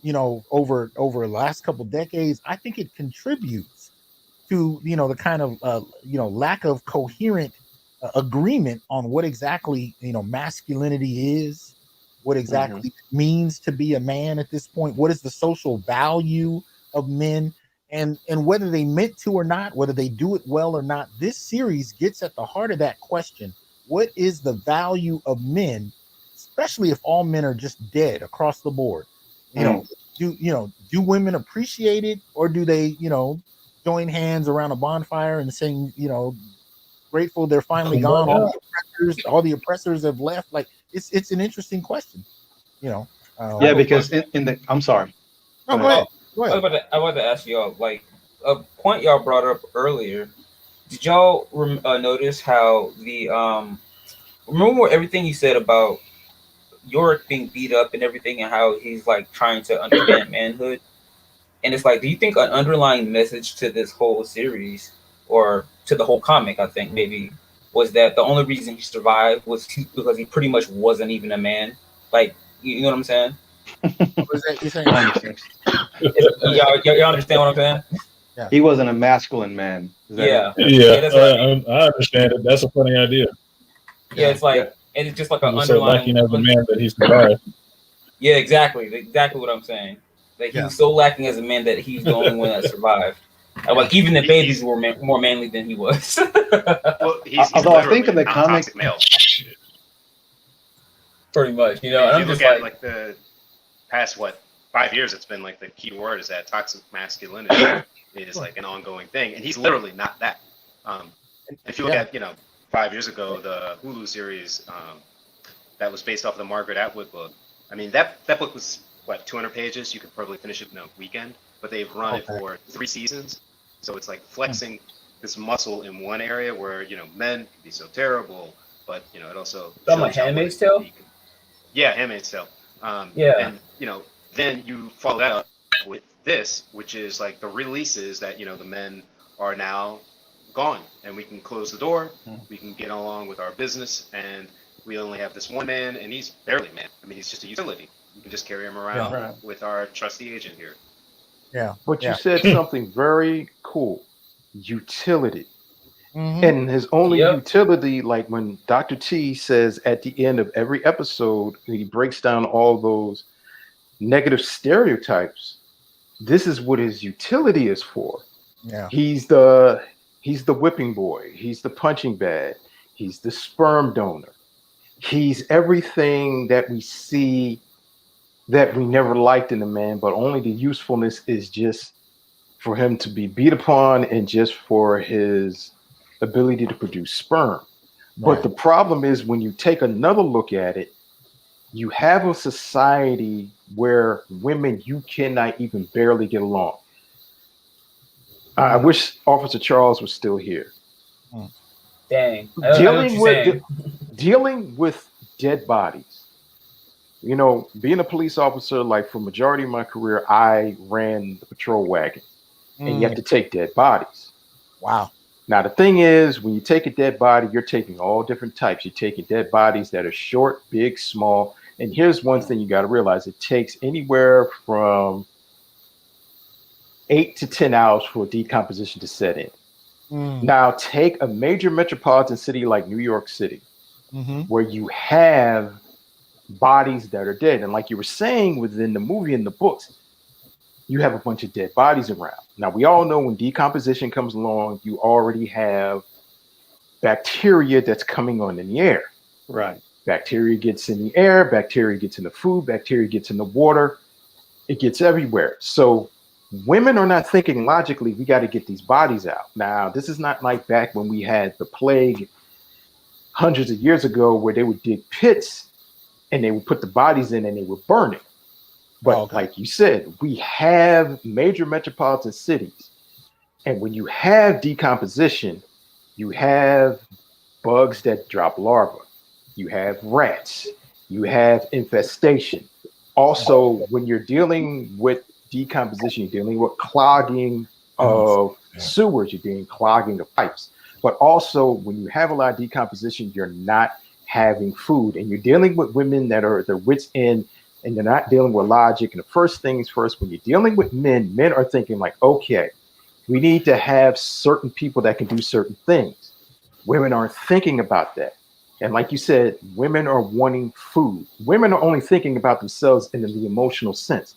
over the last couple decades, I think it contributes to, the kind of, lack of coherent agreement on what exactly, masculinity is, what exactly it means to be a man at this point, what is the social value of men, and whether they meant to or not, whether they do it well or not. This series gets at the heart of that question. What is the value of men, especially if all men are just dead across the board? Do women appreciate it, or do they, join hands around a bonfire and sing, grateful they're finally gone, all the oppressors have left? Like, it's an interesting question, Yeah, because in the, I'm sorry. No, go ahead. I wanted to ask y'all, like, a point y'all brought up earlier. Did y'all notice how the remember everything you said about Yorick being beat up and everything, and how he's like trying to understand manhood? And it's like, do you think an underlying message to this whole series, or to the whole comic, I think maybe, was that the only reason he survived was because he pretty much wasn't even a man? Like, you know what I'm saying? What is that you're saying? Y'all understand what I'm saying? Yeah. He wasn't a masculine man. Yeah, I understand it. That's a funny idea. Yeah, it's like, and it's just like an so underlying. Lucky as a man that he survived. Yeah, exactly what I'm saying. Like he was so lacking as a man that he's the only one that survived. And, like even the babies were more manly than he was. Well, he's Although I think in the non-toxic comic, male. Pretty much, you know. If And you I'm look just at like the past 5 years, it's been like the key word is that toxic masculinity is like an ongoing thing, and he's literally not that. If you look at 5 years ago, the Hulu series that was based off of the Margaret Atwood book. I mean that book was 200 pages. You could probably finish it in a weekend, but they've run it for 3 seasons, so it's like flexing this muscle in one area where men can be so terrible, but it also I'm a Handmaid's Tale. Yeah, Handmaid's Tale. Yeah. And then you follow that up with this, which is like the releases that the men are now gone, and we can close the door. We can get along with our business, and we only have this one man, and he's barely man. I mean, he's just a utility. We can just carry him around with our trusty agent here. Yeah. But you said something very cool. Utility. And his only utility, like when Dr. T says at the end of every episode, he breaks down all those negative stereotypes. This is what his utility is for. Yeah. He's the whipping boy. He's the punching bag. He's the sperm donor. He's everything that we see that we never liked in a man, but only the usefulness is just for him to be beat upon and just for his ability to produce sperm. But the problem is when you take another look at it, you have a society where women, you cannot even barely get along. I wish Officer Charles was still here. Dang. Dealing with dead bodies. Being a police officer, like for majority of my career, I ran the patrol wagon, and you have to take dead bodies. Wow. Now, the thing is, when you take a dead body, you're taking all different types. You're taking dead bodies that are short, big, small. And here's one thing you got to realize. It takes anywhere from 8 to 10 hours for decomposition to set in. Now, take a major metropolitan city like New York City, where you have bodies that are dead. And like you were saying within the movie and the books, you have a bunch of dead bodies around. Now, we all know when decomposition comes along, you already have bacteria that's coming on in the air. Right. Bacteria gets in the air, bacteria gets in the food, bacteria gets in the water. It gets everywhere. So women are not thinking logically, we got to get these bodies out. Now, this is not like back when we had the plague hundreds of years ago where they would dig pits and they would put the bodies in and they would burn it. But like you said, we have major metropolitan cities. And when you have decomposition, you have bugs that drop larvae. You have rats. You have infestation. Also, when you're dealing with decomposition, you're dealing with clogging of sewers, you're dealing clogging of pipes. But also, when you have a lot of decomposition, you're not having food. And you're dealing with women that are at their wits' end, and you're not dealing with logic. And the first things first, when you're dealing with men, men are thinking like, okay, we need to have certain people that can do certain things. Women aren't thinking about that. And like you said, women are wanting food. Women are only thinking about themselves in the emotional sense.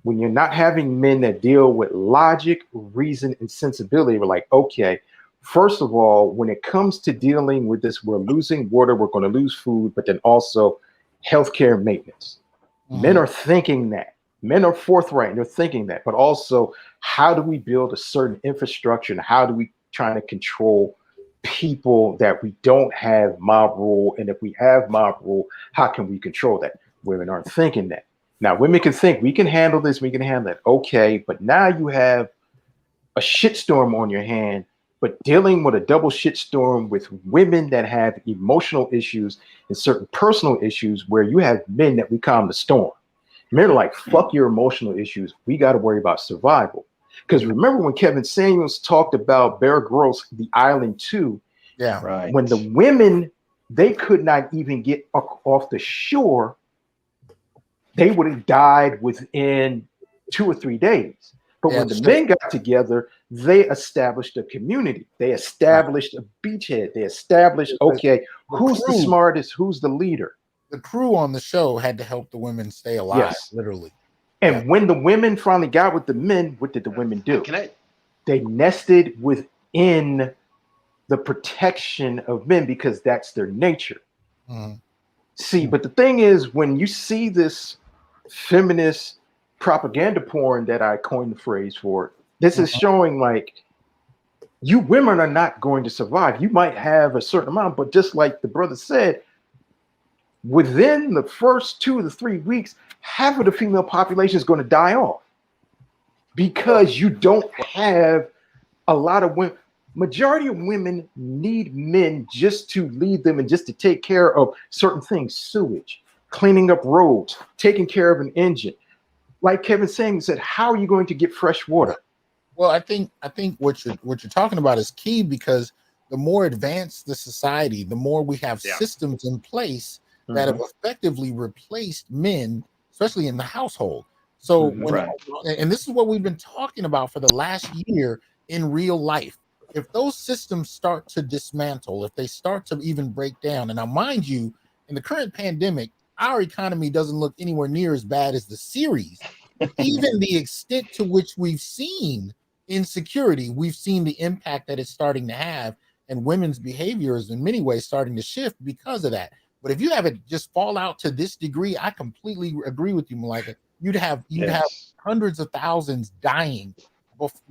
When you're not having men that deal with logic, reason, and sensibility, we're like, okay, first of all, when it comes to dealing with this, we're losing water, we're going to lose food, but then also healthcare maintenance. Men are thinking that. Men are forthright, and they're thinking that. But also, how do we build a certain infrastructure, and how do we try to control people that we don't have mob rule? And if we have mob rule, how can we control that? Women aren't thinking that. Now, women can think, we can handle this, we can handle that. Okay, but now you have a shitstorm on your hand, but dealing with a double shitstorm with women that have emotional issues and certain personal issues where you have men that we calm the storm. Men are like, fuck your emotional issues. We got to worry about survival. Because remember when Kevin Samuels talked about Bear Grylls, The Island 2, when the women, they could not even get off the shore, they would have died within 2 or 3 days. But when the men got together, they established a community. They established a beachhead. They established, okay, who's the smartest? Who's the leader? The crew on the show had to help the women stay alive, literally. And when the women finally got with the men, what did the women do? They nested within the protection of men because that's their nature. See, but the thing is, when you see this feminist propaganda porn that I coined the phrase for, this is showing like you women are not going to survive. You might have a certain amount, but just like the brother said, within the first 2 to 3 weeks, half of the female population is going to die off because you don't have a lot of women. Majority of women need men just to lead them and just to take care of certain things, sewage, cleaning up roads, taking care of an engine. Like Kevin saying, said, how are you going to get fresh water? Well, I think what you're talking about is key, because the more advanced the society, the more we have systems in place that have effectively replaced men, especially in the household. So and this is what we've been talking about for the last year in real life. If those systems start to dismantle, if they start to even break down, and now mind you, in the current pandemic, our economy doesn't look anywhere near as bad as the series. Even the extent to which we've seen insecurity, we've seen the impact that it's starting to have, and women's behavior is in many ways starting to shift because of that. But if you have it just fall out to this degree, I completely agree with you, Malika. You'd have hundreds of thousands dying, off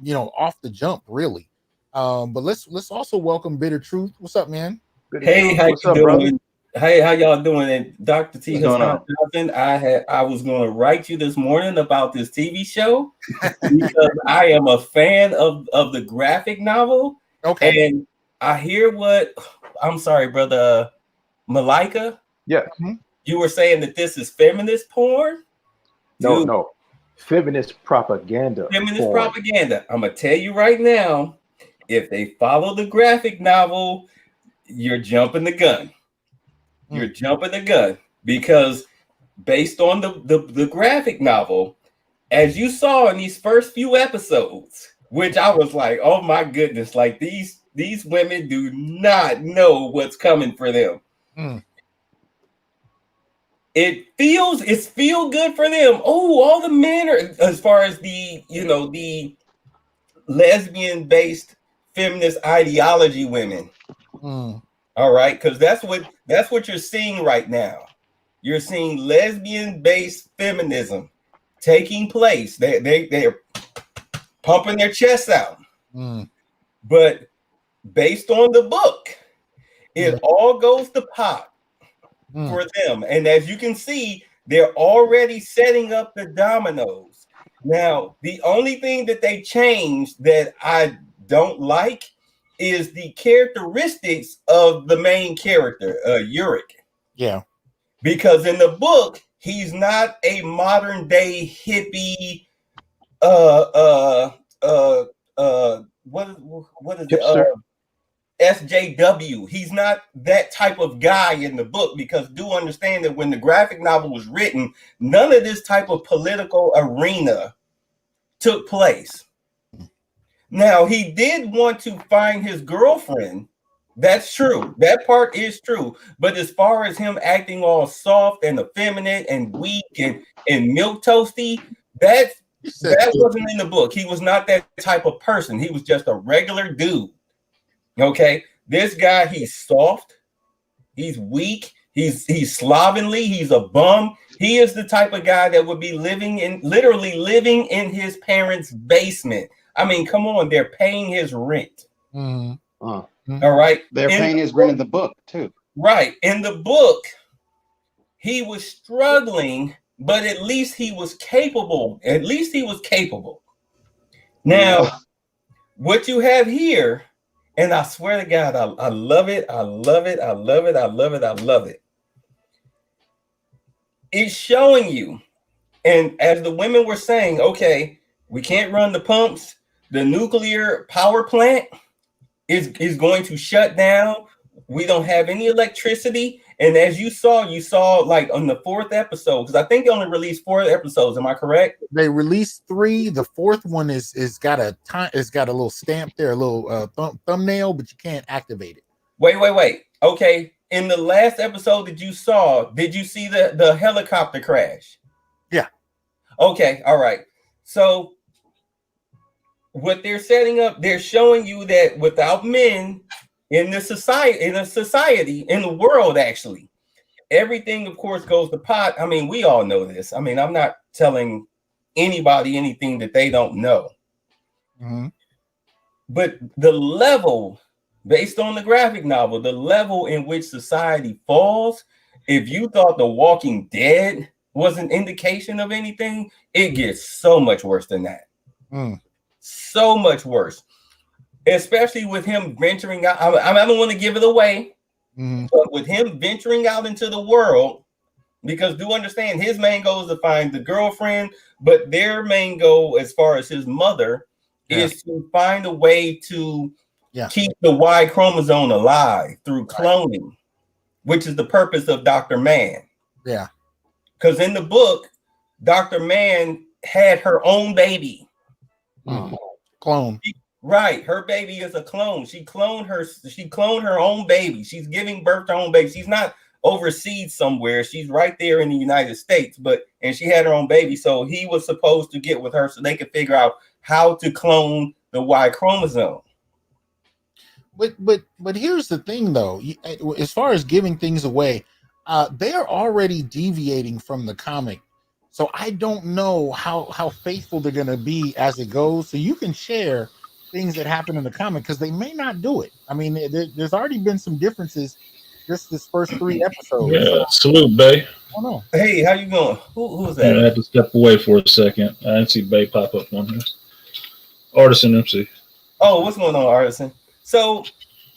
the jump, really. But let's also welcome Bitter Truth. What's up, man? Hey, how you doing? Brother? Hey, how y'all doing? And Dr. T. Hasan Johnson, I was going to write you this morning about this TV show because I am a fan of the graphic novel. Okay. And I hear I'm sorry, brother Malika. Yeah. You were saying that this is feminist porn? No. Feminist propaganda. Feminist propaganda. I'm going to tell you right now, if they follow the graphic novel, you're jumping the gun. You're jumping the gun, because based on the graphic novel, as you saw in these first few episodes, which I was like, oh my goodness, like these women do not know what's coming for them. It's feel good for them. Oh, all the men are, as far as the lesbian based feminist ideology women. All right, because that's what you're seeing right now. You're seeing lesbian-based feminism taking place. They're pumping their chests out. But based on the book, it all goes to pot for them. And as you can see, they're already setting up the dominoes. Now, the only thing that they changed that I don't like is the characteristics of the main character, Uric. Yeah. Because in the book, he's not a modern day hippie, what is it? SJW. He's not that type of guy in the book, because do understand that when the graphic novel was written, none of this type of political arena took place. Now, he did want to find his girlfriend. That's true. That part is true. But as far as him acting all soft and effeminate and weak and milk toasty, that wasn't in the book. He was not that type of person. He was just a regular dude. Okay? This guy, he's soft. He's weak. He's slovenly. He's a bum. He is the type of guy that would be literally living in his parents' basement. I mean, come on, they're paying his rent. All right. They're paying his rent in the book, too. Right. In the book, he was struggling, but at least he was capable. Now, what you have here, and I swear to God, I love it. I love it. I love it. I love it. I love it. It's showing you, and as the women were saying, okay, we can't run the pumps. The nuclear power plant is going to shut down. We don't have any electricity. And as you saw like on the 4th episode, because I think they only released 4 episodes. Am I correct? They released 3. The 4th one is got a little stamp there, a little thumbnail, but you can't activate it. Wait. Okay. In the last episode that you saw, did you see the helicopter crash? Yeah. Okay, all right. So what they're setting up, they're showing you that without men in the society, in the world, actually, everything, of course, goes to pot. I mean, we all know this. I mean, I'm not telling anybody anything that they don't know. Mm-hmm. But the level, based on the graphic novel, the level in which society falls, if you thought The Walking Dead was an indication of anything, it gets so much worse than that. So much worse. Especially with him venturing out. I don't want to give it away, but with him venturing out into the world, because do understand his main goal is to find the girlfriend, but their main goal, as far as his mother, is to find a way to keep the Y chromosome alive through cloning, which is the purpose of Dr. Mann. Yeah. Because in the book, Dr. Mann had her own baby. Clone. Right. Her baby is a clone. She cloned her own baby. She's giving birth to her own baby. She's not overseas somewhere. She's right there in the United States, and she had her own baby. So he was supposed to get with her so they could figure out how to clone the Y chromosome. But here's the thing, though. As far as giving things away, they are already deviating from the comic. So I don't know how faithful they're going to be as it goes. So you can share things that happen in the comic because they may not do it. I mean, there's already been some differences just this first 3 episodes. Yeah, salute, Bay. Oh no. Hey, how you going? Who's that? I had to step away for a second. I didn't see Bay pop up on here. Artisan MC. Oh, what's going on, Artisan? So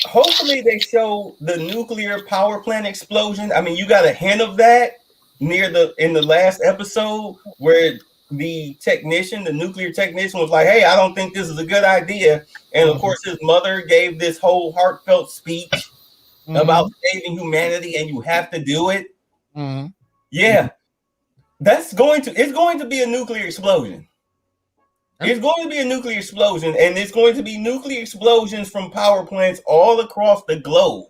hopefully they show the nuclear power plant explosion. I mean, you got a hint of that in the last episode where the nuclear technician was like, hey, I don't think this is a good idea. And of course, his mother gave this whole heartfelt speech about saving humanity, and you have to do it. Yeah, it's going to be a nuclear explosion. It's going to be a nuclear explosion, and it's going to be nuclear explosions from power plants all across the globe.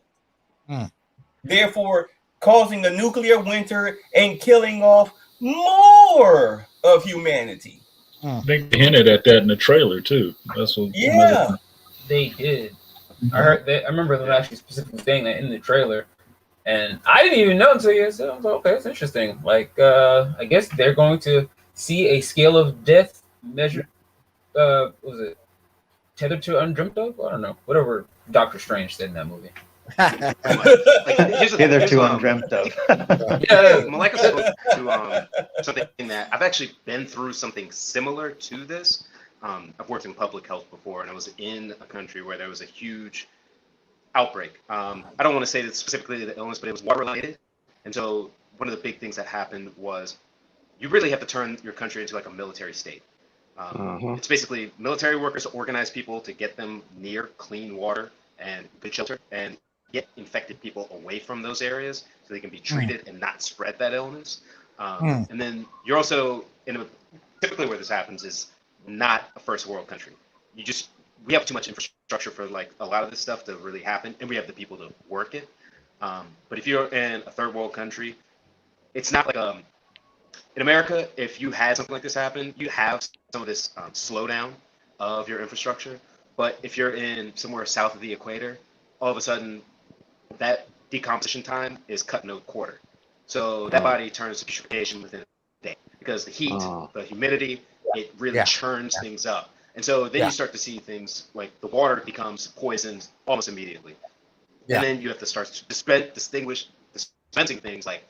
Therefore, causing a nuclear winter and killing off more of humanity. They hinted at that in the trailer too. That's what. Yeah, they did. I heard that. I remember them actually specifically saying that in the trailer, and I didn't even know until you said, I was like, okay, that's interesting. Like, I guess they're going to see a scale of death measured. What was it tethered to undreamt of? I don't know. Whatever Doctor Strange said in that movie. Tethered to undreamt of. Yeah, Malika spoke to something that I've actually been through something similar to this. I've worked in public health before, and I was in a country where there was a huge outbreak. I don't want to say that specifically the illness, but it was water related. And so one of the big things that happened was you really have to turn your country into like a military state. It's basically military workers organize people to get them near clean water and good shelter and get infected people away from those areas so they can be treated and not spread that illness. And then you're also typically where this happens is not a first world country. We have too much infrastructure for like a lot of this stuff to really happen, and we have the people to work it. But if you're in a third world country, it's not like in America, if you had something like this happen, you have some of this slowdown of your infrastructure. But if you're in somewhere south of the equator, all of a sudden that decomposition time is cut in a quarter. So that body turns to putrefaction within a day because the heat, the humidity, it really churns things up. And so then you start to see things like the water becomes poisoned almost immediately. And then you have to start dispensing things like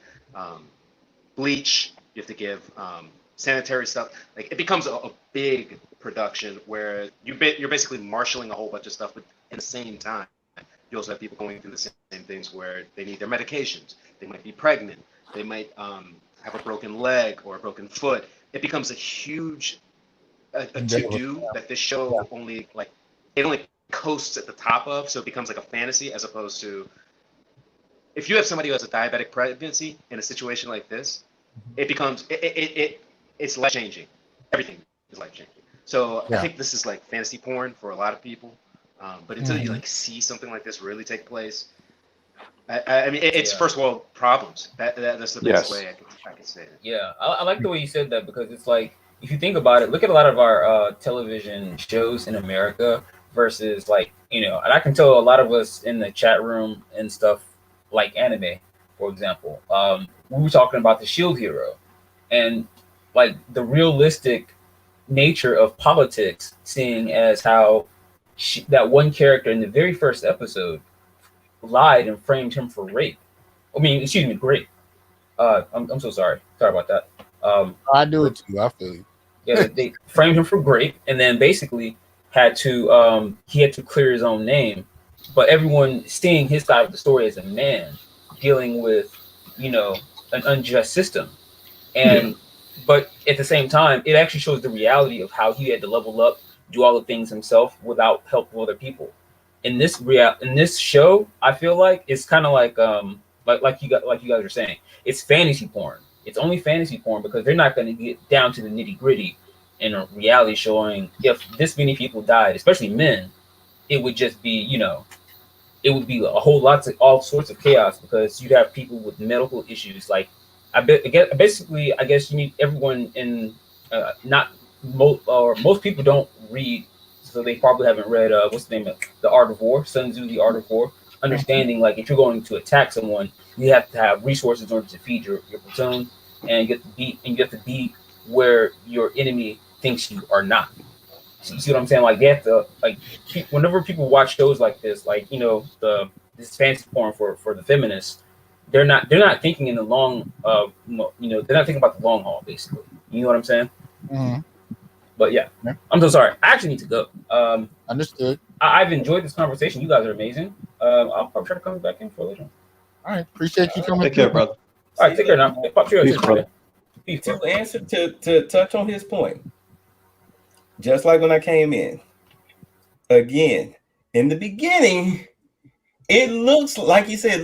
bleach. You have to give sanitary stuff. Like it becomes a big production where you're basically marshaling a whole bunch of stuff, but at the same time, you also have people going through the same things where they need their medications. They might be pregnant. They might have a broken leg or a broken foot. It becomes a huge to-do that this show only coasts at the top of, so it becomes like a fantasy as opposed to if you have somebody who has a diabetic pregnancy in a situation like this, it becomes it's life-changing. Everything is life-changing. So I think this is like fantasy porn for a lot of people. But until you like see something like this really take place, I mean, it's first world problems. That's the best way I can say it. Yeah, I like the way you said that, because it's like, if you think about it, look at a lot of our television shows in America versus, like, and I can tell a lot of us in the chat room and stuff like anime, for example. We were talking about the Shield Hero, and like the realistic nature of politics, seeing as how that one character in the very first episode lied and framed him for rape. I mean, excuse me, grape. I'm so sorry. Sorry about that. I do it too. I feel you. Yeah, they framed him for grape, and then basically had to he had to clear his own name. But everyone seeing his side of the story as a man dealing with, an unjust system, and but at the same time, it actually shows the reality of how he had to level up, do all the things himself without help from other people. In this show, I feel like it's kind of like you guys are saying, it's fantasy porn. It's only fantasy porn because they're not going to get down to the nitty gritty in a reality showing. If this many people died, especially men, it would just be, it would be a whole lot of all sorts of chaos, because you'd have people with medical issues. Like, I guess you need everyone in, most people don't read, so they probably haven't read what's the name of The Art of War, Sun Tzu, The Art of War. Understanding, like, if you're going to attack someone, you have to have resources in order to feed your platoon, and you have to be where your enemy thinks you are not. So you see what I'm saying? Like, they have to, like, whenever people watch shows like this, like, this fantasy porn for the feminists, they're not thinking in the long, they're not thinking about the long haul, basically. You know what I'm saying? Mm-hmm. But yeah, I'm so sorry. I actually need to go. Understood. I've enjoyed this conversation. You guys are amazing. I'll probably try to come back in for later. All right, appreciate you coming. Take care, brother. All right, take care now. To answer to touch on his point, just like when I came in, again, in the beginning, it looks like you said,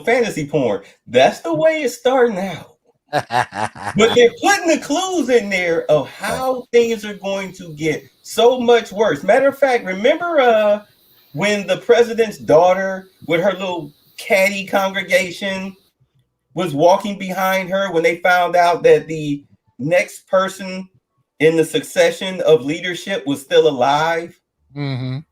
fantasy porn. That's the way it's starting out. But they're putting the clues in there of how things are going to get so much worse. Matter of fact, remember when the president's daughter with her little caddy congregation was walking behind her when they found out that the next person in the succession of leadership was still alive,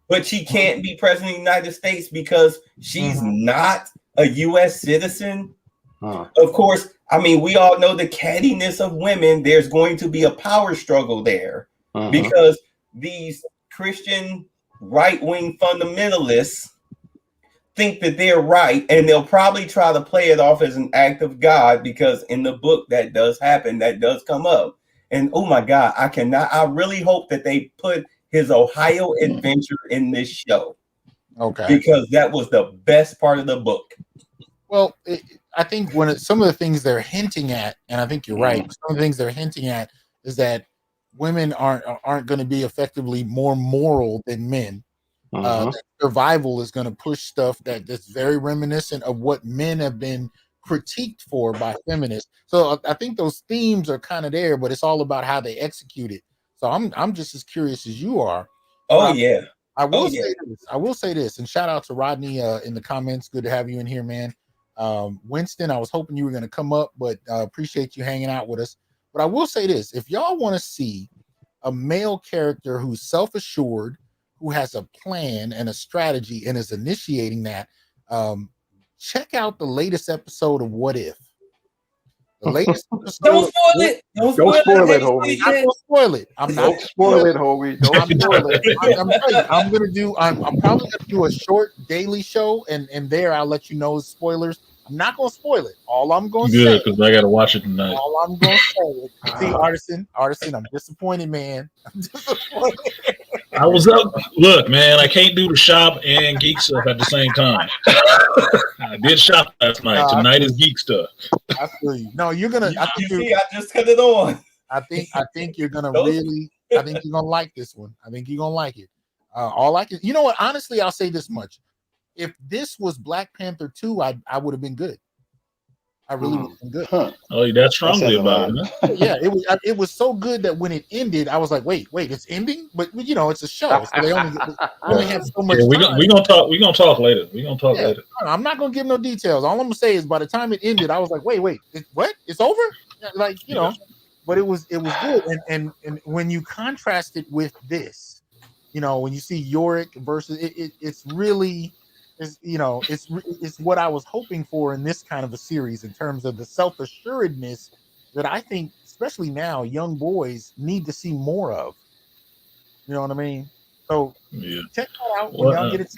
but she can't be president of the United States because she's not a U.S. citizen? Of course, I mean, we all know the cattiness of women. There's going to be a power struggle there because these Christian right-wing fundamentalists think that they're right, and they'll probably try to play it off as an act of God, because in the book that does happen, that does come up. And oh my God, I really hope that they put his Ohio adventure in this show. Okay. Because that was the best part of the book. Well, I think some of the things they're hinting at, and I think you're right, some of the things they're hinting at is that women aren't going to be effectively more moral than men. That survival is going to push stuff that's very reminiscent of what men have been critiqued for by feminists. So I think those themes are kind of there, but it's all about how they execute it. So I'm just as curious as you are. I will say this, and shout out to Rodney in the comments. Good to have you in here, man. Winston, I was hoping you were going to come up, but appreciate you hanging out with us. But I will say this: if y'all want to see a male character who's self-assured, who has a plan and a strategy and is initiating that, check out the latest episode of What If. The latest episode. Don't spoil it. Don't spoil it, homie. I'm not spoil it. I'm not spoil it, homie. Don't spoil it. I'm probably gonna do a short daily show, and there I'll let you know spoilers. I'm not gonna spoil it. All I'm gonna say, good, because I gotta watch it tonight. All I'm gonna say, see, Artisan, I'm disappointed, man. I'm disappointed. I was up. Look, man, I can't do the shop and geek stuff at the same time. I did shop last night. Tonight is geek stuff. I feel you. No, you're gonna. I just cut it on. I think you're gonna really. I think you're gonna like this one. I think you're gonna like it. All I can. You know what? Honestly, I'll say this much: if this was Black Panther 2, I would have been good. I really wasn't good. Oh, that's strongly about it. Huh? Yeah, it was so good that when it ended, I was like, wait, it's ending? But you know, it's a show, so they only have so much time. We're gonna talk later. We're gonna talk later. I'm not gonna give no details. All I'm gonna say is by the time it ended, I was like, wait, what? It's over? Like, you know, but it was good. And when you contrast it with this, you know, when you see Yorick versus it's really it's what I was hoping for in this kind of a series in terms of the self-assuredness that I think, especially now, young boys need to see more of. You know what I mean? So check that out when y'all get it.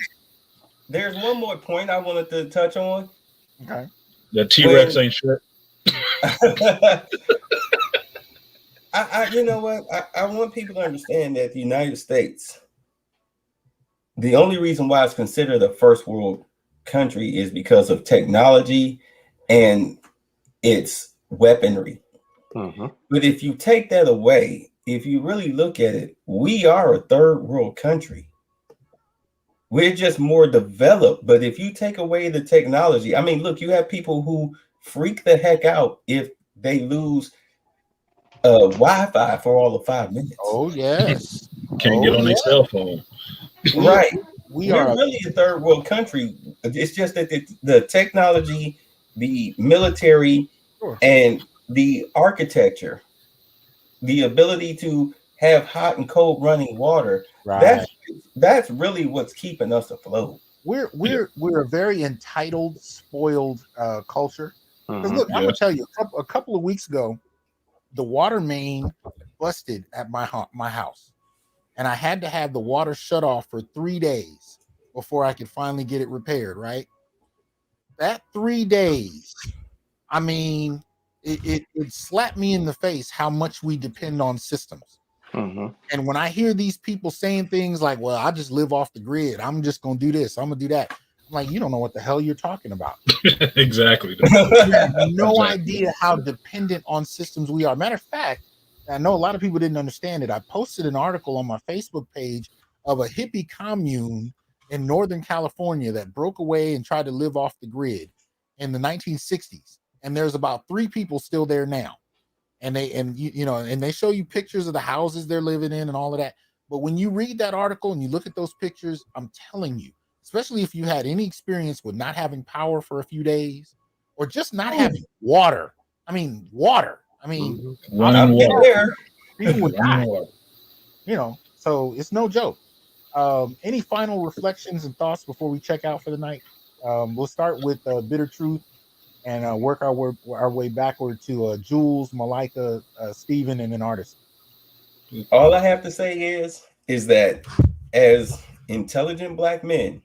There's one more point I wanted to touch on. Okay. The T-Rex ain't shit. You know what? I want people to understand that the United States, the only reason why it's considered a first world country is because of technology and its weaponry. But if you take that away, if you really look at it, we are a third world country. We're just more developed. But if you take away the technology, I mean, look, you have people who freak the heck out if they lose Wi-Fi for all of 5 minutes. Oh, yes. Can't get on their cell phone. Right. We're really a third world country. It's just that the technology, the military, and the architecture, the ability to have hot and cold running water, that's really what's keeping us afloat. We're a very entitled, spoiled culture. Because look, I'm gonna tell you, a couple of weeks ago, the water main busted at my house, and I had to have the water shut off for 3 days before I could finally get it repaired. Right, that 3 days, I mean, it slapped me in the face how much we depend on systems. And when I hear these people saying things like, well, I just live off the grid, I'm just gonna do this, I'm gonna do that, I'm like, you don't know what the hell you're talking about. Exactly. You have no idea how dependent on systems we are. Matter of fact, I know a lot of people didn't understand it. I posted an article on my Facebook page of a hippie commune in Northern California that broke away and tried to live off the grid in the 1960s. And there's about 3 people still there now. And they show you pictures of the houses they're living in and all of that. But when you read that article and you look at those pictures, I'm telling you, especially if you had any experience with not having power for a few days or just not having water. I mean, water. I mean, running water. People would die. You know, so it's no joke. Any final reflections and thoughts before we check out for the night? We'll start with Bitter Truth and work our way backward to Jules, Malika, Steven, and an artist. All I have to say is that as intelligent Black men,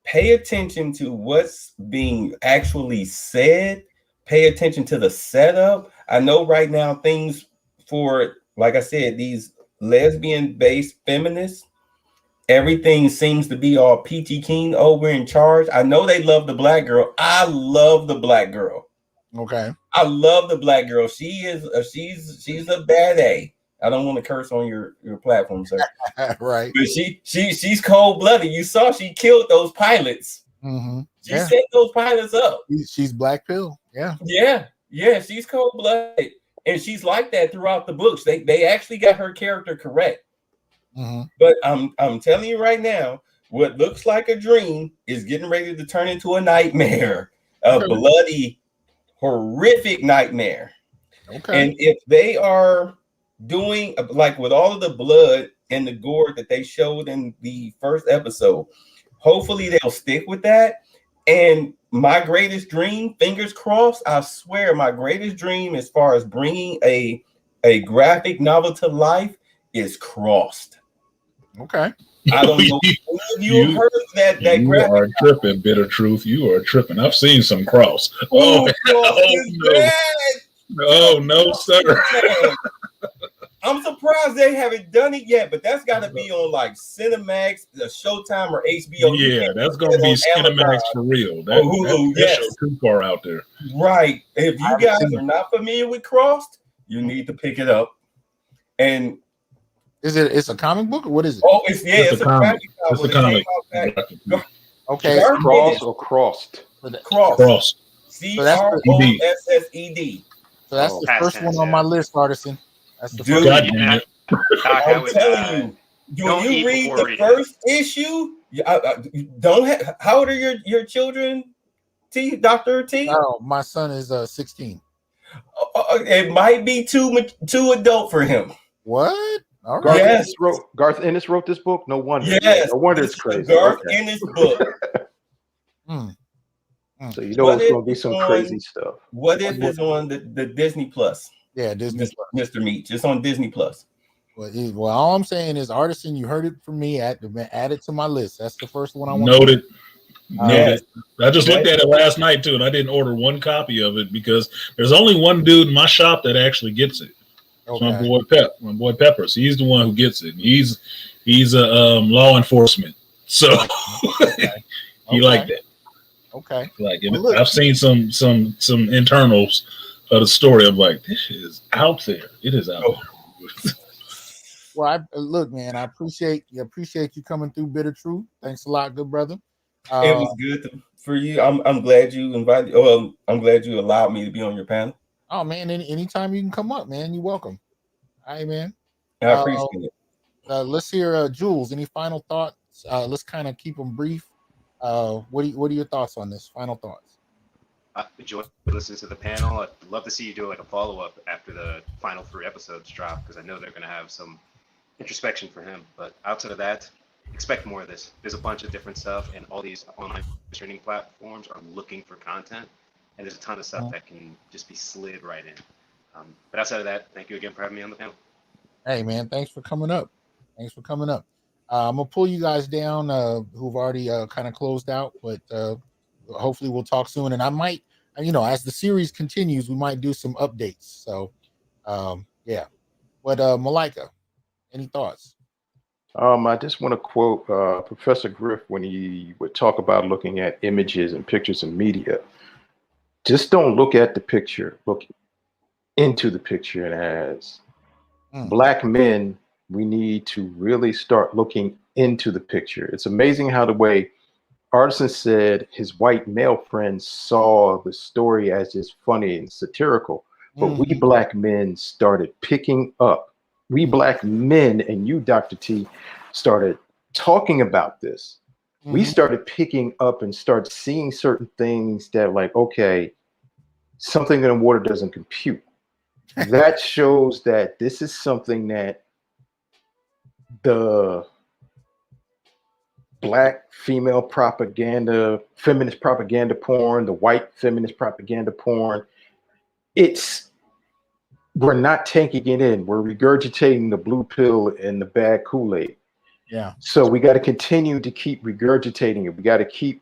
pay attention to what's being actually said. Pay attention to the setup. I know right now things for, like I said, these lesbian-based feminists, everything seems to be all peachy keen over in charge. I know they love the Black girl. I love the Black girl. Okay. I love the Black girl. She's a bad A. I don't want to curse on your platform, sir. Right. But she's cold-blooded. You saw she killed those pilots. She set those pilots up. She's Black Pill. Yeah. Yeah. She's cold-blooded. And she's like that throughout the books. They actually got her character correct. But I'm telling you right now, what looks like a dream is getting ready to turn into a nightmare, a bloody, horrific nightmare. Okay. And if they are doing like with all of the blood and the gore that they showed in the first episode, hopefully they'll stick with that. And my greatest dream, fingers crossed, I swear, my greatest dream as far as bringing a graphic novel to life is crossed. Okay. I don't know if you heard that you graphic. You are tripping, Bitter Truth. You are tripping. I've seen some cross. Oh no, sir. I'm surprised they haven't done it yet, but that's got to be on like Cinemax, the Showtime, or HBO. Yeah, that's gonna be Cinemax for real. That, Hulu, that show too far out there. Right. If you guys are not familiar with Crossed, you need to pick it up. And it's a comic book or what is it? Oh, it's a comic. It's a comic. Okay. Cross or crossed? Cross. CROSSED. So that's the past first tense, one on my list, Artisan. That's the Dude, first God one. damn it. Doc, I I'm would telling you, don't when eat you read before the reading it. first issue, don't have. How old are your children? Dr. T? Oh, my son is 16. It might be too adult for him. What? All Garth right. Yes. Ennis wrote this book. No wonder. Yes. No wonder This it's is crazy. Garth Okay. Ennis book. So you know What it's if gonna be it's some on- crazy stuff. What if it's on the Disney Plus? Yeah, Disney Plus. Mr. Meach. It's on Disney Plus. Well, all I'm saying is, Artisan, you heard it from me. Add it to my list. That's the first one I want. Noted. Noted. Yes. I just looked at it last night too, and I didn't order one copy of it because there's only one dude in my shop that actually gets it. It's my boy Peppers. He's the one who gets it. He's a law enforcement, so he liked it. Okay. Like, I've seen some internals of the story. I'm like, this is out there. It is out there. Well, look, man, I appreciate you coming through Bitter Truth. Thanks a lot, good brother. It was good for you. I'm glad you invited. I'm glad you allowed me to be on your panel. Oh man, anytime you can come up, man, you're welcome. All right, man. I appreciate it. Let's hear Jules. Any final thoughts? Let's kind of keep them brief. What are your thoughts on this? Final thoughts. I enjoyed listening to the panel. I'd love to see you do like a follow-up after the final 3 episodes drop, because I know they're going to have some introspection for him. But outside of that, expect more of this. There's a bunch of different stuff, and all these online streaming platforms are looking for content, and there's a ton of stuff that can just be slid right in. But outside of that, thank you again for having me on the panel. Hey, man, thanks for coming up. I'm gonna pull you guys down who've already kind of closed out, but hopefully we'll talk soon. And I might, as the series continues, we might do some updates. So yeah. But Malika, any thoughts? I just want to quote Professor Griff when he would talk about looking at images and pictures in media. Just don't look at the picture, look into the picture. And as Black men, we need to really start looking into the picture. It's amazing how the way Artisan said his white male friends saw the story as just funny and satirical, but we Black men started picking up. We Black men, and you, Dr. T, started talking about this. We started picking up and start seeing certain things that, like, okay, something in the water doesn't compute. That shows that this is something that the Black female propaganda, feminist propaganda porn, the white feminist propaganda porn, we're not taking it in. We're regurgitating the blue pill and the bad Kool-Aid. Yeah. So we got to continue to keep regurgitating it. We got to keep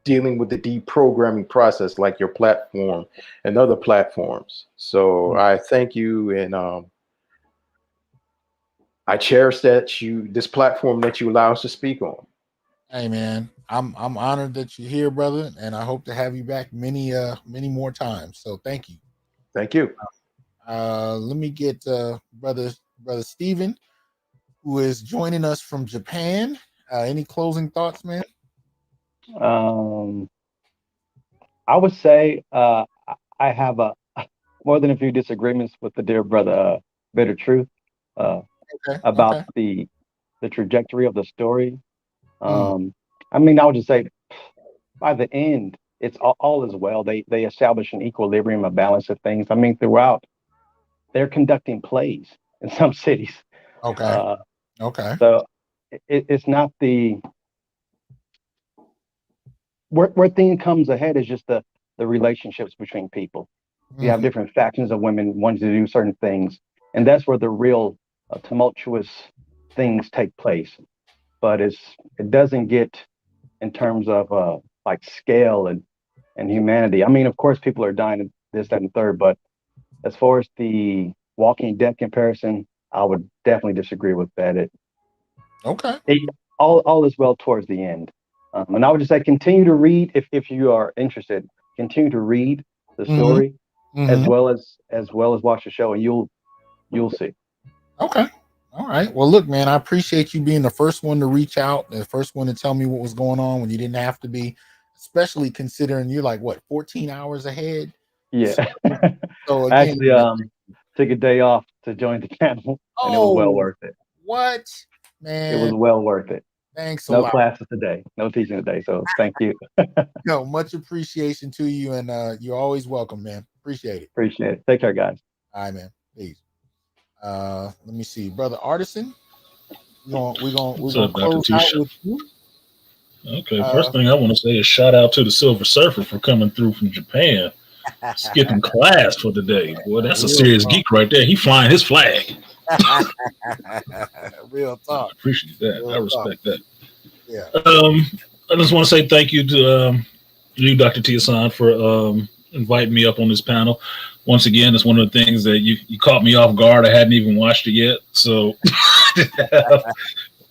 dealing with the deprogramming process, like your platform and other platforms. So I thank you, and I cherish this platform that you allow us to speak on. Hey, man, I'm honored that you're here, brother, and I hope to have you back many more times. So thank you. Thank you. Let me get brother Steven, who is joining us from Japan. Any closing thoughts, man? I would say I have more than a few disagreements with the dear brother Bitter Truth about the trajectory of the story. I mean, I would just say by the end, it's all is well. They establish an equilibrium, a balance of things. I mean, throughout, they're conducting plays in some cities. Okay. So it's not where thing comes ahead is just the relationships between people. You have different factions of women wanting to do certain things, and that's where the real tumultuous things take place. But it doesn't get in terms of like scale and humanity. I mean, of course, people are dying, this, that, and third. But as far as the Walking Dead comparison, I would definitely disagree with that. All is well towards the end. And I would just say, continue to read if you are interested. Continue to read the story as well as watch the show, and you'll see. Okay. All right. Well, look, man, I appreciate you being the first one to reach out, the first one to tell me what was going on when you didn't have to be. especially considering you're like what 14 hours ahead. Yeah. So I again, actually took a day off to join the channel, and it was well worth it. What, It was man? well worth it. Thanks a No lot. classes today, no teaching today. So thank you. No, much appreciation to you, and you're always welcome, man. Appreciate it. Appreciate it. Take care, guys. All right, man. Peace. Let me see, brother Artisan. We're gonna close out with you. Okay, first thing I want to say is shout out to the Silver Surfer for coming through from Japan, skipping class for the day. Boy, that's a serious geek right there. He flying his flag. Real talk. I appreciate that. I respect that. Yeah. I just want to say thank you to you, Dr. T. Hasan, for inviting me up on this panel. Once again, it's one of the things that you caught me off guard. I hadn't even watched it yet, so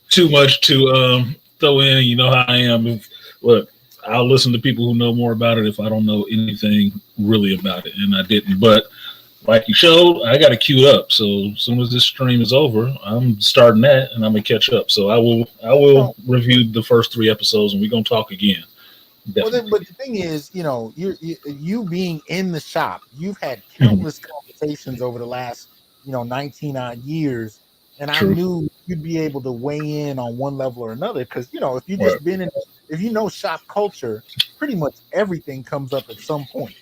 too much to throw in. You know how I am. Look, I'll listen to people who know more about it if I don't know anything really about it, and I didn't. But like you showed, I got it queued up. So as soon as this stream is over, I'm starting that, and I'm gonna catch up. So I will review the first 3 episodes, and we're gonna talk again. Well, but the thing is, you being in the shop, you've had countless conversations over the last 19 odd years, and True. I knew you'd be able to weigh in on one level or another, because if you just been in, if you know shop culture, pretty much everything comes up at some point.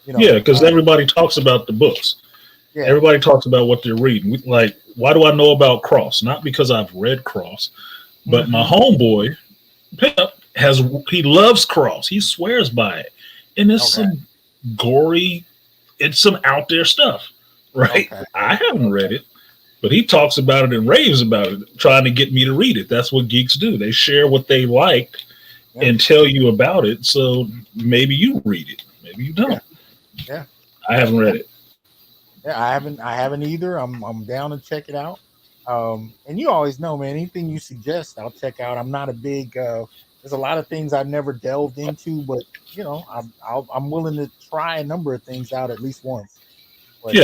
Yeah, because everybody talks about the books. Yeah. Everybody talks about what they're reading. Like, why do I know about Cross? Not because I've read Cross, but my homeboy, Pep, he loves Cross. He swears by it. And it's some gory, it's some out there stuff, right? Okay. I haven't read it, but he talks about it and raves about it, trying to get me to read it. That's what geeks do. They share what they liked and tell you about it. So maybe you read it. Maybe you don't. Yeah. I haven't read it. Yeah, I haven't either. I'm down to check it out. And you always know, man, anything you suggest, I'll check out. I'm not a big there's a lot of things I've never delved into, but I'm willing to try a number of things out at least once. But,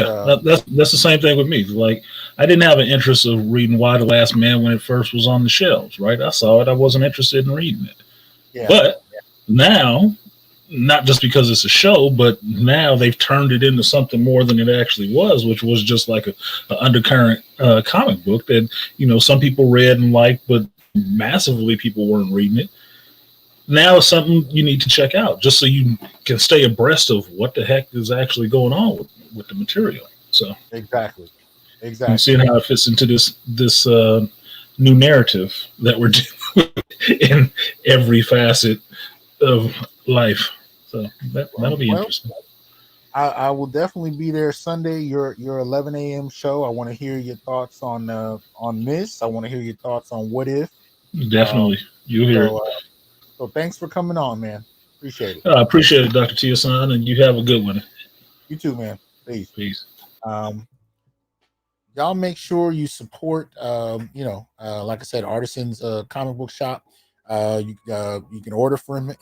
that's the same thing with me. Like, I didn't have an interest of reading Why the Last Man when it first was on the shelves, right? I saw it, I wasn't interested in reading it. Yeah. But now, not just because it's a show, but now they've turned it into something more than it actually was, which was just like a undercurrent comic book that some people read and liked, but massively people weren't reading it. Now it's something you need to check out just so you can stay abreast of what the heck is actually going on with the material. So exactly. And seeing how it fits into this new narrative that we're doing in every facet of life. So that'll be interesting. I will definitely be there Sunday. Your 11 a.m. show. I want to hear your thoughts on this. I want to hear your thoughts on What If. Definitely, you hear it. So thanks for coming on, man. Appreciate it. I appreciate it, Dr. T. Hasan, and you have a good one. You too, man. Peace. Y'all make sure you support, like I said, Artisan's comic book shop. You can order from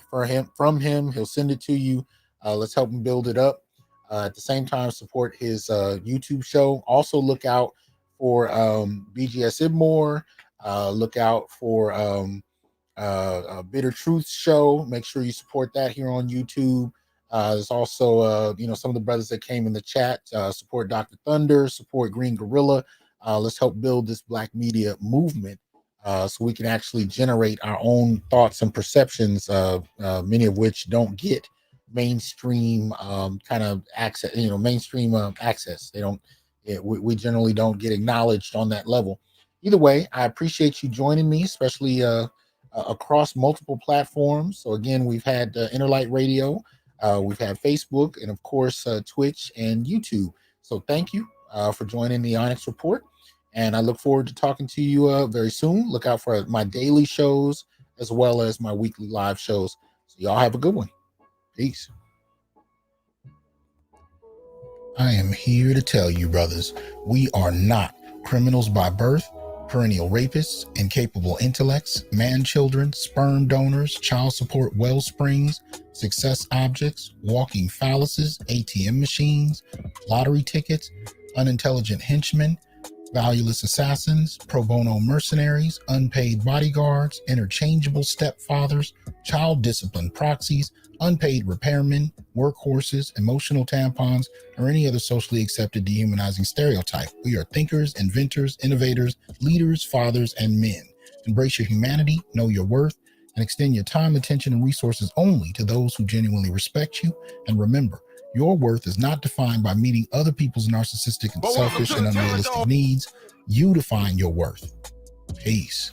him. He'll send it to you. Let's help him build it up. At the same time, support his YouTube show. Also, look out for BGS IBMOR. Look out for Bitter Truth show. Make sure you support that here on YouTube. There's also some of the brothers that came in the chat. Support Dr. Thunder. Support Green Gorilla. Let's help build this Black media movement. So we can actually generate our own thoughts and perceptions, many of which don't get mainstream kind of access. Mainstream access. They don't. We generally don't get acknowledged on that level. Either way, I appreciate you joining me, especially across multiple platforms. So again, we've had Interlight Radio, we've had Facebook, and of course Twitch and YouTube. So thank you for joining the Onyx Report. And I look forward to talking to you very soon. Look out for my daily shows as well as my weekly live shows. So y'all have a good one. Peace. I am here to tell you, brothers, we are not criminals by birth, perennial rapists, incapable intellects, man-children, sperm donors, child support well springs, success objects, walking phalluses, ATM machines, lottery tickets, unintelligent henchmen, valueless assassins, pro bono mercenaries, unpaid bodyguards, interchangeable stepfathers, child discipline proxies, unpaid repairmen, workhorses, emotional tampons, or any other socially accepted dehumanizing stereotype. We are thinkers, inventors, innovators, leaders, fathers, and men. Embrace your humanity, know your worth, and extend your time, attention, and resources only to those who genuinely respect you. And remember, your worth is not defined by meeting other people's narcissistic and selfish and unrealistic needs. You define your worth. Peace.